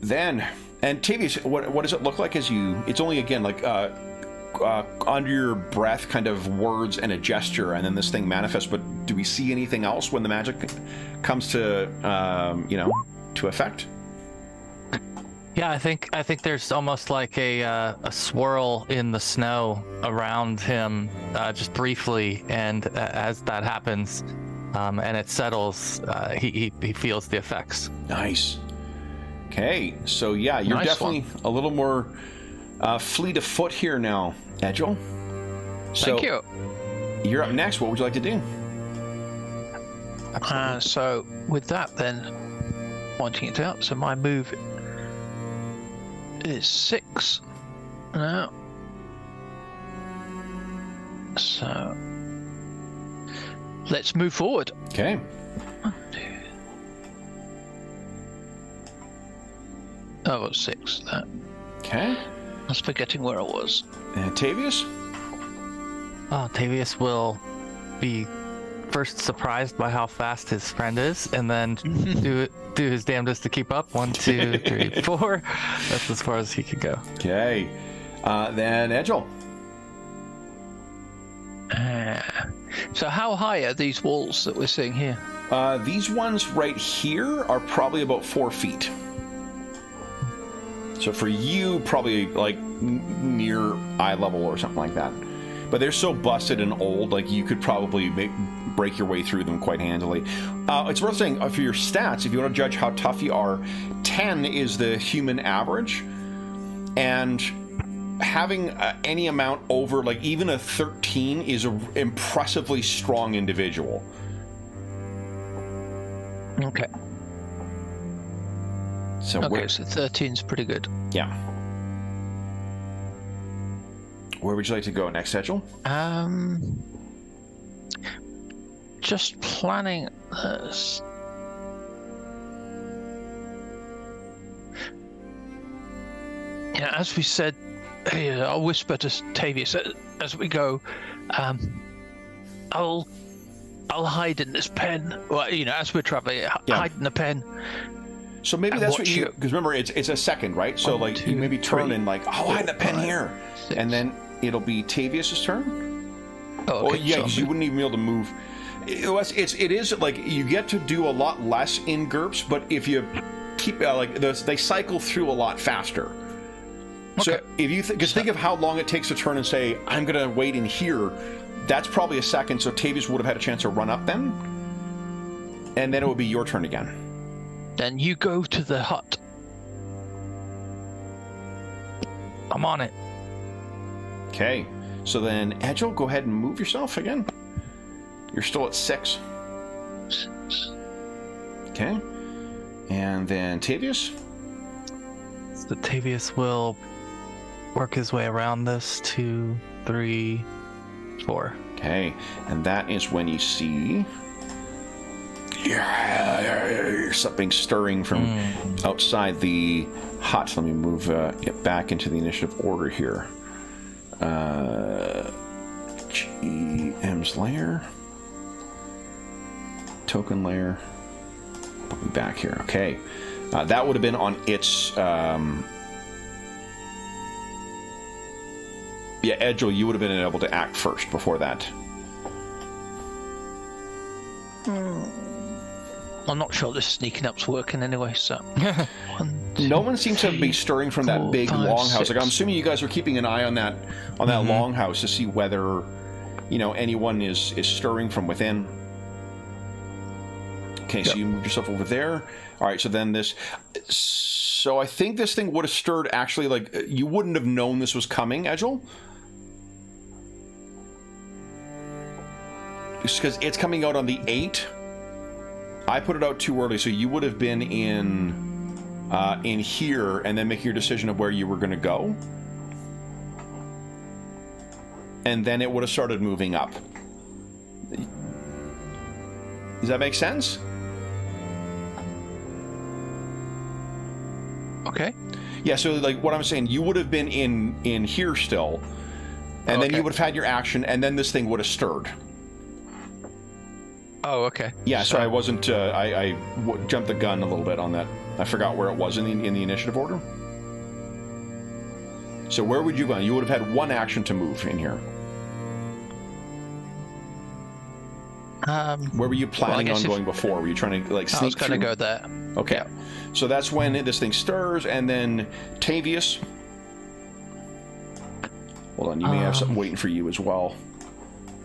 Speaker 1: Then, and Tavius, what does it look like as you, it's only, again, like under your breath kind of words and a gesture, and then this thing manifests, but do we see anything else when the magic comes to, to effect?
Speaker 3: Yeah, I think there's almost like a swirl in the snow around him, just briefly, and as that happens, and it settles, he feels the effects.
Speaker 1: Nice. Okay, so yeah, you're
Speaker 4: Nice
Speaker 1: definitely a little more fleet of foot here now, Edgel. So
Speaker 4: Thank you.
Speaker 1: You're up next. What would you like to do?
Speaker 4: So with that, then pointing it out. So my move is 6 now. So let's move forward.
Speaker 1: Okay.
Speaker 4: 1, 2. Oh, it was 6. That.
Speaker 1: Okay.
Speaker 4: I was forgetting where I was.
Speaker 1: And Tavius?
Speaker 3: Oh, Tavius will be first surprised by how fast his friend is, and then do his damnedest to keep up. 1, 2, 3, 4. That's as far as he could go.
Speaker 1: Okay. Then Edgel.
Speaker 4: So how high are these walls that we're seeing here?
Speaker 1: These ones right here are probably about 4 feet. So for you, probably like near eye level or something like that. But they're so busted and old, like you could probably break your way through them quite handily. It's worth saying, for your stats, if you want to judge how tough you are, 10 is the human average. And having any amount over, like even a 13 is an impressively strong individual.
Speaker 4: Okay.
Speaker 1: So
Speaker 4: Okay, so 13's pretty good.
Speaker 1: yeah. Where would you like to go next, Edgel?
Speaker 4: Just planning this. Yeah, as we said, I'll whisper to Tavius as we go. I'll hide in this pen. Well, as we're traveling, hide in the pen.
Speaker 1: So maybe
Speaker 4: And
Speaker 1: that's what
Speaker 4: watch
Speaker 1: you,
Speaker 4: you.
Speaker 1: because remember it's a second, right? So
Speaker 4: 1,
Speaker 1: like
Speaker 4: 2,
Speaker 1: you maybe turn
Speaker 4: 3,
Speaker 1: and like, oh, I had a pen
Speaker 4: 5,
Speaker 1: here,
Speaker 4: 6.
Speaker 1: and then it'll be Tavius's turn.
Speaker 4: Oh, okay.
Speaker 1: Yeah,
Speaker 4: so
Speaker 1: because you wouldn't even be able to move. It is like you get to do a lot less in GURPS, but if you keep they cycle through a lot faster. So
Speaker 4: Okay.
Speaker 1: if you because think of how long it takes to turn and say I'm gonna wait in here, that's probably a second. So Tavius would have had a chance to run up then, and then it would be your turn again.
Speaker 4: Then you go to the hut.
Speaker 3: I'm on it.
Speaker 1: Okay, so then Edgel, go ahead and move yourself again. You're still at 6. Okay, and then Tavius.
Speaker 3: So Tavius will work his way around this. 2, 3, 4.
Speaker 1: Okay, and that is when you see something stirring from outside the hut. Let me move it back into the initiative order here. GM's lair. Token lair. Put me back here. Okay. That would have been on its... Yeah, Edgel, you would have been able to act first before that.
Speaker 4: I'm not sure this sneaking up's working anyway, so...
Speaker 1: No one seems to be stirring from that big longhouse. Like, I'm assuming you guys are keeping an eye on that longhouse to see whether, anyone is stirring from within. Okay, so you moved yourself over there. All right, so then this... So I think this thing would have stirred, actually, like, you wouldn't have known this was coming, Edgel. Just because it's coming out on the 8. I put it out too early, so you would have been in here and then making your decision of where you were going to go. And then it would have started moving up. Does that make sense?
Speaker 4: Okay.
Speaker 1: Yeah, so like what I'm saying, you would have been in here still, and then you would have had your action, and then this thing would have stirred.
Speaker 4: Oh, okay.
Speaker 1: Yeah, so I wasn't. I jumped the gun a little bit on that. I forgot where it was in the initiative order. So where would you go? You would have had one action to move in here. Where were you planning on going before? Were you trying to like sneak?
Speaker 4: I was going to go there.
Speaker 1: Okay.
Speaker 4: Yeah.
Speaker 1: So that's when this thing stirs, and then Tavius. Hold on, you may have something waiting for you as well.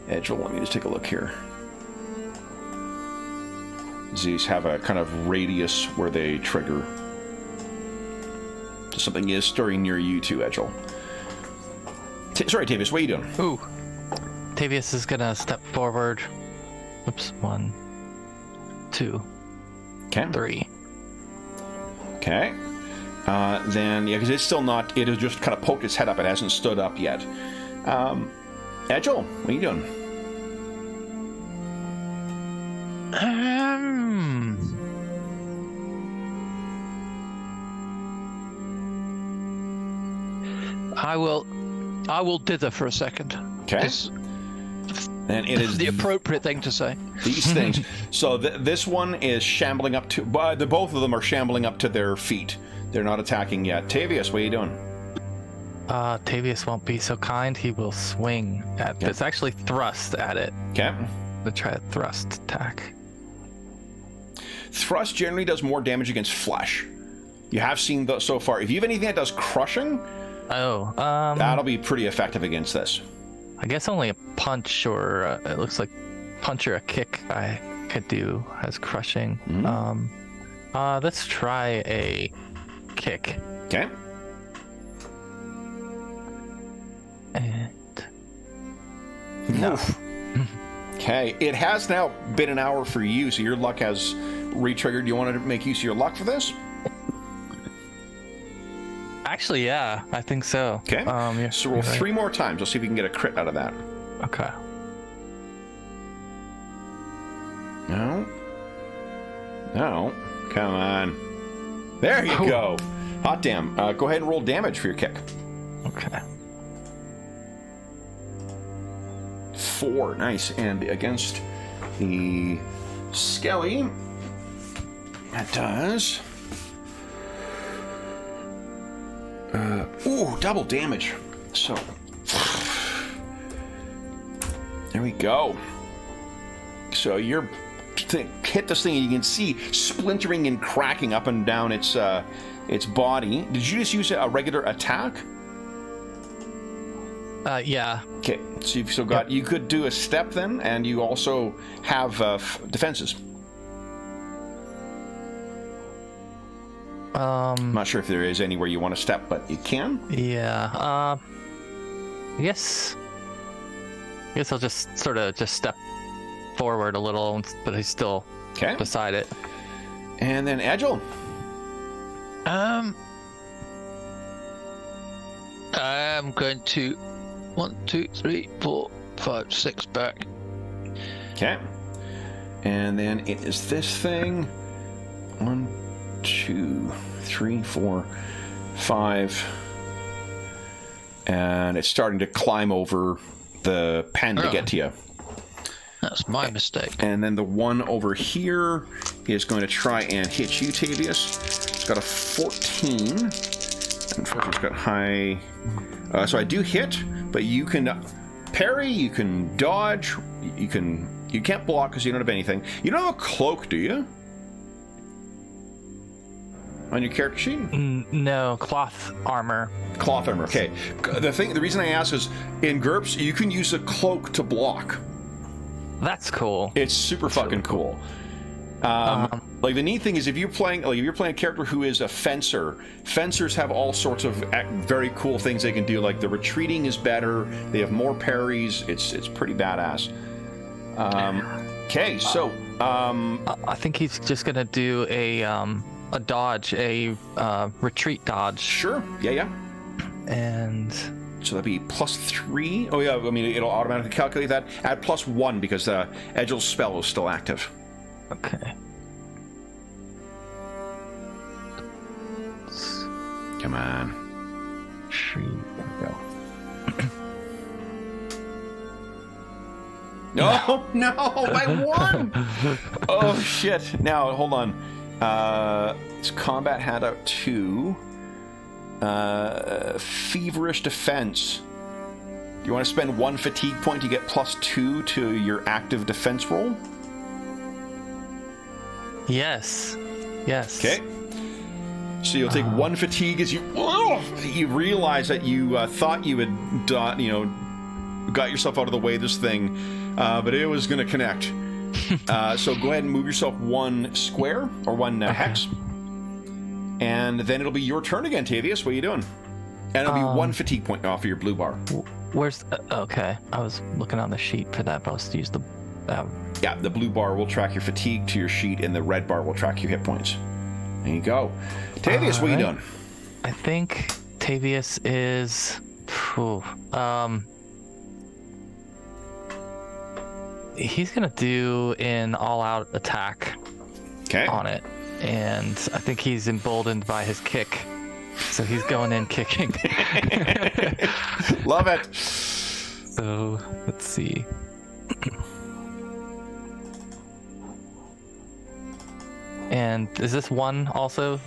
Speaker 1: Edgel, let me just take a look here. These have a kind of radius where they trigger. So something is stirring near you too, Edgel. Sorry, Tavius, what are you doing?
Speaker 3: Ooh. Tavius is gonna step forward. Oops, 1, 2,
Speaker 1: Okay.
Speaker 3: 3.
Speaker 1: Okay. Then, yeah, because it's still not... It has just kind of poked its head up. It hasn't stood up yet. Edgel, what are you doing?
Speaker 4: I will dither for a second.
Speaker 1: Okay. And it is
Speaker 4: the appropriate thing to say.
Speaker 1: These things. So this one is shambling up to... both of them are shambling up to their feet. They're not attacking yet. Tavius, what are you doing?
Speaker 3: Tavius won't be so kind. He will swing at this. Actually, thrust at it.
Speaker 1: Okay.
Speaker 3: To try a thrust attack.
Speaker 1: Thrust generally does more damage against flesh. You have seen those so far. If you have anything that does crushing, that'll be pretty effective against this.
Speaker 3: I guess only a punch or it looks like punch or a kick I could do as crushing. Let's try a kick.
Speaker 1: Okay.
Speaker 3: And no.
Speaker 1: Okay. It has now been an hour for you, so your luck has re-triggered. Do you want to make use of your luck for this?
Speaker 3: Actually, yeah, I think so.
Speaker 1: Okay.
Speaker 3: Yeah,
Speaker 1: so roll 3 more times. Let's see if we can get a crit out of that.
Speaker 3: Okay.
Speaker 1: No. No. Come on. There you go. Hot damn. Go ahead and roll damage for your kick.
Speaker 3: Okay.
Speaker 1: 4. Nice. And against the Skelly, that does... double damage. So, there we go. So you're hit this thing, and you can see splintering and cracking up and down its body. Did you just use a regular attack?
Speaker 3: Yeah.
Speaker 1: Okay, so you've still got. You could do a step then, and you also have defenses. I'm not sure if there is anywhere you want to step, but you can.
Speaker 3: Yeah. I guess I'll just sort of step forward a little, but he's still beside it.
Speaker 1: And then Edgel.
Speaker 4: I'm going to 1, 2, 3, 4, 5, 6 back.
Speaker 1: Okay. And then it is this thing. 1, 2, 3, 4, 5. And it's starting to climb over the pen to get to you.
Speaker 4: That's my mistake.
Speaker 1: And then the one over here is going to try and hit you, Tavius. It's got a 14. Unfortunately, it's got high... so I do hit, but you can parry, you can dodge, you can't block because you don't have anything. You don't have a cloak, do you? On your character sheet?
Speaker 3: No, cloth armor.
Speaker 1: Cloth armor, okay. The reason I ask is, in GURPS, you can use a cloak to block.
Speaker 3: That's cool.
Speaker 1: It's super fucking cool. Like the neat thing is if you're playing a character who is a fencer, fencers have all sorts of very cool things they can do. Like the retreating is better. They have more parries. It's pretty badass. Okay, so
Speaker 3: I think he's just gonna do a dodge, a retreat dodge.
Speaker 1: Sure. Yeah.
Speaker 3: And
Speaker 1: so that'd be +3. Oh yeah, I mean it'll automatically calculate that. Add +1 because Edgel's spell is still active.
Speaker 3: Okay.
Speaker 1: Come on.
Speaker 3: There we go.
Speaker 1: No, by 1! Oh shit. Now hold on. It's combat handout 2. Feverish defense. Do you want to spend 1 fatigue point to get +2 to your active defense roll?
Speaker 3: Yes.
Speaker 1: Okay. So you'll take 1 fatigue as you realize that you thought you had got yourself out of the way of this thing, but it was going to connect. So go ahead and move yourself 1 square or 1 hex. And then it'll be your turn again, Tavius. What are you doing? And it'll be 1 fatigue point off of your blue bar.
Speaker 3: Where's... okay. I was looking on the sheet for that, but I was to use the...
Speaker 1: Yeah, the blue bar will track your fatigue to your sheet, and the red bar will track your hit points. There you go. Tavius, what are you doing?
Speaker 3: I think Tavius is... he's going to do an all-out attack on it. And I think he's emboldened by his kick. So he's going in kicking.
Speaker 1: Love it.
Speaker 3: So, let's see. And is this 1 also?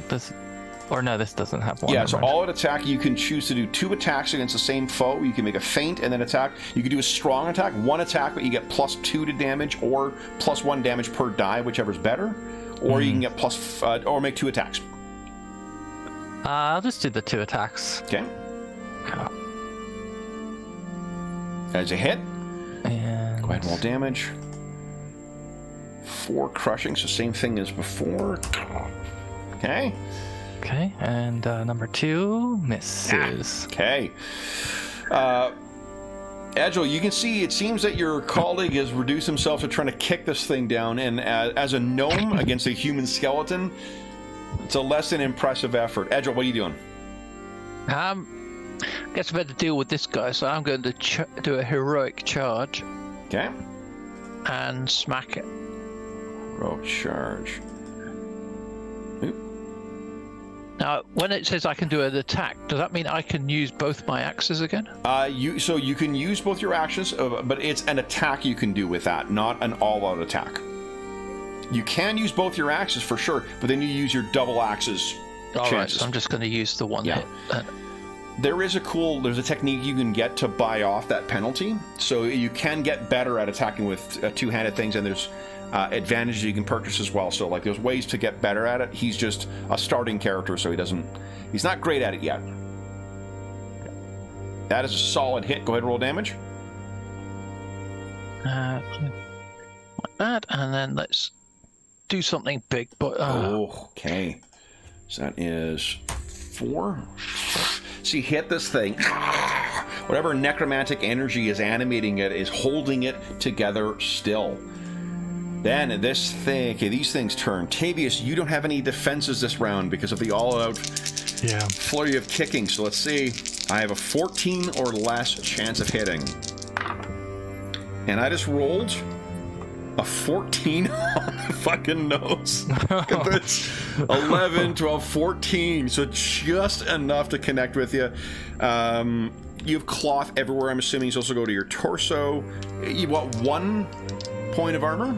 Speaker 3: Or no, this doesn't have 1.
Speaker 1: Yeah, so all-out attack, you can choose to do 2 attacks against the same foe. You can make a feint and then attack. You can do a strong attack, 1 attack, but you get +2 to damage, or +1 damage per die, whichever's better. Or you can get or make 2 attacks.
Speaker 3: I'll just do the 2 attacks.
Speaker 1: Okay. As a hit.
Speaker 3: And
Speaker 1: go ahead and roll damage. 4 crushing, so same thing as before. Okay.
Speaker 3: Okay, and number 2 misses.
Speaker 1: Okay. Edgel, you can see it seems that your colleague has reduced himself to trying to kick this thing down, and as a gnome against a human skeleton, it's a less than impressive effort. Edgel, what are you doing?
Speaker 4: Guess I better deal with this guy, so I'm going to do a heroic charge.
Speaker 1: Okay.
Speaker 4: And smack it.
Speaker 1: Heroic charge.
Speaker 4: Now, when it says I can do an attack, does that mean I can use both my axes again?
Speaker 1: So you can use both your actions, but it's an attack you can do with that, not an all-out attack. You can use both your axes for sure, but then you use your double axes.
Speaker 4: All right, so I'm just going to use the 1 hit.
Speaker 1: There's a technique you can get to buy off that penalty, so you can get better at attacking with two-handed things, and there's advantages you can purchase as well. So like there's ways to get better at it. He's just a starting character, so he's not great at it yet. That is a solid hit. Go ahead and roll damage.
Speaker 4: Like that, and then let's do something big. But
Speaker 1: okay, so that is 4. So you hit this thing. Whatever necromantic energy is animating it is holding it together still. Then this thing, okay, these things turn. Tavius, you don't have any defenses this round because of the all-out flurry of kicking. So let's see. I have a 14 or less chance of hitting. And I just rolled A 14 on the fucking nose. Look at this. 11, 12, 14. So just enough to connect with you. You have cloth everywhere, I'm assuming. You also go to your torso. You want 1 point of armor?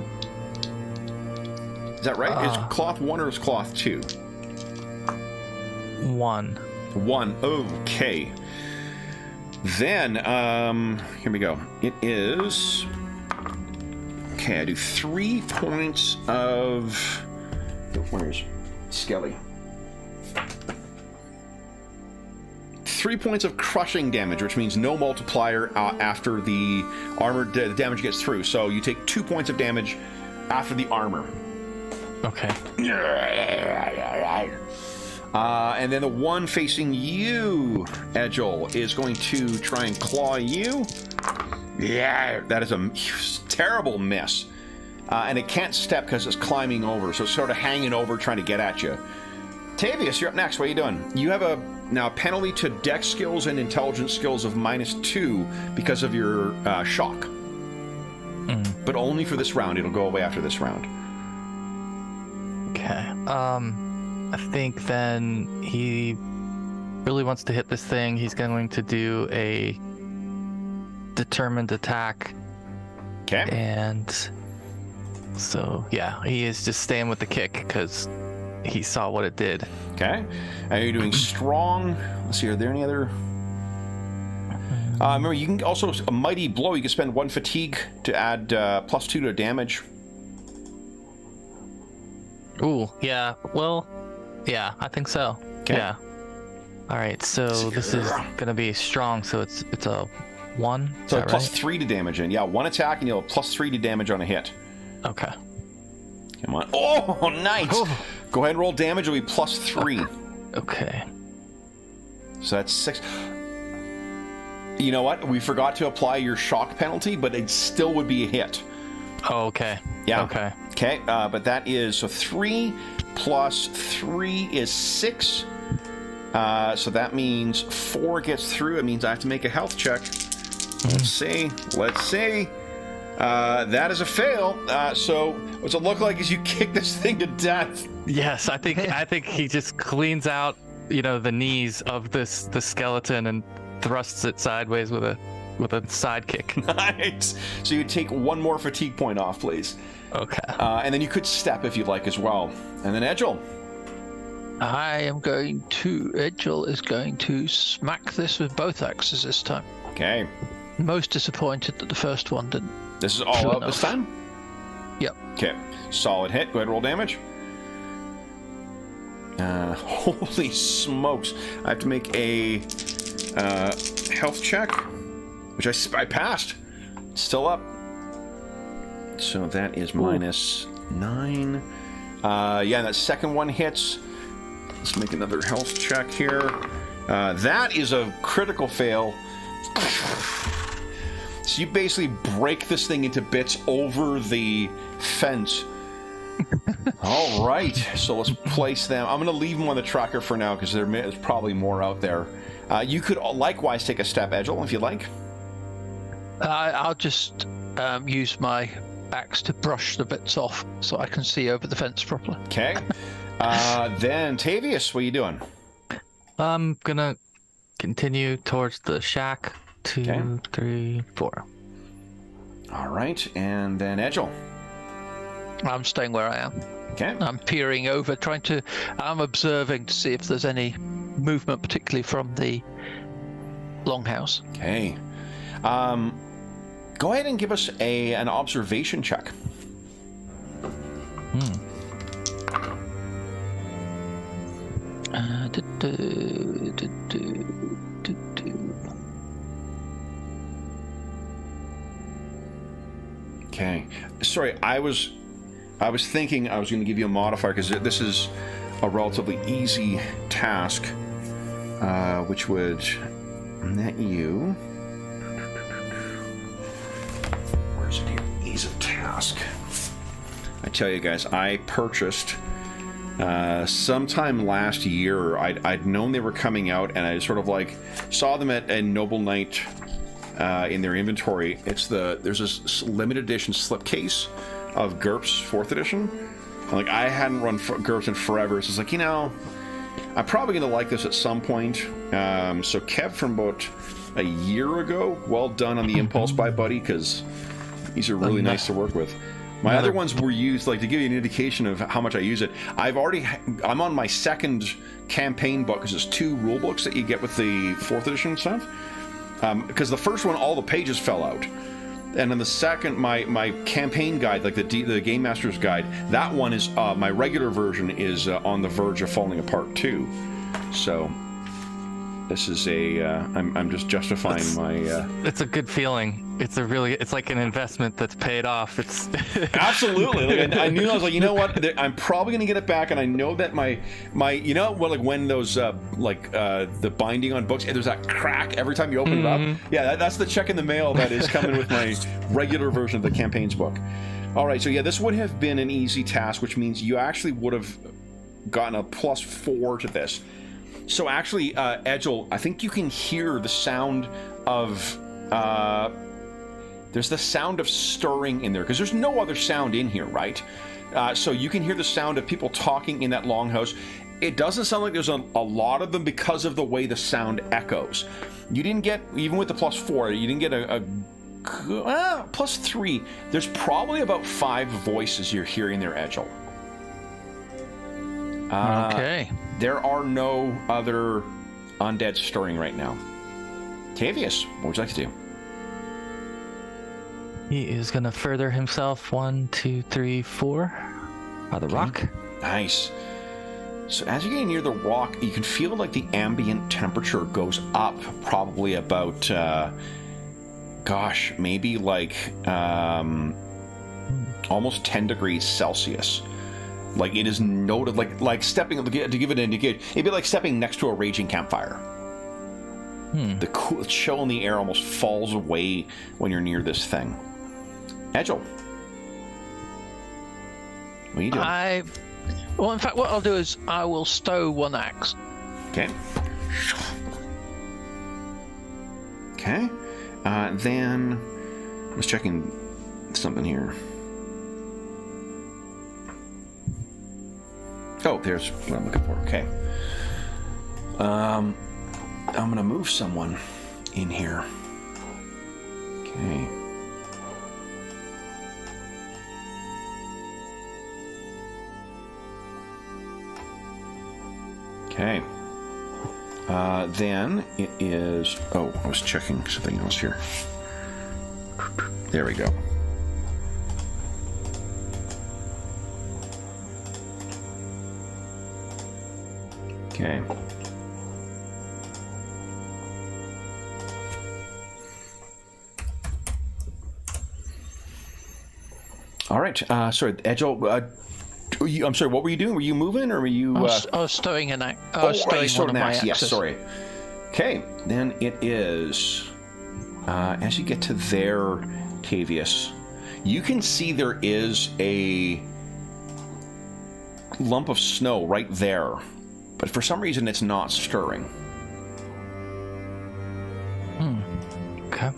Speaker 1: Is that right? Is cloth 1 or is cloth 2?
Speaker 3: 1.
Speaker 1: 1. Okay. Then, here we go. It is... Okay, I do 3 points of... Where's Skelly? 3 points of crushing damage, which means no multiplier after the armor the damage gets through. So you take 2 points of damage after the armor.
Speaker 3: Okay.
Speaker 1: And then the one facing you, Edgel, is going to try and claw you. Yeah, that is a terrible miss. And it can't step because it's climbing over, so it's sort of hanging over, trying to get at you. Tavius, you're up next. What are you doing? You have a penalty to dex skills and intelligence skills of -2 because of your shock. But only for this round. It'll go away after this round.
Speaker 3: Okay. I think then he really wants to hit this thing. He's going to do a determined attack.
Speaker 1: Okay.
Speaker 3: And so, yeah, he is just staying with the kick because he saw what it did.
Speaker 1: Okay. And you're doing strong. Let's see, are there any other... remember, you can also, a mighty blow, you can spend 1 fatigue to add +2 to damage.
Speaker 3: Ooh, yeah, well, yeah, I think so.
Speaker 1: Okay.
Speaker 3: Yeah. All right, so this is gonna be strong, so it's a 1. Is
Speaker 1: So
Speaker 3: that right?
Speaker 1: +3 to damage, and yeah, 1 attack, and you'll have +3 to damage on a hit.
Speaker 3: Okay.
Speaker 1: Come on. Oh, nice! Go ahead and roll damage, it'll be +3.
Speaker 3: Okay.
Speaker 1: So that's 6. You know what? We forgot to apply your shock penalty, but it still would be a hit.
Speaker 3: Oh, okay.
Speaker 1: Yeah.
Speaker 3: Okay.
Speaker 1: Okay, but that is, so 3 plus 3 is 6. So that means 4 gets through. It means I have to make a health check. Let's see. Let's see. That is a fail. So what's it look like as you kick this thing to death?
Speaker 3: Yes, I think he just cleans out, the knees of the skeleton and thrusts it sideways with a side kick.
Speaker 1: Nice. So you take 1 more fatigue point off, please.
Speaker 3: Okay.
Speaker 1: And then you could step if you'd like as well. And then Edgel.
Speaker 4: Edgel is going to smack this with both axes this time.
Speaker 1: Okay.
Speaker 4: Most disappointed that the first one didn't.
Speaker 1: This is all out this time?
Speaker 4: Yep.
Speaker 1: Okay. Solid hit. Go ahead and roll damage. Holy smokes. I have to make a health check, which I passed. It's still up. So that is -9. Yeah, that second one hits. Let's make another health check here. That is a critical fail. So you basically break this thing into bits over the fence. All right, so let's place them. I'm going to leave them on the tracker for now because there's probably more out there. You could likewise take a step, Edgel, if you like.
Speaker 4: I'll just use my axe to brush the bits off so I can see over the fence properly.
Speaker 1: Okay. Then, Tavius, what are you doing?
Speaker 3: I'm gonna continue towards the shack. 2,
Speaker 1: Okay.
Speaker 3: 3, 4.
Speaker 1: All right, and then Edgel.
Speaker 4: I'm staying where I am.
Speaker 1: Okay.
Speaker 4: I'm peering over, I'm observing to see if there's any movement, particularly from the longhouse.
Speaker 1: Okay. Go ahead and give us an observation check. Okay. Sorry, I was thinking I was going to give you a modifier because this is a relatively easy task, which would net you. Where's it here? Ease of task. I tell you guys, I purchased sometime last year. I'd known they were coming out, and I sort of saw them at a Noble Knight in their inventory. There's this limited edition slipcase of GURPS 4th edition. Like, I hadn't run GURPS in forever, so it's like, I'm probably going to like this at some point. So Kev from about a year ago, well done on the Impulse Buy, buddy, because these are really nice to work with. My other ones were used, like, to give you an indication of how much I use it. I'm on my second campaign book, because it's 2 rule books that you get with the 4th edition stuff. Because the first one, all the pages fell out. And then the second, my campaign guide, like the Game Master's Guide, that one is, my regular version is on the verge of falling apart too. So this is I'm just justifying my...
Speaker 3: It's a good feeling. It's like an investment that's paid off. It's
Speaker 1: Absolutely. Like, I knew, I was like, you know what? I'm probably going to get it back, and I know that my like when those the binding on books, there's that crack every time you open it up. Yeah, that's the check in the mail that is coming with my regular version of the campaigns book. All right, so yeah, this would have been an easy task, which means you actually would have gotten a +4 to this. So actually, Edgel, I think you can hear the sound of... there's the sound of stirring in there, because there's no other sound in here, right? So you can hear the sound of people talking in that longhouse. It doesn't sound like there's a lot of them because of the way the sound echoes. You didn't get, even with the +4, you didn't get a +3. There's probably about 5 voices you're hearing there, Edgel.
Speaker 4: Okay.
Speaker 1: There are no other undead stirring right now. Tavius, what would you like to do?
Speaker 3: He is going to further himself 1, 2, 3, 4 by the rock.
Speaker 1: Nice. So as you get near the rock, you can feel like the ambient temperature goes up probably about, maybe like almost 10 degrees Celsius. Like, it is noted, like stepping, to give it an indication, it'd be like stepping next to a raging campfire. The cool chill in the air almost falls away when you're near this thing. Edgel, what are you doing?
Speaker 4: Well, in fact, what I'll do is I will stow 1 axe.
Speaker 1: Okay. Okay. Then I was checking something here. Oh, there's what I'm looking for. Okay. I'm gonna move someone in here. Okay. Okay. Then it is... Oh, I was checking something else here. There we go. Okay. All right. Sorry, Edgel. I'm sorry. What were you doing? Were you moving, or were you?
Speaker 4: I was stowing an axe. I was stowing one of my axes.
Speaker 1: Yes. Sorry. Okay. Then it is. As you get to there, Tavius, you can see there is a lump of snow right there, but for some reason it's not stirring.
Speaker 3: Okay.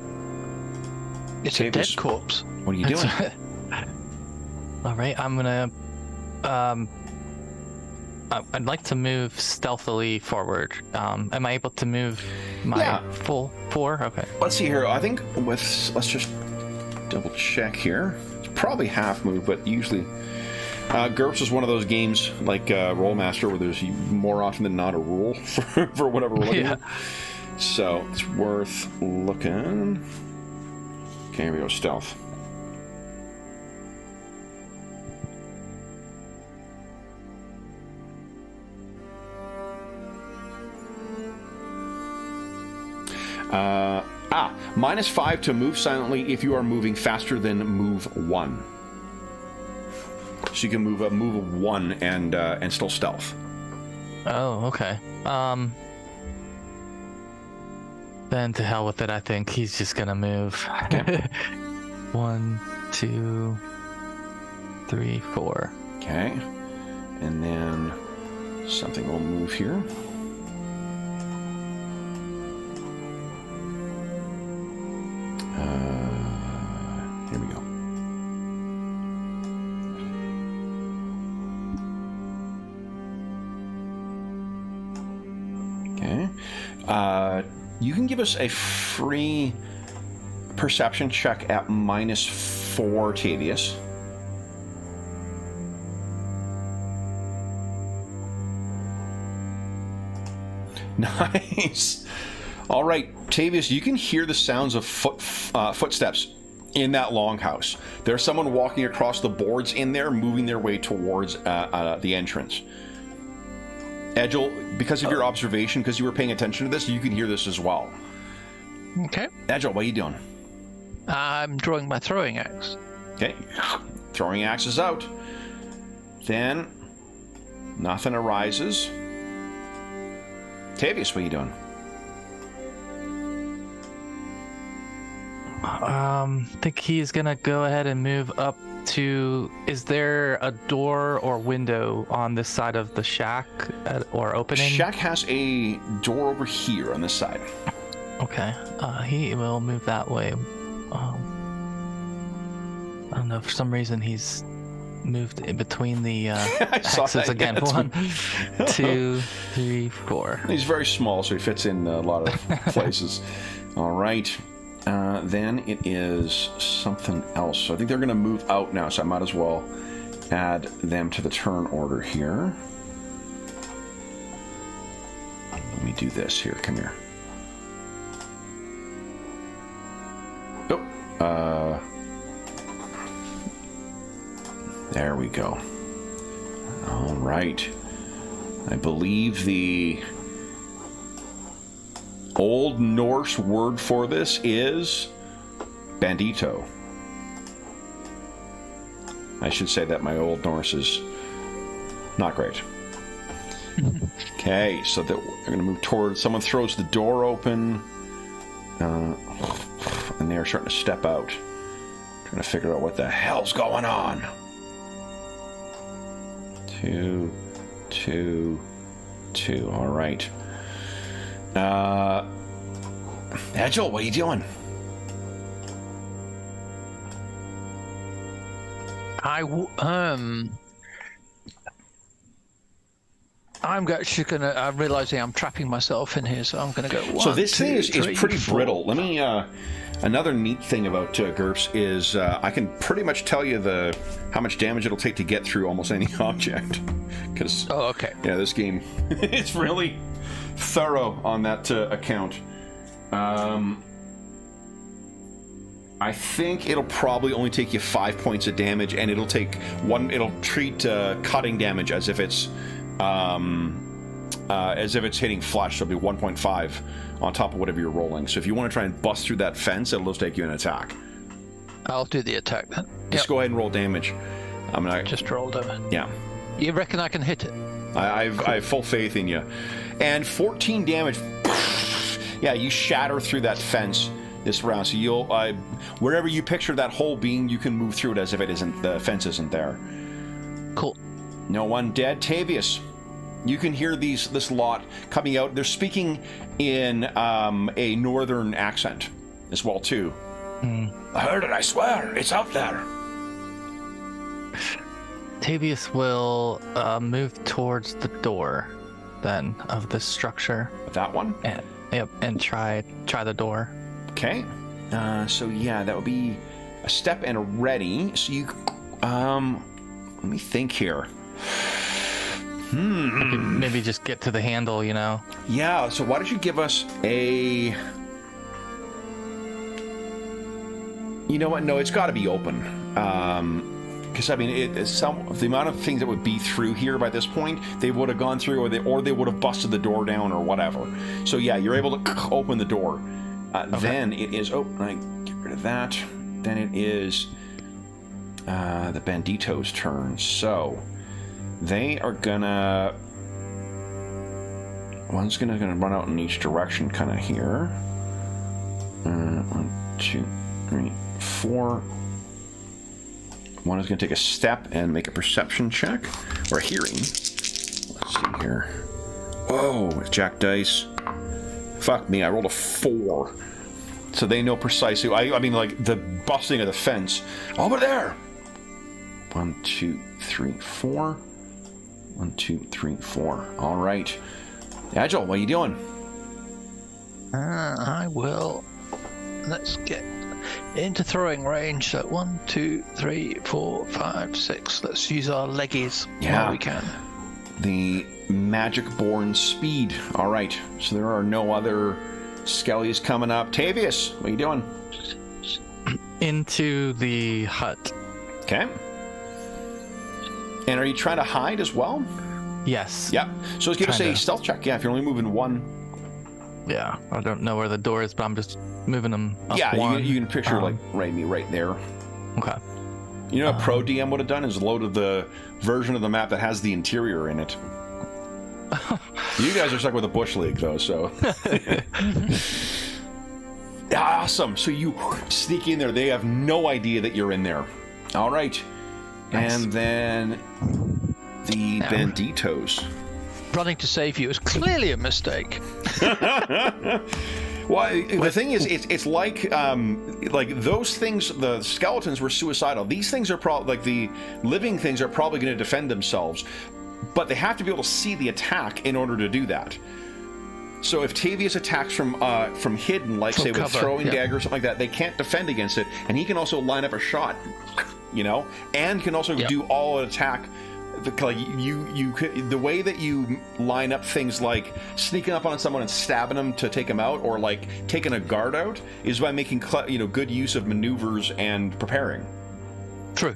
Speaker 4: It's a dead corpse.
Speaker 1: What are you doing?
Speaker 3: All right, I'm gonna. I'd like to move stealthily forward. Am I able to move my full 4? Okay.
Speaker 1: Let's see here. I think let's just double check here. It's probably half move, but usually GURPS is one of those games like Rollmaster where there's more often than not a rule for whatever we're looking at. So it's worth looking. Okay, here we go. Stealth. -5 to move silently if you are moving faster than move 1. So you can move 1 and still stealth.
Speaker 3: Oh, okay. Then to hell with it. I think he's just gonna move.
Speaker 1: Okay.
Speaker 3: 1, 2, 3, 4.
Speaker 1: Okay, and then something will move here. Here we go. You can give us a free perception check at -4, Tavius. Nice. All right, Tavius, you can hear the sounds of footsteps in that longhouse. There's someone walking across the boards in there, moving their way towards the entrance. Edgel, because of your observation, because you were paying attention to this, you can hear this as well.
Speaker 4: Okay.
Speaker 1: Edgel, what are you doing?
Speaker 4: I'm drawing my throwing axe.
Speaker 1: Okay. Throwing axes out. Then, nothing arises. Tavius, what are you doing?
Speaker 3: I think he's gonna go ahead and move up to. Is there a door or window on this side of the shack or opening?
Speaker 1: Shack has a door over here on this side.
Speaker 3: Okay. He will move that way. I don't know. For some reason, he's moved in between the axes again.
Speaker 1: Yeah,
Speaker 3: 1, 2, 3, 4.
Speaker 1: He's very small, so he fits in a lot of places. All right. Then it is something else. So I think they're going to move out now, so I might as well add them to the turn order here. Let me do this here. Come here. Oh. There we go. All right. I believe the Old Norse word for this is bandito. I should say that my Old Norse is not great. Okay, so that we're going to move towards. Someone throws the door open, and they're starting to step out, trying to figure out what the hell's going on. 2, 2, 2. All right. Edgel, what are you doing?
Speaker 4: I'm actually gonna. I'm realizing I'm trapping myself in here, so I'm gonna go. 1,
Speaker 1: So this
Speaker 4: 2,
Speaker 1: thing is
Speaker 4: 3,
Speaker 1: pretty
Speaker 4: 4.
Speaker 1: brittle. Let me. Another neat thing about GURPS is I can pretty much tell you how much damage it'll take to get through almost any object. Because
Speaker 4: okay.
Speaker 1: Yeah, this game it's really thorough on that account. I think it'll probably only take you 5 points of damage, and it'll take one. It'll treat cutting damage as if it's hitting flesh. So it'll be 1.5 on top of whatever you're rolling. So if you want to try and bust through that fence, it'll just take you an attack.
Speaker 4: I'll do the attack then.
Speaker 1: Just go ahead and roll damage.
Speaker 4: Just rolled it.
Speaker 1: Yeah.
Speaker 4: You reckon I can hit it?
Speaker 1: I have full faith in you. And 14 damage. Yeah, you shatter through that fence this round. So you'll wherever you picture that hole being, you can move through it as if the fence isn't there.
Speaker 4: Cool.
Speaker 1: No one dead. Tavius, you can hear this lot coming out. They're speaking in a northern accent as well too. I heard it. I swear, it's out there.
Speaker 3: Tavius will move towards the door, then, of this structure.
Speaker 1: That one.
Speaker 3: And try the door.
Speaker 1: Okay. So yeah, that would be a step and a ready. So you, let me think here.
Speaker 3: Maybe just get to the handle, you know.
Speaker 1: Yeah. So why don't you give us a? You know what? No, it's got to be open. Because I mean, the amount of things that would be through here by this point, they would have gone through, or they would have busted the door down, or whatever. So yeah, you're able to open the door. Okay. Then it is. Oh, I get rid of that. Then it is the bandito's turn. So they are gonna. One's gonna run out in each direction, kind of here. 1, 2, 3, 4. One is going to take a step and make a perception check, or a hearing. Let's see here. Whoa, it's Jack Dice. Fuck me, I rolled a 4. So they know precisely. I mean, like, the busting of the fence. Over there! 1, 2, 3, 4. 1, 2, 3, 4. All right. Agile, what are you doing?
Speaker 4: I will. Let's get into throwing range. So 1, 2, 3, 4, 5, 6. Let's use our leggies while we can.
Speaker 1: The magic-born speed. All right. So there are no other skellies coming up. Tavius, what are you doing?
Speaker 3: Into the hut.
Speaker 1: Okay. And are you trying to hide as well?
Speaker 3: Yes.
Speaker 1: Yeah. So give us a stealth check. Yeah, if you're only moving one.
Speaker 3: Yeah, I don't know where the door is, but I'm just moving them up
Speaker 1: one. You can picture like right there.
Speaker 3: Okay.
Speaker 1: You know what Pro DM would have done is loaded the version of the map that has the interior in it. You guys are stuck with a bush league though, so. Awesome. So you sneak in there. They have no idea that you're in there. All right. Nice. And then the banditos.
Speaker 4: Running to save you is clearly a mistake.
Speaker 1: Well, the thing is, it's like those things. The skeletons were suicidal. These things are probably like the living things are probably going to defend themselves, but they have to be able to see the attack in order to do that. So if Tavius attacks from hidden, like say with throwing dagger or something like that, they can't defend against it, and he can also line up a shot, and can also do all attack. Like you could, the way that you line up things like sneaking up on someone and stabbing them to take them out, or like taking a guard out, is by making good use of maneuvers and preparing.
Speaker 4: True.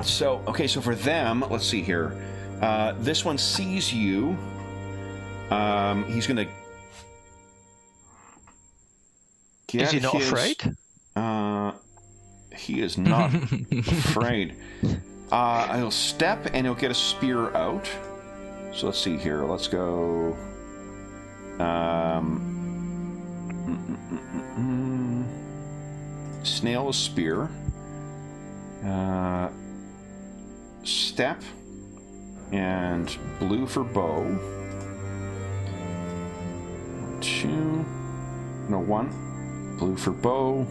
Speaker 1: So so for them, let's see here. This one sees you. He's gonna.
Speaker 4: Is he not afraid?
Speaker 1: He is not afraid. He'll step and he'll get a spear out. So let's see here. Let's go. Snail a spear. Step and blue for bow. 1. Blue for bow.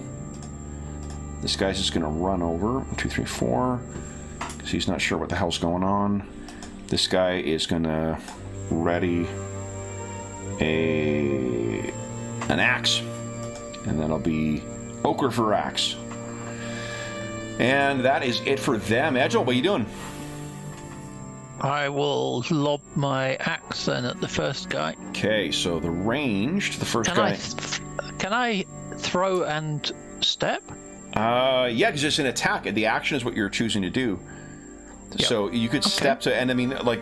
Speaker 1: This guy's just gonna run over. 1, 2, 3, 4. Because he's not sure what the hell's going on. This guy is gonna ready an axe. And then it'll be ochre for axe. And that is it for them. Edgel, what are you doing?
Speaker 4: I will lob my axe then at the first guy.
Speaker 1: Okay, so the ranged, the first guy.
Speaker 4: Can I throw and step?
Speaker 1: Yeah, because it's an attack. The action is what you're choosing to do. Yep. So you could step to, and I mean, like,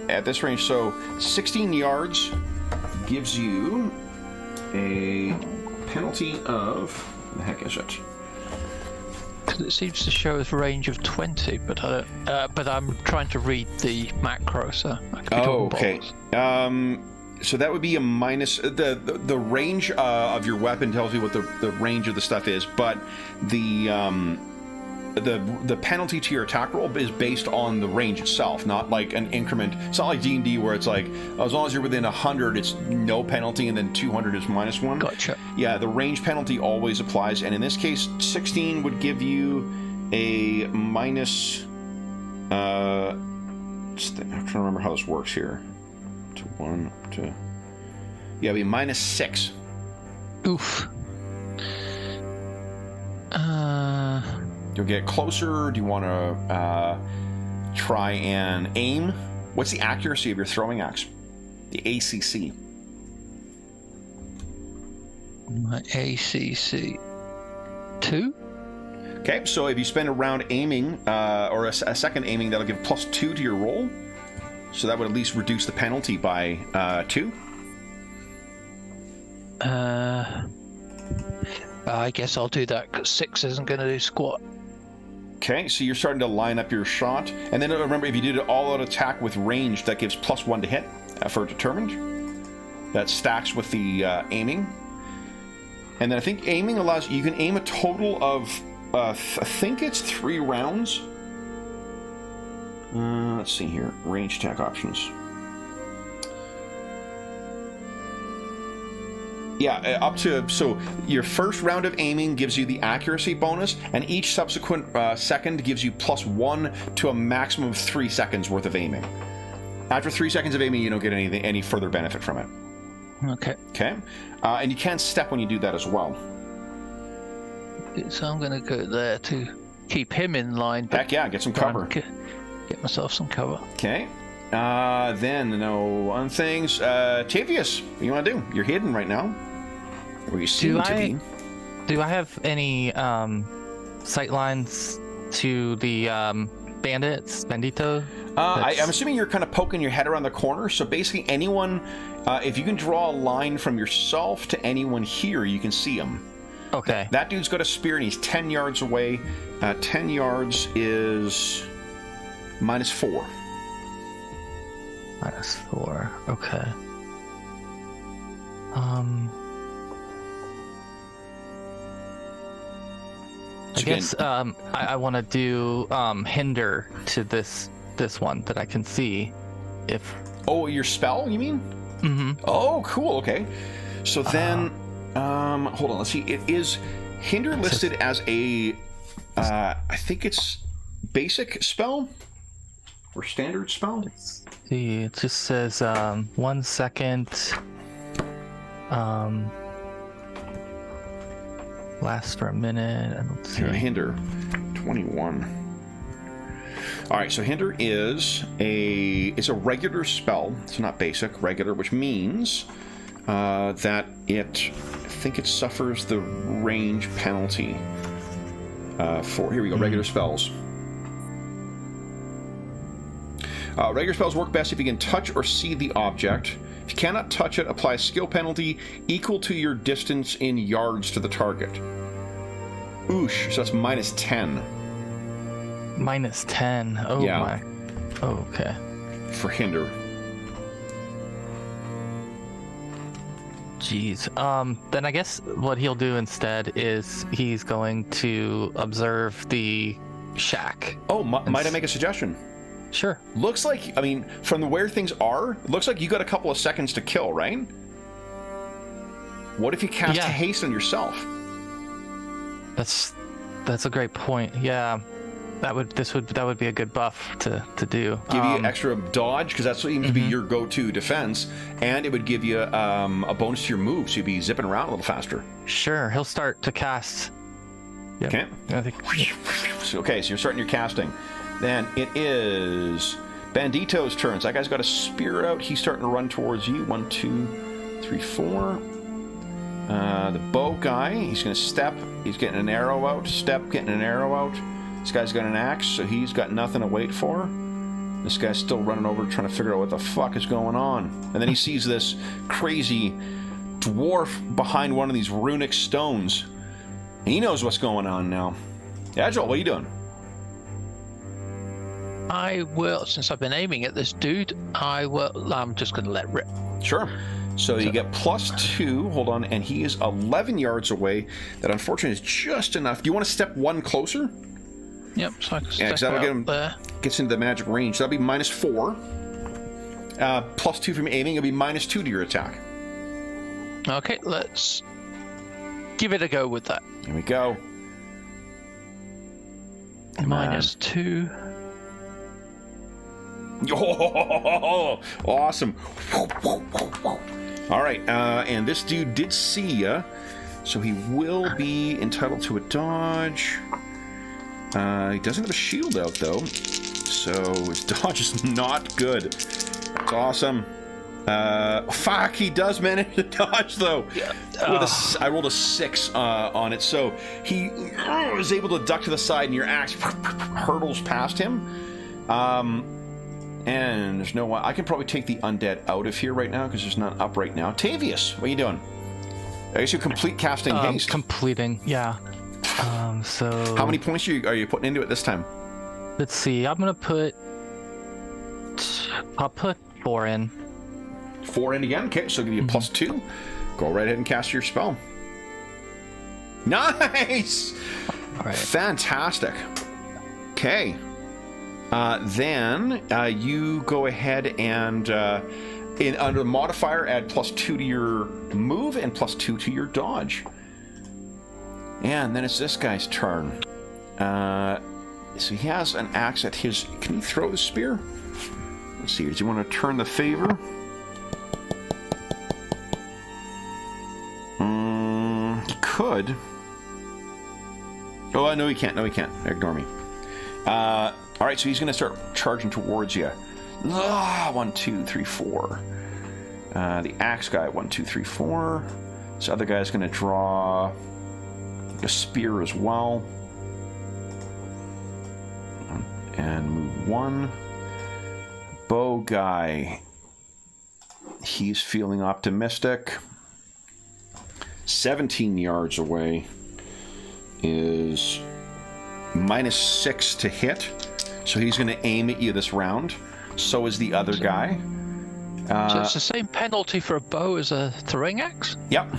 Speaker 1: at this range, so 16 yards gives you a penalty of, what the heck is it?
Speaker 4: Because it seems to show us range of 20, but I don't, but I'm trying to read the macro, so I could be
Speaker 1: okay. So that would be a minus. The range of your weapon tells you what the range of the stuff is, but the penalty to your attack roll is based on the range itself, not like an increment. It's not like D&D where it's like as long as you're within 100, it's no penalty, and then 200 is -1.
Speaker 4: Gotcha.
Speaker 1: Yeah, the range penalty always applies, and in this case, 16 would give you a minus. I'm trying to remember how this works here. To 1 to. Yeah, it'd be -6.
Speaker 4: Oof.
Speaker 1: You'll get closer. Do you want to try and aim? What's the accuracy of your throwing axe? The ACC.
Speaker 4: My ACC 2.
Speaker 1: Okay, so if you spend a round aiming, or a second aiming, that'll give +2 to your roll. So that would at least reduce the penalty by 2.
Speaker 4: I guess I'll do that because 6 isn't going to do squat.
Speaker 1: Okay, so you're starting to line up your shot, and then remember, if you did an all-out attack with range, that gives +1 to hit for determined. That stacks with the aiming, and then I think aiming allows you can aim a total of I think it's 3 rounds. Let's see here, range attack options. Yeah, up to, so your first round of aiming gives you the accuracy bonus, and each subsequent second gives you +1 to a maximum of 3 seconds worth of aiming. After 3 seconds of aiming, you don't get any further benefit from it.
Speaker 4: Okay.
Speaker 1: Okay. And you can step when you do that as well.
Speaker 4: So I'm going to go there to keep him in line. But
Speaker 1: Heck yeah, get some
Speaker 4: try and
Speaker 1: cover.
Speaker 4: Get myself some cover.
Speaker 1: Okay. Then, no, on things. Tavius, what do you want to do? You're hidden right now. Or you seem to be.
Speaker 3: Do I have any sight lines to the bandito?
Speaker 1: I'm assuming you're kind of poking your head around the corner. So basically, anyone, if you can draw a line from yourself to anyone here, you can see them.
Speaker 3: Okay.
Speaker 1: That dude's got a spear and he's 10 yards away. 10 yards is -4.
Speaker 3: -4. Okay. I guess I want to do hinder to this one that I can see. If
Speaker 1: your spell, you mean?
Speaker 3: Mm-hmm.
Speaker 1: Oh, cool. Okay. So then, hold on. Let's see. It is hinder listed as a, I think it's basic spell or standard spell.
Speaker 3: See, it just says 1 second. Lasts for a minute. I don't see.
Speaker 1: Hinder, 21. All right, so hinder is a regular spell. It's not basic, regular, which means that I think it suffers the range penalty. Here we go. Regular spells. Regular spells work best if you can touch or see the object. If you cannot touch it, apply a skill penalty equal to your distance in yards to the target. Oosh, so that's -10.
Speaker 3: -10. Oh
Speaker 1: Yeah.
Speaker 3: my. Oh, okay.
Speaker 1: For hinder.
Speaker 3: Jeez. Then I guess what he'll do instead is he's going to observe the shack.
Speaker 1: Oh, might I make a suggestion?
Speaker 3: Sure.
Speaker 1: Looks like, I mean, from where things are, looks like you got a couple of seconds to kill, right? What if you cast haste on yourself?
Speaker 3: That's a great point. Yeah. That would be a good buff to do.
Speaker 1: Give you extra dodge, because that's what seems to be your go-to defense, and it would give you a bonus to your move, so you'd be zipping around a little faster.
Speaker 3: Sure, he'll start to cast. Yep.
Speaker 1: Okay.
Speaker 3: I think.
Speaker 1: Okay, so you're starting your casting. Then it is Bandito's turn. So that guy's got a spear out. He's starting to run towards you. 1, 2, 3, 4. The bow guy, he's going to step. He's getting an arrow out. Step, getting an arrow out. This guy's got an axe, so he's got nothing to wait for. This guy's still running over trying to figure out what the fuck is going on. And then he sees this crazy dwarf behind one of these runic stones. He knows what's going on now. Agile, what are you doing?
Speaker 4: I will, since I've been aiming at this dude, I'm just going to let rip.
Speaker 1: Sure. So you get +2, hold on, and he is 11 yards away. That unfortunately is just enough. Do you want to step 1 closer?
Speaker 4: Yep, so I can
Speaker 1: Yeah, because
Speaker 4: step
Speaker 1: that'll get
Speaker 4: out
Speaker 1: him,
Speaker 4: there.
Speaker 1: gets into the magic range. So that'll be -4. +2 from aiming, it'll be -2 to your attack.
Speaker 4: Okay, let's give it a go with that.
Speaker 1: Here we go.
Speaker 4: -2.
Speaker 1: Oh, awesome. All right, and this dude did see ya, so he will be entitled to a dodge. He doesn't have a shield out, though, so his dodge is not good. It's awesome. Fuck, he does manage to dodge, though.
Speaker 4: Yeah.
Speaker 1: I rolled a 6 on it, so he was able to duck to the side, and your axe hurtles past him. And there's no way. I can probably take the undead out of here right now because there's none up right now. Tavius, what are you doing? I guess you complete casting haste.
Speaker 3: Completing, yeah. So
Speaker 1: how many points are you putting into it this time?
Speaker 3: Let's see. I'll put 4 in.
Speaker 1: 4 in again. Okay, so give you +2. Go right ahead and cast your spell. Nice.
Speaker 3: All right.
Speaker 1: Fantastic. Okay. Then you go ahead and under the modifier add +2 to your move and +2 to your dodge. And then it's this guy's turn. So he has an axe at his... Can he throw the spear? Let's see. Does he want to turn the favor? He could. Oh, no, he can't. No, he can't. Ignore me. All right, so he's going to start charging towards you. 1, 2, 3, 4. The axe guy, 1, 2, 3, 4. This other guy's going to draw a spear as well. And move 1. Bow guy. He's feeling optimistic. 17 yards away is -6 to hit. So he's going to aim at you this round. So is the other guy.
Speaker 4: So it's the same penalty for a bow as a throwing axe?
Speaker 1: Yep.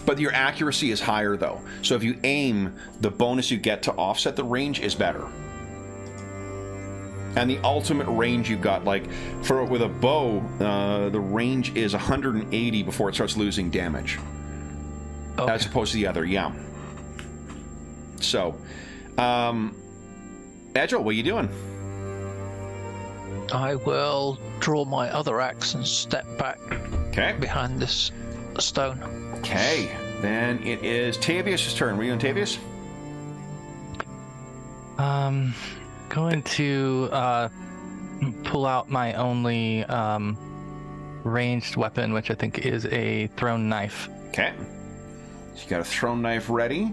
Speaker 1: But your accuracy is higher, though. So if you aim, the bonus you get to offset the range is better. And the ultimate range you've got, like, with a bow, the range is 180 before it starts losing damage. Okay. As opposed to the other, yeah. So, Agile, what are you doing?
Speaker 4: I will draw my other axe and step back behind this stone.
Speaker 1: Okay, then it is Tavius' turn. Were you on Tavius?
Speaker 3: Going to pull out my only ranged weapon, which I think is a thrown knife.
Speaker 1: Okay. So you got a thrown knife ready.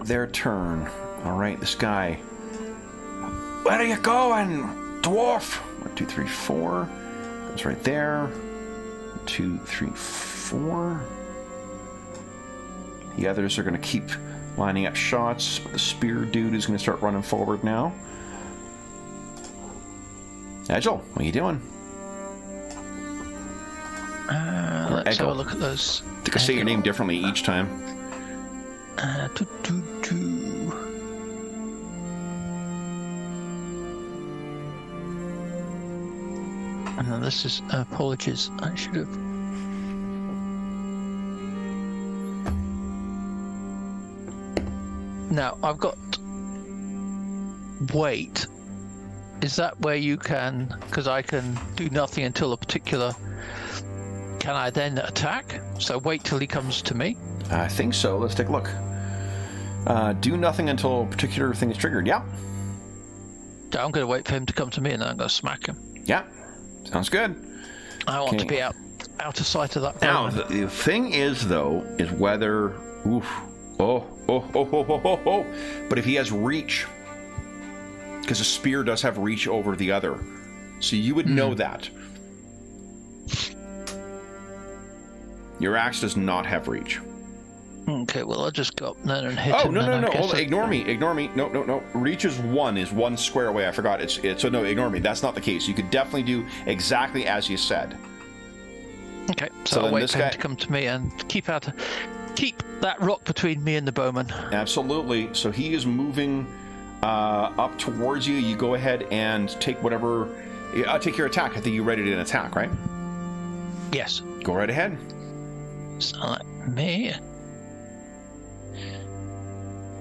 Speaker 1: Their turn. All right, this guy. Where are you going, dwarf? 1, 2, 3, 4. Goes right there. 1, 2, 3, 4. The others are going to keep lining up shots. But the spear dude is going to start running forward now. Agile, what are you doing?
Speaker 4: Let's have a look at those.
Speaker 1: I think I say your name differently each time.
Speaker 4: And then this is apologies. I should have. Now I've got wait. Is that where you can? Because I can do nothing until a particular. Can I then attack? So wait till he comes to me?
Speaker 1: I think so. Let's take a look. Do nothing until a particular thing is triggered. Yeah.
Speaker 4: I'm going to wait for him to come to me and then I'm going to smack him.
Speaker 1: Yeah. Sounds good.
Speaker 4: I want to be out of sight of that.
Speaker 1: Now, the thing is, though, is whether... But if he has reach... Because a spear does have reach over the other. So you would know that. Your axe does not have reach.
Speaker 4: Okay, well, I'll just go up then and hit him.
Speaker 1: No. Hold on. Ignore me. No. Reach is 1 square away. I forgot. So no, ignore me. That's not the case. You could definitely do exactly as you said.
Speaker 4: Okay, so I'll wait for him to come to me and keep that rock between me and the bowman.
Speaker 1: Absolutely. So he is moving up towards you. You go ahead and take whatever... take your attack. I think you're ready to attack, right?
Speaker 4: Yes.
Speaker 1: Go right ahead.
Speaker 4: Sound like me.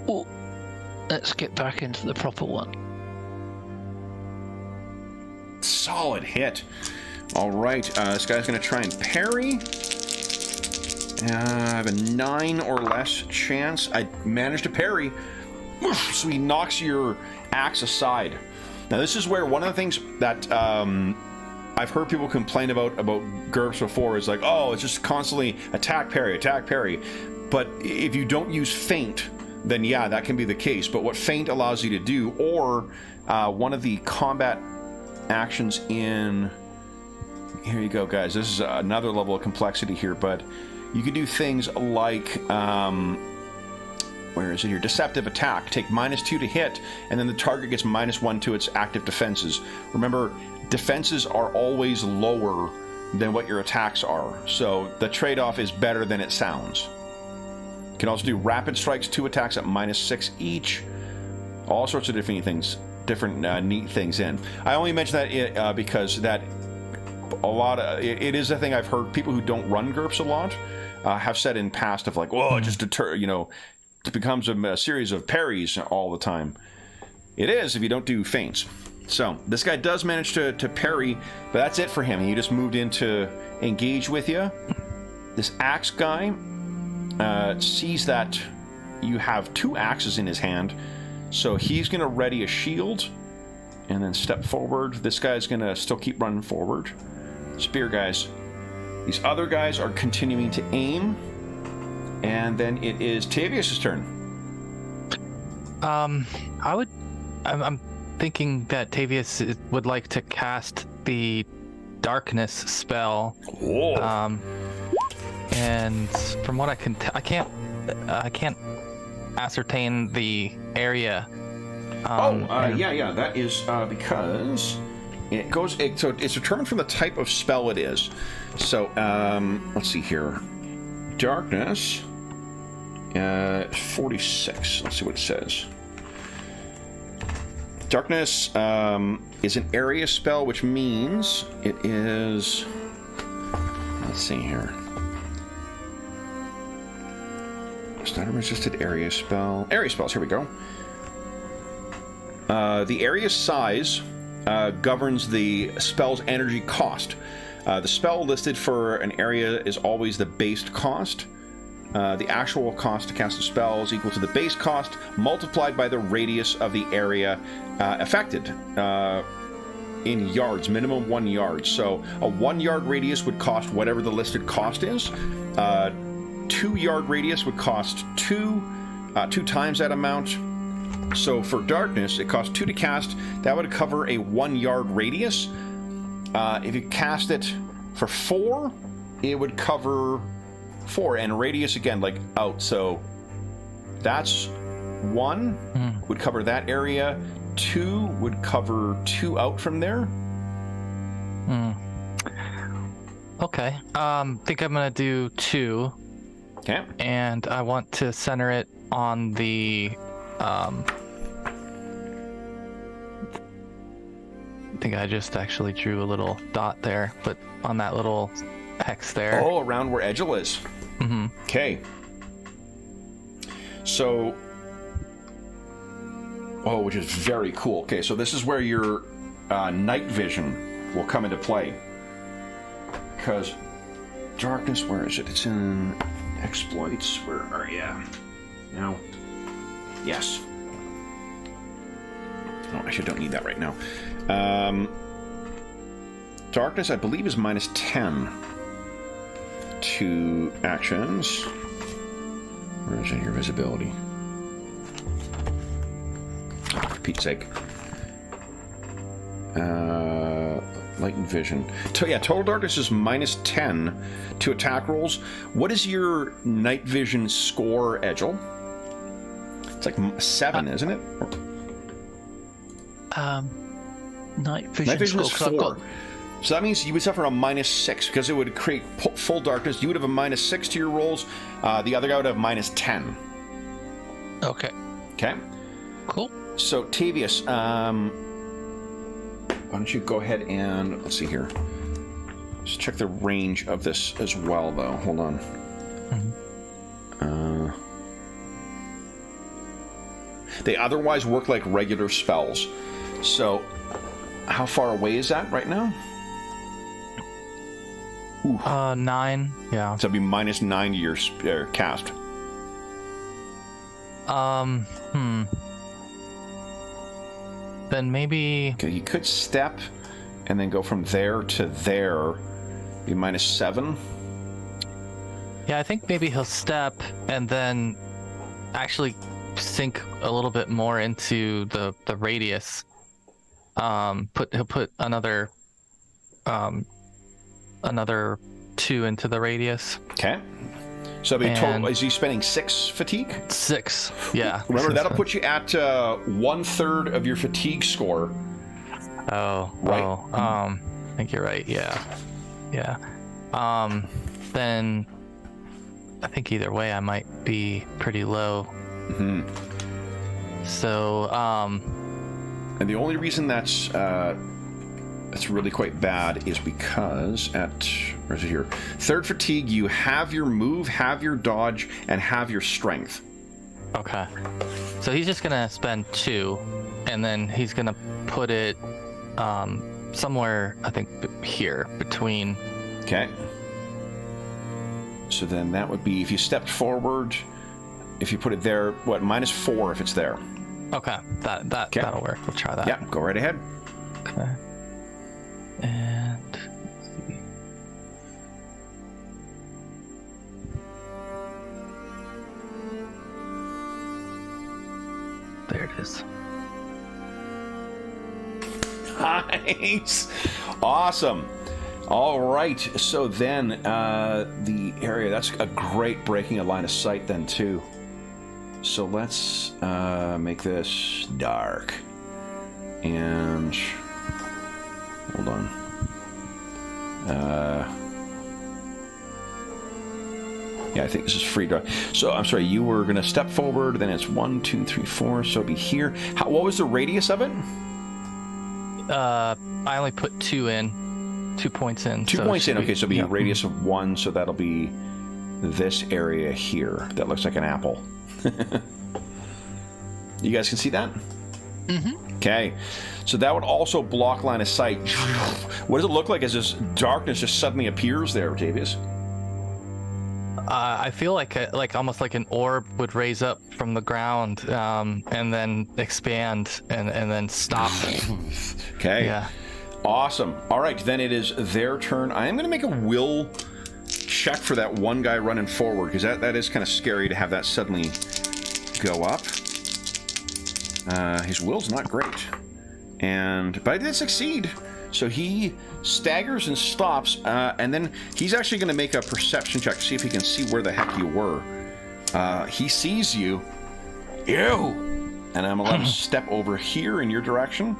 Speaker 4: Oh, let's get back into the proper one.
Speaker 1: Solid hit. All right, this guy's going to try and parry. I have a 9 or less chance. I managed to parry. So he knocks your axe aside. Now, this is where one of the things that I've heard people complain about GURPS before is like, oh, it's just constantly attack, parry. But if you don't use feint, then yeah, that can be the case. But what feint allows you to do, or one of the combat actions in... Here you go, guys. This is another level of complexity here, but you can do things like... where is it here? Deceptive attack. Take -2 to hit, and then the target gets -1 to its active defenses. Remember, defenses are always lower than what your attacks are, so the trade-off is better than it sounds. You can also do rapid strikes, 2 attacks at -6 each. All sorts of different things, neat things in. I only mention that because that it is a thing I've heard people who don't run GURPS a lot have said in past of like, whoa, just deter, it becomes a series of parries all the time. It is if you don't do feints. So this guy does manage to parry, but that's it for him. He just moved in to engage with you. This axe guy sees that you have 2 axes in his hand, so he's going to ready a shield and then step forward. This guy's going to still keep running forward. Spear guys. These other guys are continuing to aim, and then it is Tavius' turn.
Speaker 3: I'm thinking that Tavius would like to cast the darkness spell.
Speaker 1: Whoa.
Speaker 3: And from what I can't ascertain the area.
Speaker 1: Yeah. That is because it goes. So it's determined from the type of spell it is. So let's see here. Darkness. 46. Let's see what it says. Darkness is an area spell, which means it is. Let's see here. It's not a resisted area spell. Area spells, here we go. The area size governs the spell's energy cost. The spell listed for an area is always the base cost. The actual cost to cast a spell is equal to the base cost multiplied by the radius of the area affected in yards, minimum 1 yard. So a 1 yard radius would cost whatever the listed cost is. 2 yard radius would cost 2 times that amount. So for darkness, it costs 2 to cast. That would cover a 1 yard radius. If you cast it for 4, it would cover 4, and radius again, like out. So that's 1 would cover that area. 2 would cover 2 out from there.
Speaker 3: Okay. Think I'm gonna do 2.
Speaker 1: Okay.
Speaker 3: And I want to center it on the. I think I just actually drew a little dot there, but on that little hex there.
Speaker 1: Oh, around where Edgel is.
Speaker 3: Mm-hmm.
Speaker 1: Okay. So, which is very cool. Okay, so this is where your night vision will come into play. Because darkness, where is it? It's in exploits. Where are you? No. Yes. Oh, actually, I don't need that right now. Darkness, I believe, is minus 10 to actions. Where is it? Your visibility. Oh, for Pete's sake. Light and vision. Total darkness is minus 10 to attack rolls. What is your night vision score, Edgel? It's like 7, isn't it?
Speaker 4: Night vision
Speaker 1: is 4. So that means you would suffer a minus 6 because it would create full darkness. You would have a minus 6 to your rolls. The other guy would have minus 10.
Speaker 4: Okay.
Speaker 1: Okay.
Speaker 4: Cool.
Speaker 1: So Tavius, why don't you go ahead and let's see here. Let's check the range of this as well, though. Hold on. They otherwise work like regular spells. So, how far away is that right now?
Speaker 3: 9. Yeah.
Speaker 1: So it'd be minus 9 to your cast.
Speaker 3: Then maybe.
Speaker 1: Okay, you could step, and then go from there to there. Be minus 7.
Speaker 3: Yeah, I think maybe he'll step and then actually sink a little bit more into the radius. He'll put another 2 into the radius.
Speaker 1: Okay. So it'll be total. Is he spending 6 fatigue?
Speaker 3: 6. Yeah.
Speaker 1: Remember, that'll put you at 1/3 of your fatigue score.
Speaker 3: Oh.
Speaker 1: Right.
Speaker 3: Oh. I think you're right. Yeah. Yeah. Then I think either way I might be pretty low.
Speaker 1: Mm-hmm.
Speaker 3: So.
Speaker 1: And the only reason that's really quite bad is because where is it here? 3rd fatigue, you have your move, have your dodge, and have your strength.
Speaker 3: Okay. So he's just gonna spend 2, and then he's gonna put it somewhere, I think, here between.
Speaker 1: Okay. So then that would be, if you stepped forward, if you put it there, what, -4 if it's there.
Speaker 3: Okay, that'll work. We'll try that.
Speaker 1: Yeah, go right ahead.
Speaker 3: Okay. And let's see. There it is.
Speaker 1: Nice. Awesome. All right. So then the area, that's a great breaking a line of sight then too. So let's make this dark. And hold on. Yeah, I think this is free draw. So I'm sorry, you were gonna step forward, then it's 1, 2, 3, 4, so it'll be here. What was the radius of it?
Speaker 3: I only put 2 points in.
Speaker 1: 2 points in, okay, so it'll be a
Speaker 3: yeah.
Speaker 1: radius of 1, so that'll be this area here. That looks like an apple. You guys can see that?
Speaker 3: Mm-hmm.
Speaker 1: Okay, so that would also block line of sight. What does it look like as this darkness just suddenly appears there, Tavius?
Speaker 3: I feel like almost like an orb would raise up from the ground, and then expand, and then stop.
Speaker 1: Okay.
Speaker 3: Yeah.
Speaker 1: Awesome. All right, then it is their turn. I am going to make a will check for that one guy running forward, because that is kind of scary to have that suddenly go up. His will's not great, but I did succeed. So he staggers and stops, and then he's actually going to make a perception check to see if he can see where the heck you were. He sees you. And I'm going to let him step over here in your direction.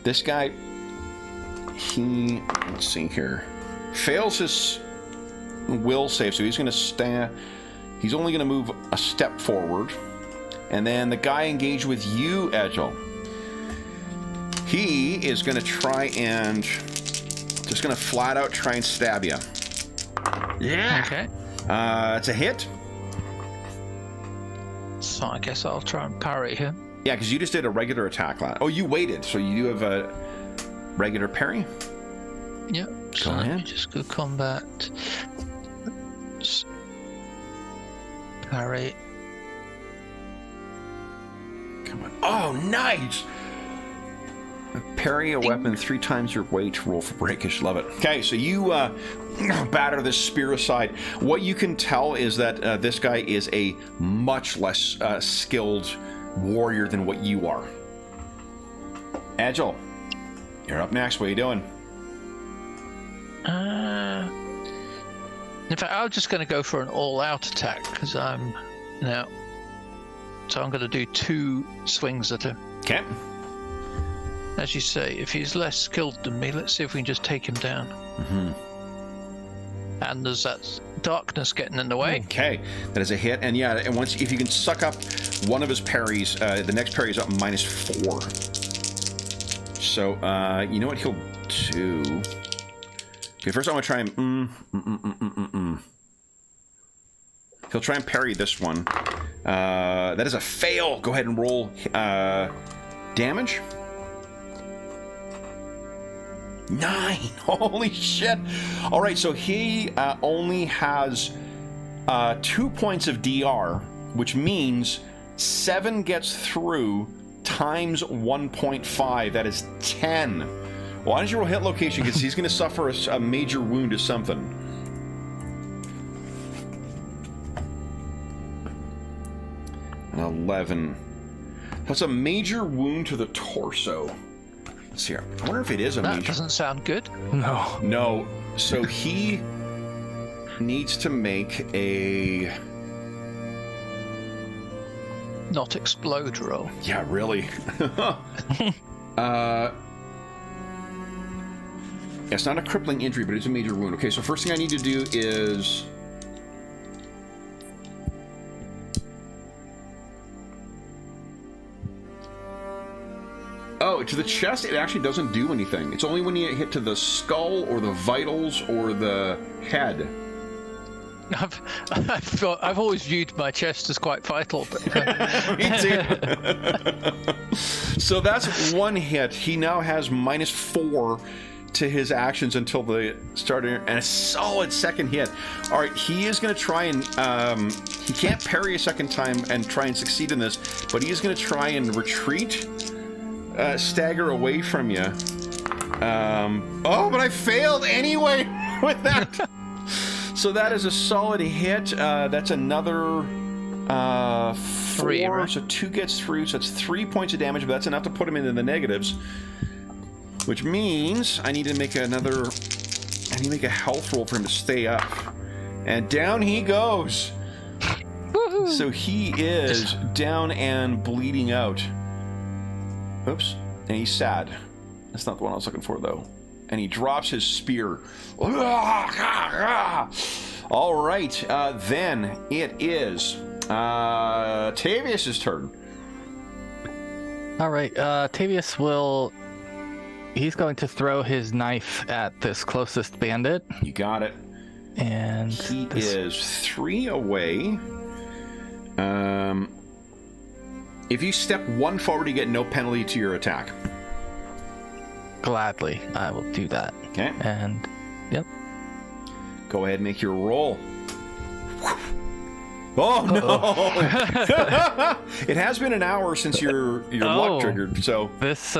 Speaker 1: This guy, let's see here, fails his will save, so he's going to stand. He's only going to move a step forward. And then the guy engaged with you, Edgel. He is going to try and just going to flat out try and stab you.
Speaker 4: Yeah. Okay.
Speaker 1: It's a hit.
Speaker 4: So I guess I'll try and parry him.
Speaker 1: Yeah, because you just did a regular attack line. Oh, you waited, so you do have a regular parry.
Speaker 4: Yep. So let me just go combat. Just parry.
Speaker 1: Come on. Oh, nice! Parry a weapon 3 times your weight. Roll for breakage. Love it. Okay, so you batter this spear aside. What you can tell is that this guy is a much less skilled warrior than what you are. Agile, you're up next. What are you doing?
Speaker 4: In fact, I'm just going to go for an all-out attack because I'm now. So I'm going to do 2 swings at him.
Speaker 1: Okay.
Speaker 4: As you say, if he's less skilled than me, let's see if we can just take him down.
Speaker 1: Mm-hmm.
Speaker 4: And there's that darkness getting in the way.
Speaker 1: Okay, that is a hit. And yeah, and if you can suck up one of his parries, the next parry is up -4. So you know what he'll do? Okay, first I'm gonna try and he'll try and parry this one. That is a fail. Go ahead and roll damage. 9. Holy shit. All right, so he only has 2 points of DR, which means 7 gets through times 1.5. That is 10. Why don't you roll hit location? Because he's going to suffer a major wound to something. An 11. That's a major wound to the torso. Let's see here. I wonder if it is a major.
Speaker 4: That doesn't sound good.
Speaker 3: No.
Speaker 1: No. So he needs to make a
Speaker 4: Not explode roll.
Speaker 1: Yeah, really. It's not a crippling injury, but it's a major wound. Okay, so first thing I need to do is to the chest, it actually doesn't do anything. It's only when you hit to the skull or the vitals or the head.
Speaker 4: I've always viewed my chest as quite vital, but
Speaker 1: Me too. So that's one hit. He now has -4 to his actions until the starter, and a solid second hit. All right, he is going to try and he can't parry a second time and try and succeed in this, but he is going to try and retreat, stagger away from you. Oh, but I failed anyway with that. So that is a solid hit. That's another 4,
Speaker 4: right?
Speaker 1: so 2 gets through, so it's 3 points of damage, but that's enough to put him into the negatives. Which means I need to make a health roll for him to stay up. And down he goes. Woohoo. So he is down and bleeding out. Oops. And he's sad. That's not the one I was looking for, though. And he drops his spear. All right. Then it is Tavius's turn.
Speaker 3: All right. Tavius will... He's going to throw his knife at this closest bandit.
Speaker 1: You got it.
Speaker 3: And
Speaker 1: he is 3 away. If you step 1 forward, you get no penalty to your attack.
Speaker 3: Gladly, I will do that.
Speaker 1: Okay.
Speaker 3: And, yep.
Speaker 1: Go ahead and make your roll. Oh no! It has been an hour since your luck triggered, so
Speaker 3: this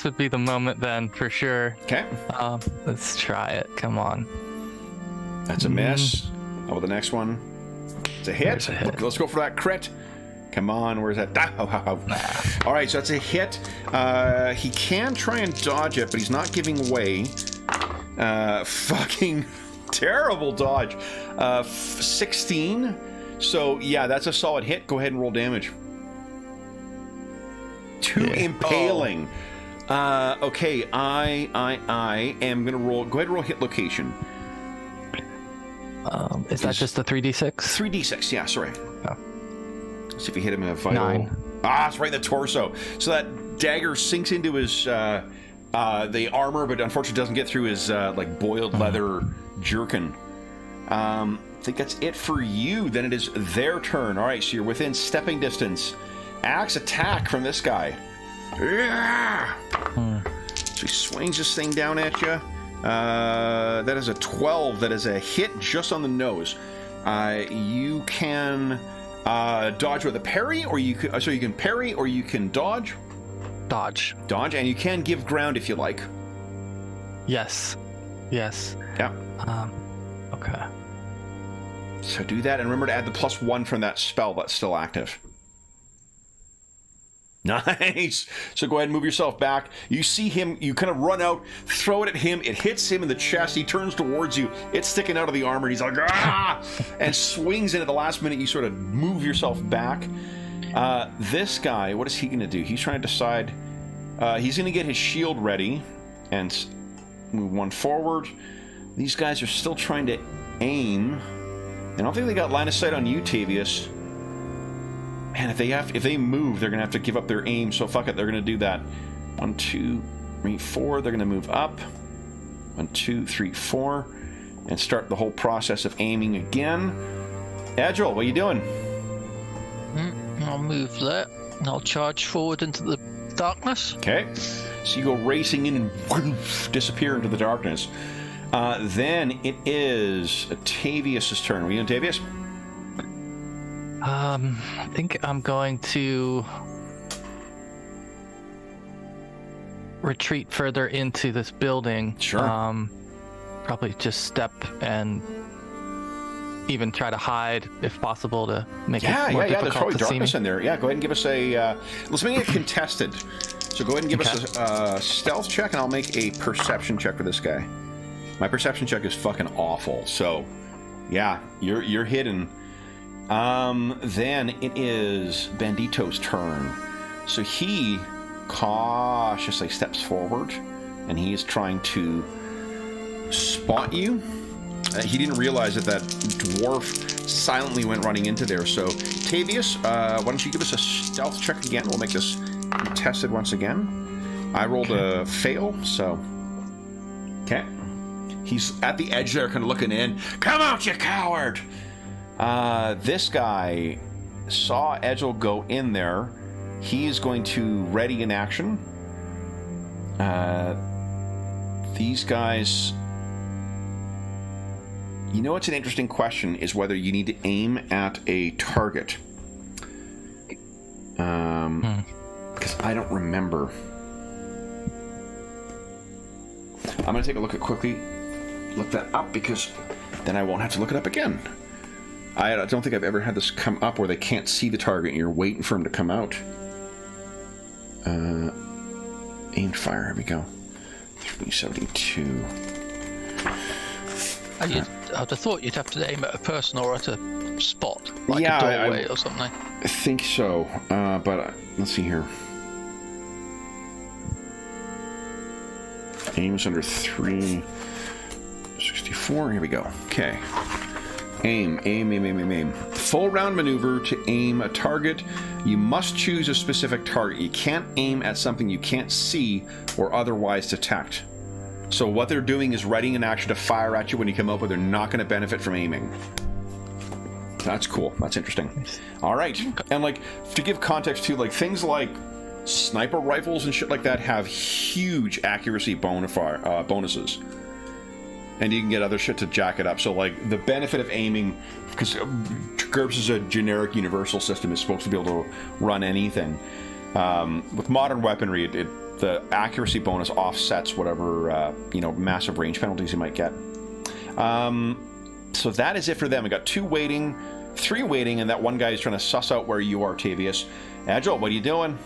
Speaker 3: would be the moment then for sure.
Speaker 1: Okay.
Speaker 3: Let's try it. Come on.
Speaker 1: That's a miss. How about the next one? It's a hit. Let's go for that crit. Come on, where's that? All right, so that's a hit. He can try and dodge it, but he's not giving way. Fucking terrible dodge. 16. So, yeah, that's a solid hit. Go ahead and roll damage. 2 impaling. Okay, I am going to roll... Go ahead and roll hit location.
Speaker 3: Is that just a 3d6?
Speaker 1: 3d6, yeah, sorry.
Speaker 3: Oh.
Speaker 1: Let's see if you hit him in a vital...
Speaker 3: 9.
Speaker 1: Ah, it's right in the torso. So that dagger sinks into his... the armor, but unfortunately doesn't get through his, like, boiled leather jerkin. I think that's it for you. Then it is their turn. All right, so you're within stepping distance. Axe attack from this guy. So he swings this thing down at you. That is a 12. That is a hit just on the nose. You can dodge with a parry, or you can, so you can parry, or you can dodge.
Speaker 3: Dodge,
Speaker 1: and you can give ground if you like.
Speaker 3: Yes.
Speaker 1: Yeah.
Speaker 3: Okay.
Speaker 1: So do that, and remember to add the +1 from that spell that's still active. Nice! So go ahead and move yourself back. You see him, you kind of run out, throw it at him, it hits him in the chest, he turns towards you, it's sticking out of the armor, and he's like, ah! And swings in at the last minute, you sort of move yourself back. This guy, what is he going to do? He's trying to decide, he's going to get his shield ready, and move 1 forward. These guys are still trying to aim. I don't think they got line of sight on you, Tavius. Man, if they move, they're gonna have to give up their aim. So fuck it, they're gonna do that. 1, 2, 3, 4. They're gonna move up. 1, 2, 3, 4, and start the whole process of aiming again. Agile, what are you doing?
Speaker 4: I'll move there. I'll charge forward into the darkness.
Speaker 1: Okay. So you go racing in and whoosh, disappear into the darkness. Then it is Tavius's turn. Are you on Tavius?
Speaker 3: I think I'm going to retreat further into this building.
Speaker 1: Sure.
Speaker 3: Probably just step and even try to hide if possible to make it more difficult
Speaker 1: there's probably
Speaker 3: to see me.
Speaker 1: darkness in there. Yeah, go ahead and give us a... let's make it contested. So go ahead and give us a stealth check, and I'll make a perception check for this guy. My perception check is fucking awful. So, yeah, you're hidden. Then it is Bandito's turn. So he cautiously steps forward, and he is trying to spot you. He didn't realize that dwarf silently went running into there. So, Tavius, why don't you give us a stealth check again? We'll make this contested once again. I rolled a fail, so... Okay. He's at the edge there, kind of looking in. Come out, you coward! This guy saw Edgel go in there. He is going to ready in action. these guys... You know what's an interesting question is whether you need to aim at a target. Because I don't remember. I'm going to take a look look that up, because then I won't have to look it up again. I don't think I've ever had this come up where they can't see the target and you're waiting for him to come out. Aimed fire, here we go. 372.
Speaker 4: I'd have thought you'd have to aim at a person or at a spot, like
Speaker 1: Yeah,
Speaker 4: a doorway or something.
Speaker 1: I think so, but let's see here. Aim's under 364. Here we go. Okay. Aim. Full round maneuver to aim a target. You must choose a specific target. You can't aim at something you can't see or otherwise detect. So what they're doing is readying an action to fire at you when you come up, but they're not going to benefit from aiming. That's cool. That's interesting. All right. And like, to give context to, like, things like sniper rifles and shit like that have huge accuracy bonuses. And you can get other shit to jack it up. So, like, the benefit of aiming, because GURPS is a generic universal system, is supposed to be able to run anything. With modern weaponry, the accuracy bonus offsets whatever, massive range penalties you might get. So that is it for them. We got 2 waiting, 3 waiting, and that one guy is trying to suss out where you are, Tavius. Agile, what are you doing?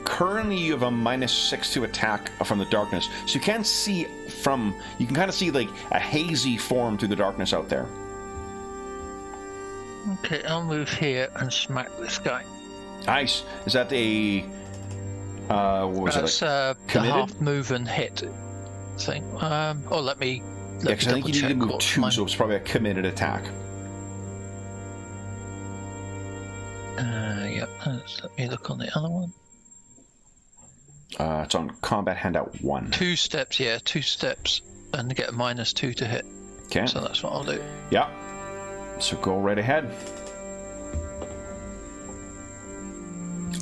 Speaker 1: Currently, you have a -6 to attack from the darkness, so you can see you can kind of see like a hazy form through the darkness out there.
Speaker 4: Okay, I'll move here and smack this guy.
Speaker 1: Nice. Is that the what was
Speaker 4: That's
Speaker 1: it? Like,
Speaker 4: the half move and hit thing. Let me
Speaker 1: because I think you need to move 2, so it's probably a committed attack.
Speaker 4: Yep. Let me look on the other one.
Speaker 1: It's on combat handout 1.
Speaker 4: 2 steps, yeah, 2 steps, and get a -2 to hit.
Speaker 1: Okay.
Speaker 4: So that's what I'll do.
Speaker 1: Yeah. So go right ahead.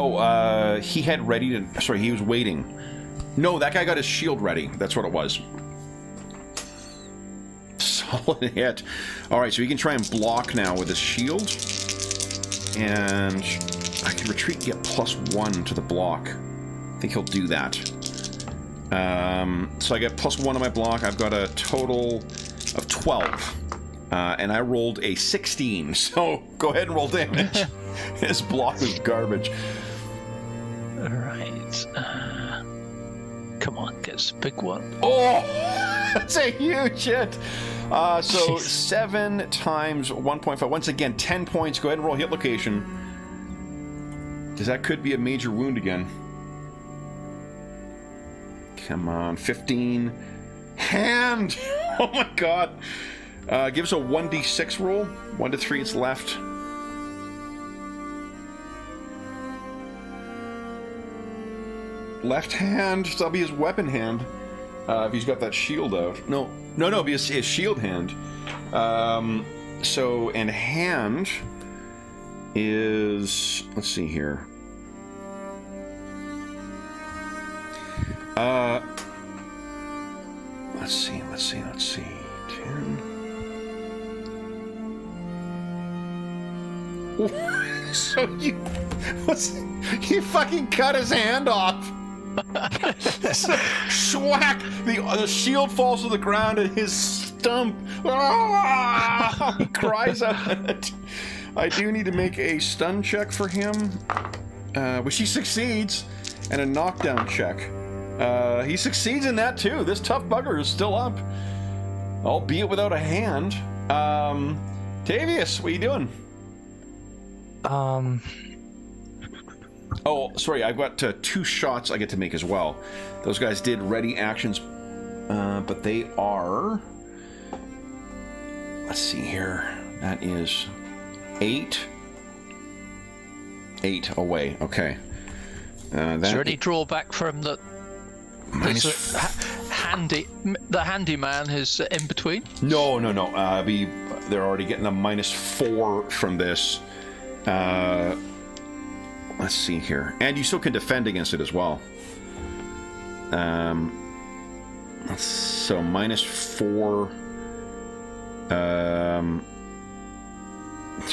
Speaker 1: Oh, he had ready to... Sorry, he was waiting. No, that guy got his shield ready. That's what it was. Solid hit. Alright, so he can try and block now with his shield. And I can retreat and get +1 to the block. I think he'll do that. So I get +1 on my block. I've got a total of 12. And I rolled a 16, so go ahead and roll damage. His block is garbage.
Speaker 4: Alright. Come on, get us a big one.
Speaker 1: Oh! That's a huge hit! So
Speaker 4: Jeez.
Speaker 1: 7 times 1.5. Once again, 10 points. Go ahead and roll hit location. Because that could be a major wound again. Come on, 15. Hand! Oh my god! Give us a 1d6 roll. 1 to 3, it's left. Left hand, so that'll be his weapon hand. If he's got that shield out. No, it'll be his shield hand. And hand is... Let's see here. Let's see. 10... So you fucking cut his hand off. Schwack! The shield falls to the ground and his stump. He cries out. I do need to make a stun check for him, which he succeeds, and a knockdown check. He succeeds in that too. This tough bugger is still up, albeit without a hand. Tavius, what are you doing? Oh, sorry, I've got 2 shots I get to make as well. Those guys did ready actions, but they are... Let's see here. That is 8. 8 away, okay.
Speaker 4: Is there any drawback from the...
Speaker 1: Minus...
Speaker 4: The handyman is in between?
Speaker 1: No. They're already getting a -4 from this. Let's see here. And you still can defend against it as well. So -4.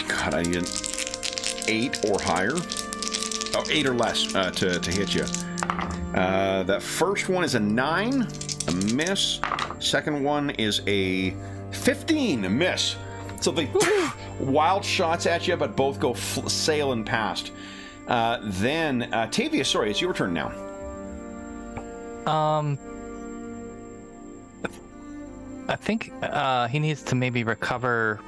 Speaker 1: God, I need an 8 or higher. Oh, 8 or less to hit you. That first one is a 9, a miss. Second one is a 15, a miss. So they wild shots at you, but both go sailing past. Then, Tavia, sorry, it's your turn now.
Speaker 3: I think he needs to maybe recover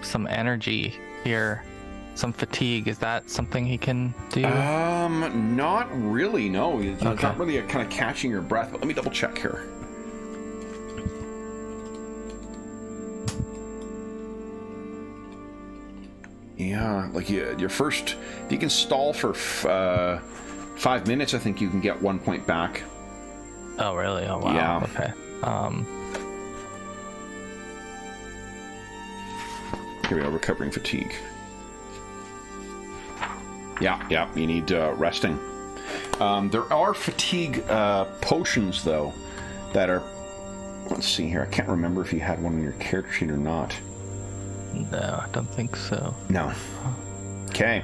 Speaker 3: some energy here, some fatigue. Is that something he can do?
Speaker 1: Not really. No, it's
Speaker 3: Okay.
Speaker 1: not really kind of catching your breath. But let me double check here. Yeah, like your first, if you can stall for 5 minutes, I think you can get 1 point back.
Speaker 3: Oh, really? Oh, wow.
Speaker 1: Yeah.
Speaker 3: Okay.
Speaker 1: Here we go, recovering fatigue. Yeah, you need resting. There are fatigue potions, though, that are... Let's see here. I can't remember if you had one on your character sheet or not.
Speaker 3: No, I don't think so.
Speaker 1: No. Okay.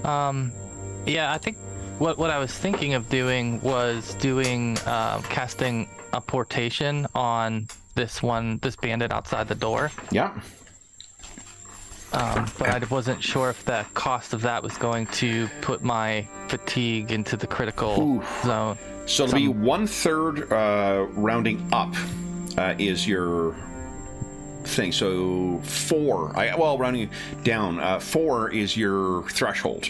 Speaker 3: Yeah, I think what I was thinking of doing was casting a portation on this bandit outside the door.
Speaker 1: Yeah.
Speaker 3: But I wasn't sure if the cost of that was going to put my fatigue into the critical zone.
Speaker 1: So it'll be 1/3 rounding up is your thing. So 4. Rounding down, 4 is your threshold.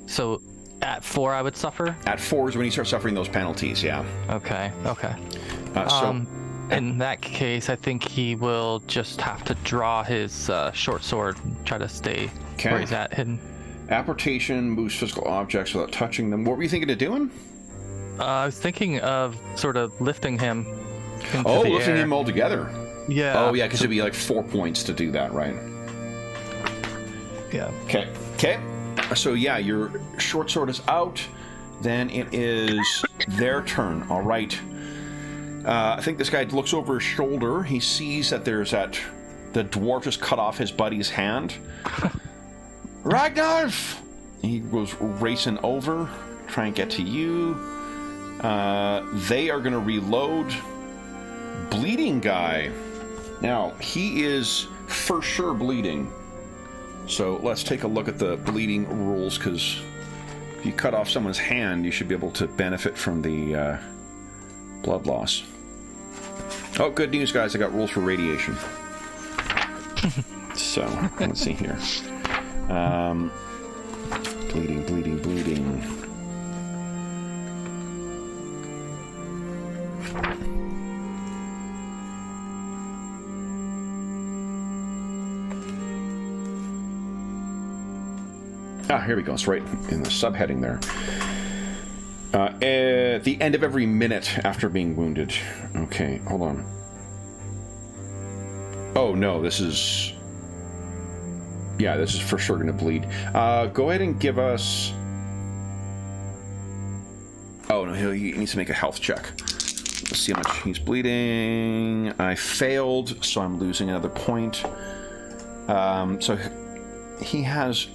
Speaker 3: So at 4 I would suffer?
Speaker 1: At 4 is when you start suffering those penalties, yeah.
Speaker 3: Okay.
Speaker 1: So
Speaker 3: In that case, I think he will just have to draw his short sword and try to stay where he's at, hidden.
Speaker 1: apportation moves physical objects without touching them. What were you thinking of doing?
Speaker 3: I was thinking of sort of lifting him into the
Speaker 1: lifting
Speaker 3: air.
Speaker 1: him all together.
Speaker 3: Yeah.
Speaker 1: Oh, yeah, because it'd be like 4 points to do that, right?
Speaker 3: Yeah.
Speaker 1: Okay. So, yeah, your short sword is out. Then it is their turn. All right. I think this guy looks over his shoulder. He sees that the dwarf just cut off his buddy's hand. Ragnar! He goes racing over, try and get to you. They are going to reload. Bleeding guy. Now, he is for sure bleeding. So let's take a look at the bleeding rules, because if you cut off someone's hand, you should be able to benefit from the blood loss. Oh, good news, guys. I got rules for radiation. So, let's see here. Bleeding. Here we go. It's right in the subheading there. At the end of every minute after being wounded. Okay, hold on. Oh, no, this is... Yeah, this is for sure going to bleed. Go ahead and give us... Oh, no, he needs to make a health check. Let's see how much he's bleeding. I failed, so I'm losing another point. So he has...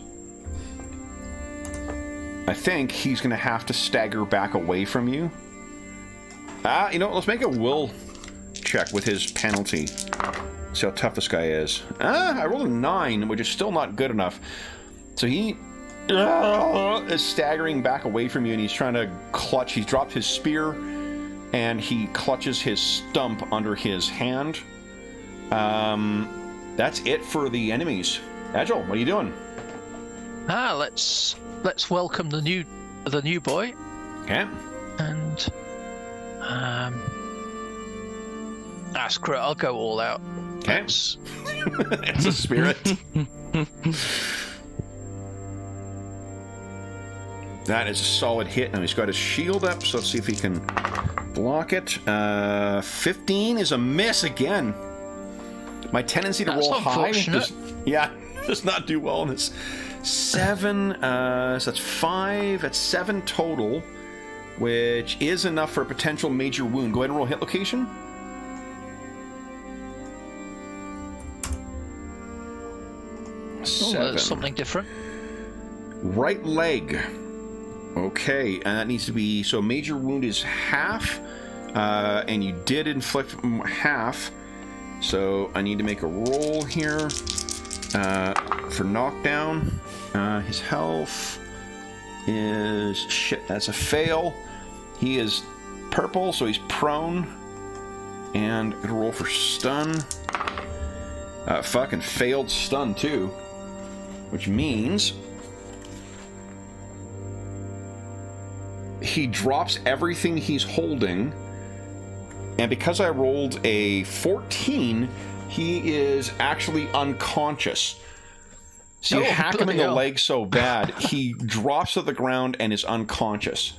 Speaker 1: I think he's going to have to stagger back away from you. Let's make a will check with his penalty. See how tough this guy is. I rolled a 9, which is still not good enough. So he is staggering back away from you, and he's trying to clutch. He's dropped his spear, and he clutches his stump under his hand. That's it for the enemies. Agile, what are you doing?
Speaker 4: Let's welcome the new boy.
Speaker 1: Okay.
Speaker 4: And screw it, I'll go all out.
Speaker 1: Okay. It's a spirit. That is a solid hit. Now he's got his shield up, so let's see if he can block it. 15 is a miss again. My tendency to roll high does not do well in this. 7, so that's 5. That's 7 total. which is enough for a potential major wound. Go ahead and roll hit location.
Speaker 4: Oh, that's something different.
Speaker 1: Right leg. Okay, and that needs to be, so major wound is half, and you did inflict half, so I need to make a roll here for knockdown. His health is, shit, that's a fail. He is purple, so he's prone, and I'm gonna roll for stun. Fucking failed stun too, which means he drops everything he's holding, and because I rolled a 14, he is actually unconscious. So you hack him in the leg so bad, he drops to the ground and is unconscious.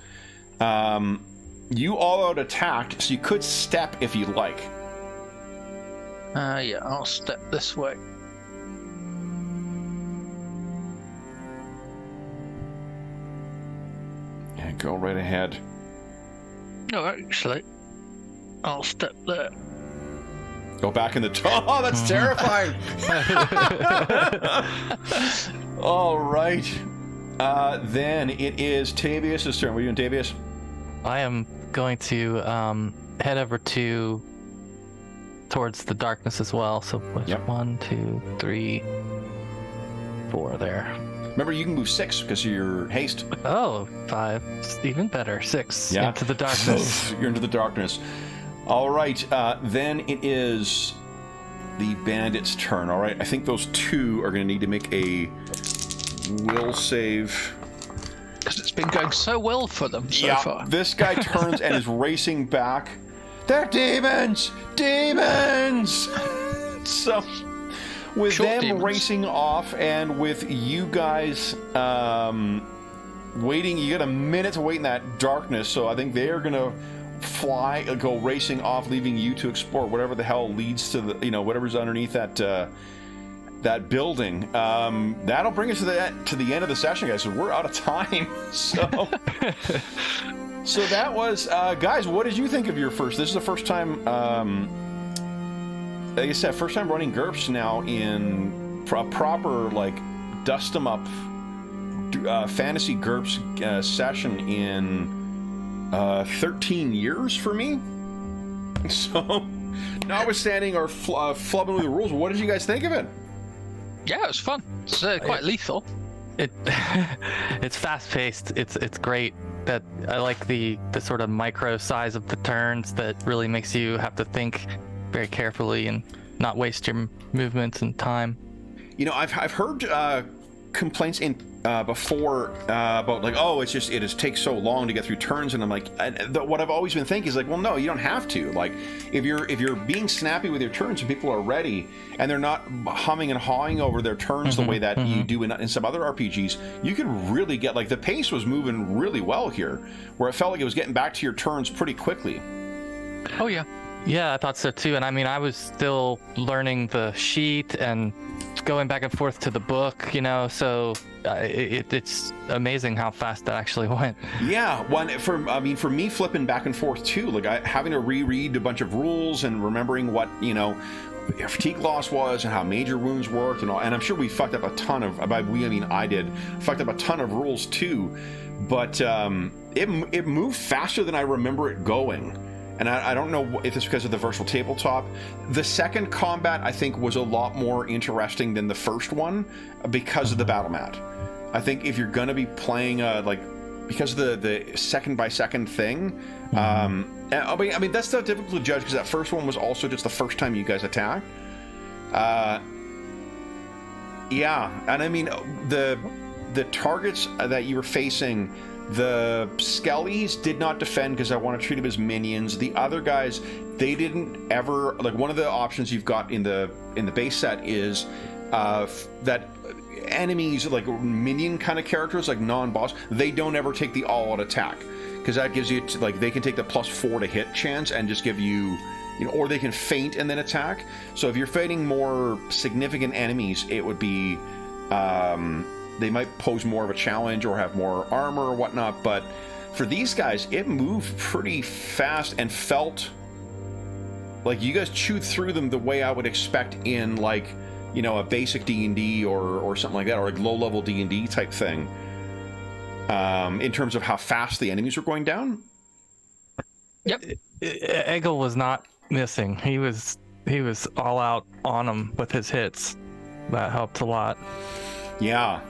Speaker 1: You all out attacked, so you could step if you like.
Speaker 4: Yeah, I'll step this way.
Speaker 1: Yeah, go right ahead.
Speaker 4: No, actually, I'll step there.
Speaker 1: Go back in the... Oh, that's terrifying! All right. Then it is Tavius' turn. What are you doing, Tavius?
Speaker 3: I am going to head over towards the darkness as well. So
Speaker 1: Yep.
Speaker 3: 1, 2, 3, 4 there.
Speaker 1: Remember, you can move 6 because of your haste.
Speaker 3: Oh, 5. Even better. 6
Speaker 1: Yeah.
Speaker 3: into the darkness.
Speaker 1: You're into the darkness. All right. Then it is the bandit's turn. All right. I think those two are going to need to make a will save.
Speaker 4: Because it's been going so well for them so far.
Speaker 1: This guy turns and is racing back. They're demons! Demons! So, with
Speaker 4: Short
Speaker 1: them
Speaker 4: demons.
Speaker 1: racing off and with you guys waiting, you got a minute to wait in that darkness, so I think they're going to go racing off, leaving you to explore whatever the hell leads to the, whatever's underneath that building. That'll bring us to the end of the session, guys. So we're out of time. So, so that was, guys. What did you think of your first? This is the first time, like I said, first time running GURPS now in proper like dust 'em up fantasy GURPS session in 13 years for me. So, notwithstanding our flubbing with the rules, what did you guys think of it?
Speaker 4: Yeah, it was fun. It's quite lethal.
Speaker 3: It's fast paced. It's great. That I like the sort of micro size of the turns that really makes you have to think very carefully and not waste your movements and time. I've
Speaker 1: heard complaints in before about like, oh, it just takes so long to get through turns, and I'm like, what I've always been thinking is like, well, no, you don't have to. Like, if you're being snappy with your turns and people are ready and they're not humming and hawing over their turns the way that you do in some other RPGs, you could really get, like, the pace was moving really well here, where it felt like it was getting back to your turns pretty quickly.
Speaker 4: Oh yeah.
Speaker 3: Yeah, I thought so too. And I mean, I was still learning the sheet and going back and forth to the book, so it's amazing how fast that actually went.
Speaker 1: Yeah, for me flipping back and forth too, like having to reread a bunch of rules and remembering what, fatigue loss was and how major wounds worked and all, and I'm sure we fucked up a ton of, by we I mean I did, fucked up a ton of rules too, but it moved faster than I remember it going. And I don't know if it's because of the virtual tabletop. The second combat, I think, was a lot more interesting than the first one because of the battle mat. I think if you're going to be playing, because of the second by second thing, I mean, that's not difficult to judge because that first one was also just the first time you guys attacked. Yeah, and I mean, the targets that you were facing, the Skellies did not defend because I want to treat them as minions. The other guys, they didn't ever, like, one of the options you've got in the base set is that enemies, like minion kind of characters, like non-boss, they don't ever take the all-out attack because that gives you, like, they can take the +4 to hit chance and just give you, or they can feint and then attack. So if you're fighting more significant enemies, it would be they might pose more of a challenge or have more armor or whatnot, but for these guys, it moved pretty fast and felt like you guys chewed through them the way I would expect in, like, you know, a basic D&D or something like that, or a low-level D&D type thing, in terms of how fast the enemies were going down.
Speaker 4: Yep.
Speaker 3: Eggle was not missing. He was all out on him with his hits. That helped a lot.
Speaker 1: Yeah.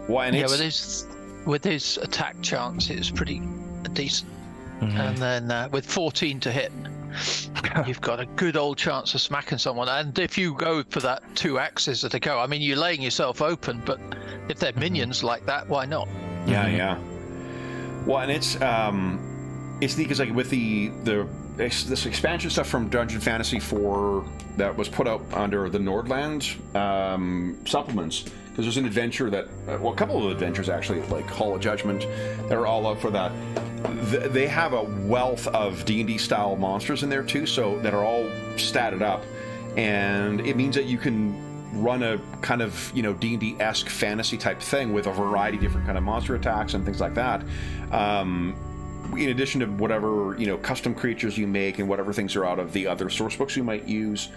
Speaker 1: Well, and
Speaker 4: Yeah,
Speaker 1: it's...
Speaker 4: with his attack chance, it was pretty decent.
Speaker 3: Mhm.
Speaker 4: And then with 14 to hit, you've got a good old chance of smacking someone. And if you go for that 2 axes at a go, I mean, you're laying yourself open, but if they're minions like that, why not?
Speaker 1: Yeah, yeah. Well, and it's neat because, like, with this expansion stuff from Dungeon Fantasy 4 that was put out under the Northlanders supplements, because there's an adventure that, well, a couple of adventures actually, like Hall of Judgment, that are all out for that. They have a wealth of D&D style monsters in there too, so that are all statted up, and it means that you can run a kind of, you know, D&D-esque fantasy type thing with a variety of different kind of monster attacks and things like that. In addition to whatever, you know, custom creatures you make and whatever things are out of the other source books you might use.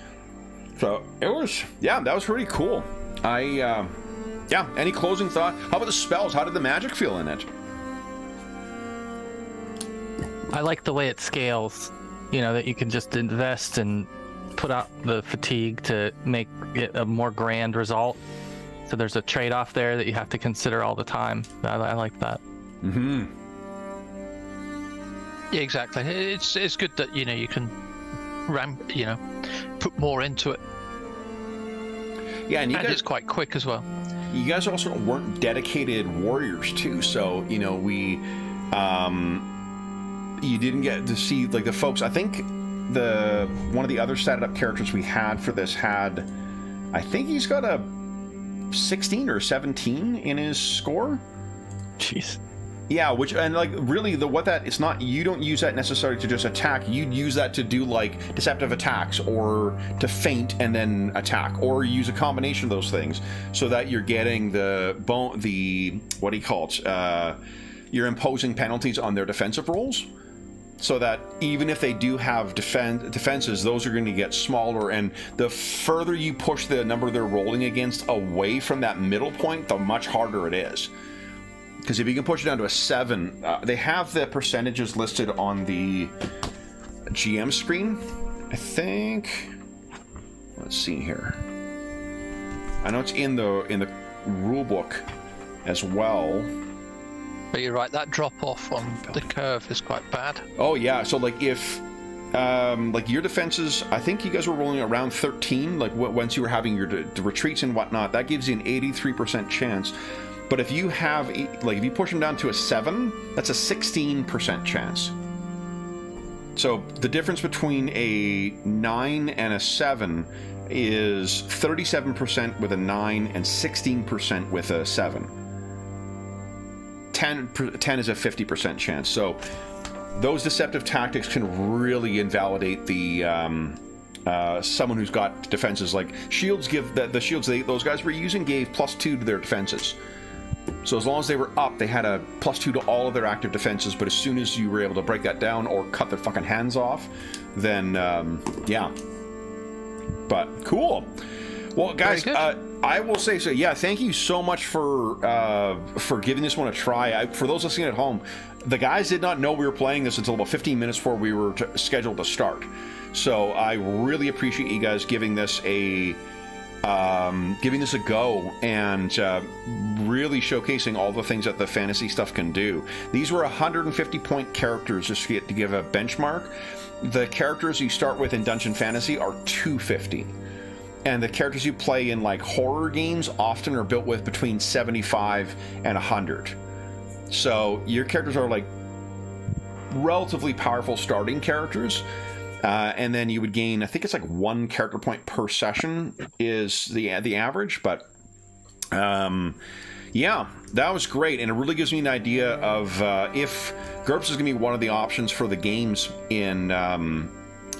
Speaker 1: So it was, yeah, that was pretty cool. Yeah, any closing thought? How about the spells? How did the magic feel in it?
Speaker 3: I like the way it scales, you know, that you can just invest and put out the fatigue to make it a more grand result. So there's a trade-off there that you have to consider all the time. I like that.
Speaker 1: Mm-hmm.
Speaker 4: Yeah, exactly. It's good that, you know, you can put more into it.
Speaker 1: Yeah, and
Speaker 4: it's quite quick as well.
Speaker 1: You guys also weren't dedicated warriors too, so, you know, you didn't get to see, like, the folks. I think one of the other statted up characters we had for this I think he's got a 16 or 17 in his score.
Speaker 3: Jeez.
Speaker 1: Yeah, which, and like, really, it's not, you don't use that necessarily to just attack. You'd use that to do, like, deceptive attacks, or to feint and then attack, or use a combination of those things, so that you're getting what do you call it? You're imposing penalties on their defensive rolls, so that even if they do have defenses, those are going to get smaller, and the further you push the number they're rolling against away from that middle point, the much harder it is. Because if you can push it down to a 7, they have the percentages listed on the GM screen, I think. Let's see here. I know it's in the rule book as well.
Speaker 4: But you're right, that drop off on the curve is quite bad.
Speaker 1: Oh yeah, so like if like your defenses, I think you guys were rolling around 13, like once you were having your retreats and whatnot, that gives you an 83% chance. But if you have, like, if you push them down to a 7, that's a 16% chance. So the difference between a 9 and a 7 is 37% with a 9 and 16% with a 7. 10 is a 50% chance. So those deceptive tactics can really invalidate the someone who's got defenses. Like shields give the shields those guys were using gave +2 to their defenses. So as long as they were up, they had a +2 to all of their active defenses, but as soon as you were able to break that down or cut their fucking hands off, then, yeah. But, cool. Well, guys, I will say, so yeah, thank you so much for giving this one a try. For those listening at home, the guys did not know we were playing this until about 15 minutes before we were scheduled to start. So I really appreciate you guys giving this a go and really showcasing all the things that the fantasy stuff can do. These were 150 point characters, just to give a benchmark. The characters you start with in Dungeon Fantasy are 250. And the characters you play in, like, horror games often are built with between 75 and 100. So your characters are, like, relatively powerful starting characters. And then you would gain, I think it's like 1 character point per session is the average, but yeah, that was great, and it really gives me an idea of if GURPS is going to be one of the options for the games in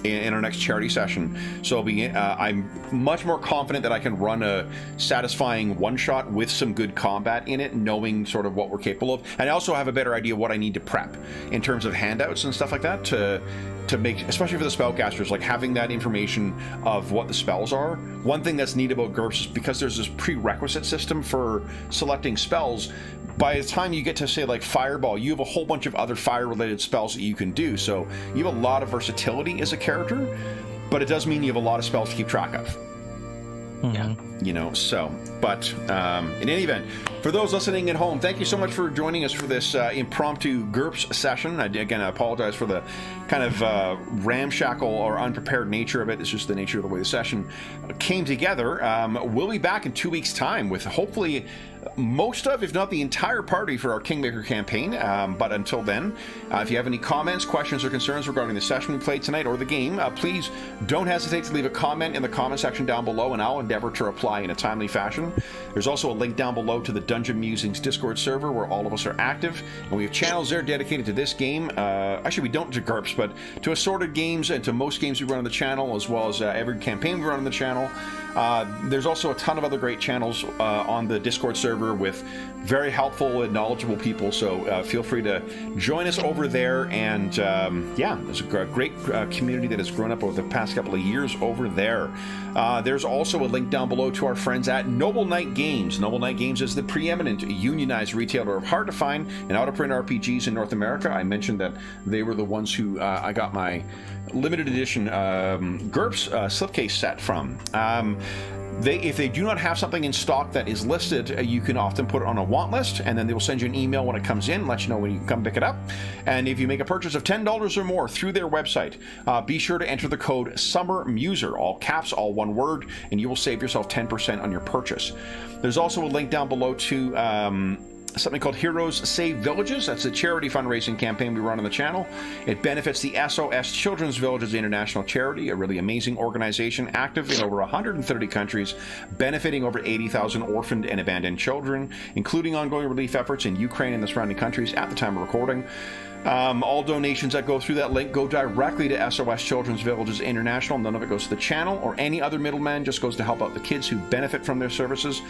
Speaker 1: in our next charity session. So I'm much more confident that I can run a satisfying one-shot with some good combat in it, knowing sort of what we're capable of. And I also have a better idea of what I need to prep in terms of handouts and stuff like that to make, especially for the spellcasters, like having that information of what the spells are. One thing that's neat about GURPS is because there's this prerequisite system for selecting spells, by the time you get to, say, like Fireball, you have a whole bunch of other fire-related spells that you can do. So you have a lot of versatility as a character, but it does mean you have a lot of spells to keep track of.
Speaker 3: Yeah.
Speaker 1: You know, so, but in any event, for those listening at home, thank you so much for joining us for this impromptu GURPS session. I apologize for the kind of ramshackle or unprepared nature of it. It's just the nature of the way the session came together. We'll be back in 2 weeks' time with hopefully most of, if not the entire party for our Kingmaker campaign. But until then, if you have any comments, questions, or concerns regarding the session we played tonight or the game, please don't hesitate to leave a comment in the comment section down below, and I'll endeavor to reply in a timely fashion. There's also a link down below to the Dungeon Musings Discord server where all of us are active, and we have channels there dedicated to this game. Actually, we don't to GURPS, but to assorted games and to most games we run on the channel, as well as every campaign we run on the channel. There's also a ton of other great channels on the Discord server with very helpful and knowledgeable people, so feel free to join us over there. And yeah, there's a great community that has grown up over the past couple of years over there. There's also a link down below to our friends at Noble Knight Games. Noble Knight Games is the preeminent unionized retailer of hard-to-find and out-of-print RPGs in North America. I mentioned that they were the ones who I got my limited edition GURPS slipcase set from. If they do not have something in stock that is listed, you can often put it on a want list, and then they will send you an email when it comes in, let you know when you can come pick it up. And if you make a purchase of $10 or more through their website, be sure to enter the code SUMMERMUSER, all caps, all one word, and you will save yourself 10% on your purchase. There's also a link down below to something called Heroes Save Villages. That's a charity fundraising campaign we run on the channel. It benefits the SOS Children's Villages International Charity, a really amazing organization active in over 130 countries, benefiting over 80,000 orphaned and abandoned children, including ongoing relief efforts in Ukraine and the surrounding countries at the time of recording. All donations that go through that link go directly to SOS Children's Villages International. None of it goes to the channel or any other middleman, just goes to help out the kids who benefit from their services.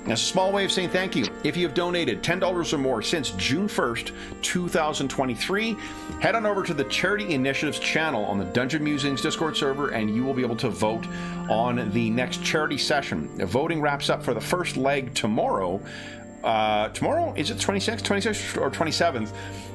Speaker 1: And a small way of saying thank you: if you have donated $10 or more since June 1st, 2023, head on over to the Charity Initiatives channel on the Dungeon Musings Discord server, and you will be able to vote on the next charity session. The voting wraps up for the first leg tomorrow. Tomorrow, is it 26th or 27th?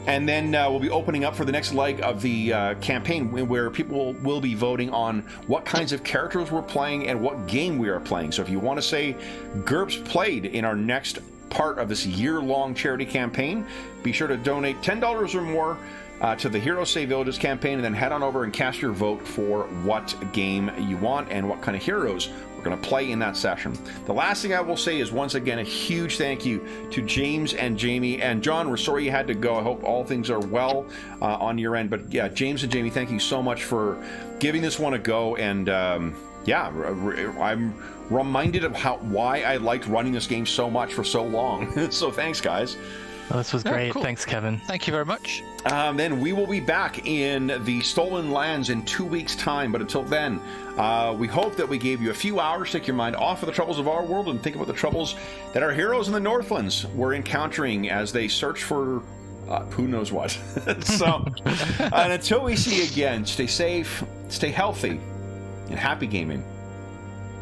Speaker 1: And then we'll be opening up for the next leg of the campaign, where people will be voting on what kinds of characters we're playing and what game we are playing. So if you want to say GURPS played in our next part of this year-long charity campaign, be sure to donate $10 or more to the Heroes Save Villages campaign, and then head on over and cast your vote for what game you want and what kind of heroes we're going to play in that session. The last thing I will say is, once again, a huge thank you to James and Jamie. And John, we're sorry you had to go. I hope all things are well on your end. But yeah, James and Jamie, thank you so much for giving this one a go. And yeah, I'm reminded of why I liked running this game so much for so long. So thanks, guys.
Speaker 3: Well, this was great.
Speaker 4: Cool.
Speaker 3: Thanks, Kevin.
Speaker 4: Thank you very much.
Speaker 1: Then we will be back in the Stolen Lands in 2 weeks' time. But until then, we hope that we gave you a few hours to take your mind off of the troubles of our world and think about the troubles that our heroes in the Northlands were encountering as they search for who knows what. So, and until we see you again, stay safe, stay healthy, and happy gaming.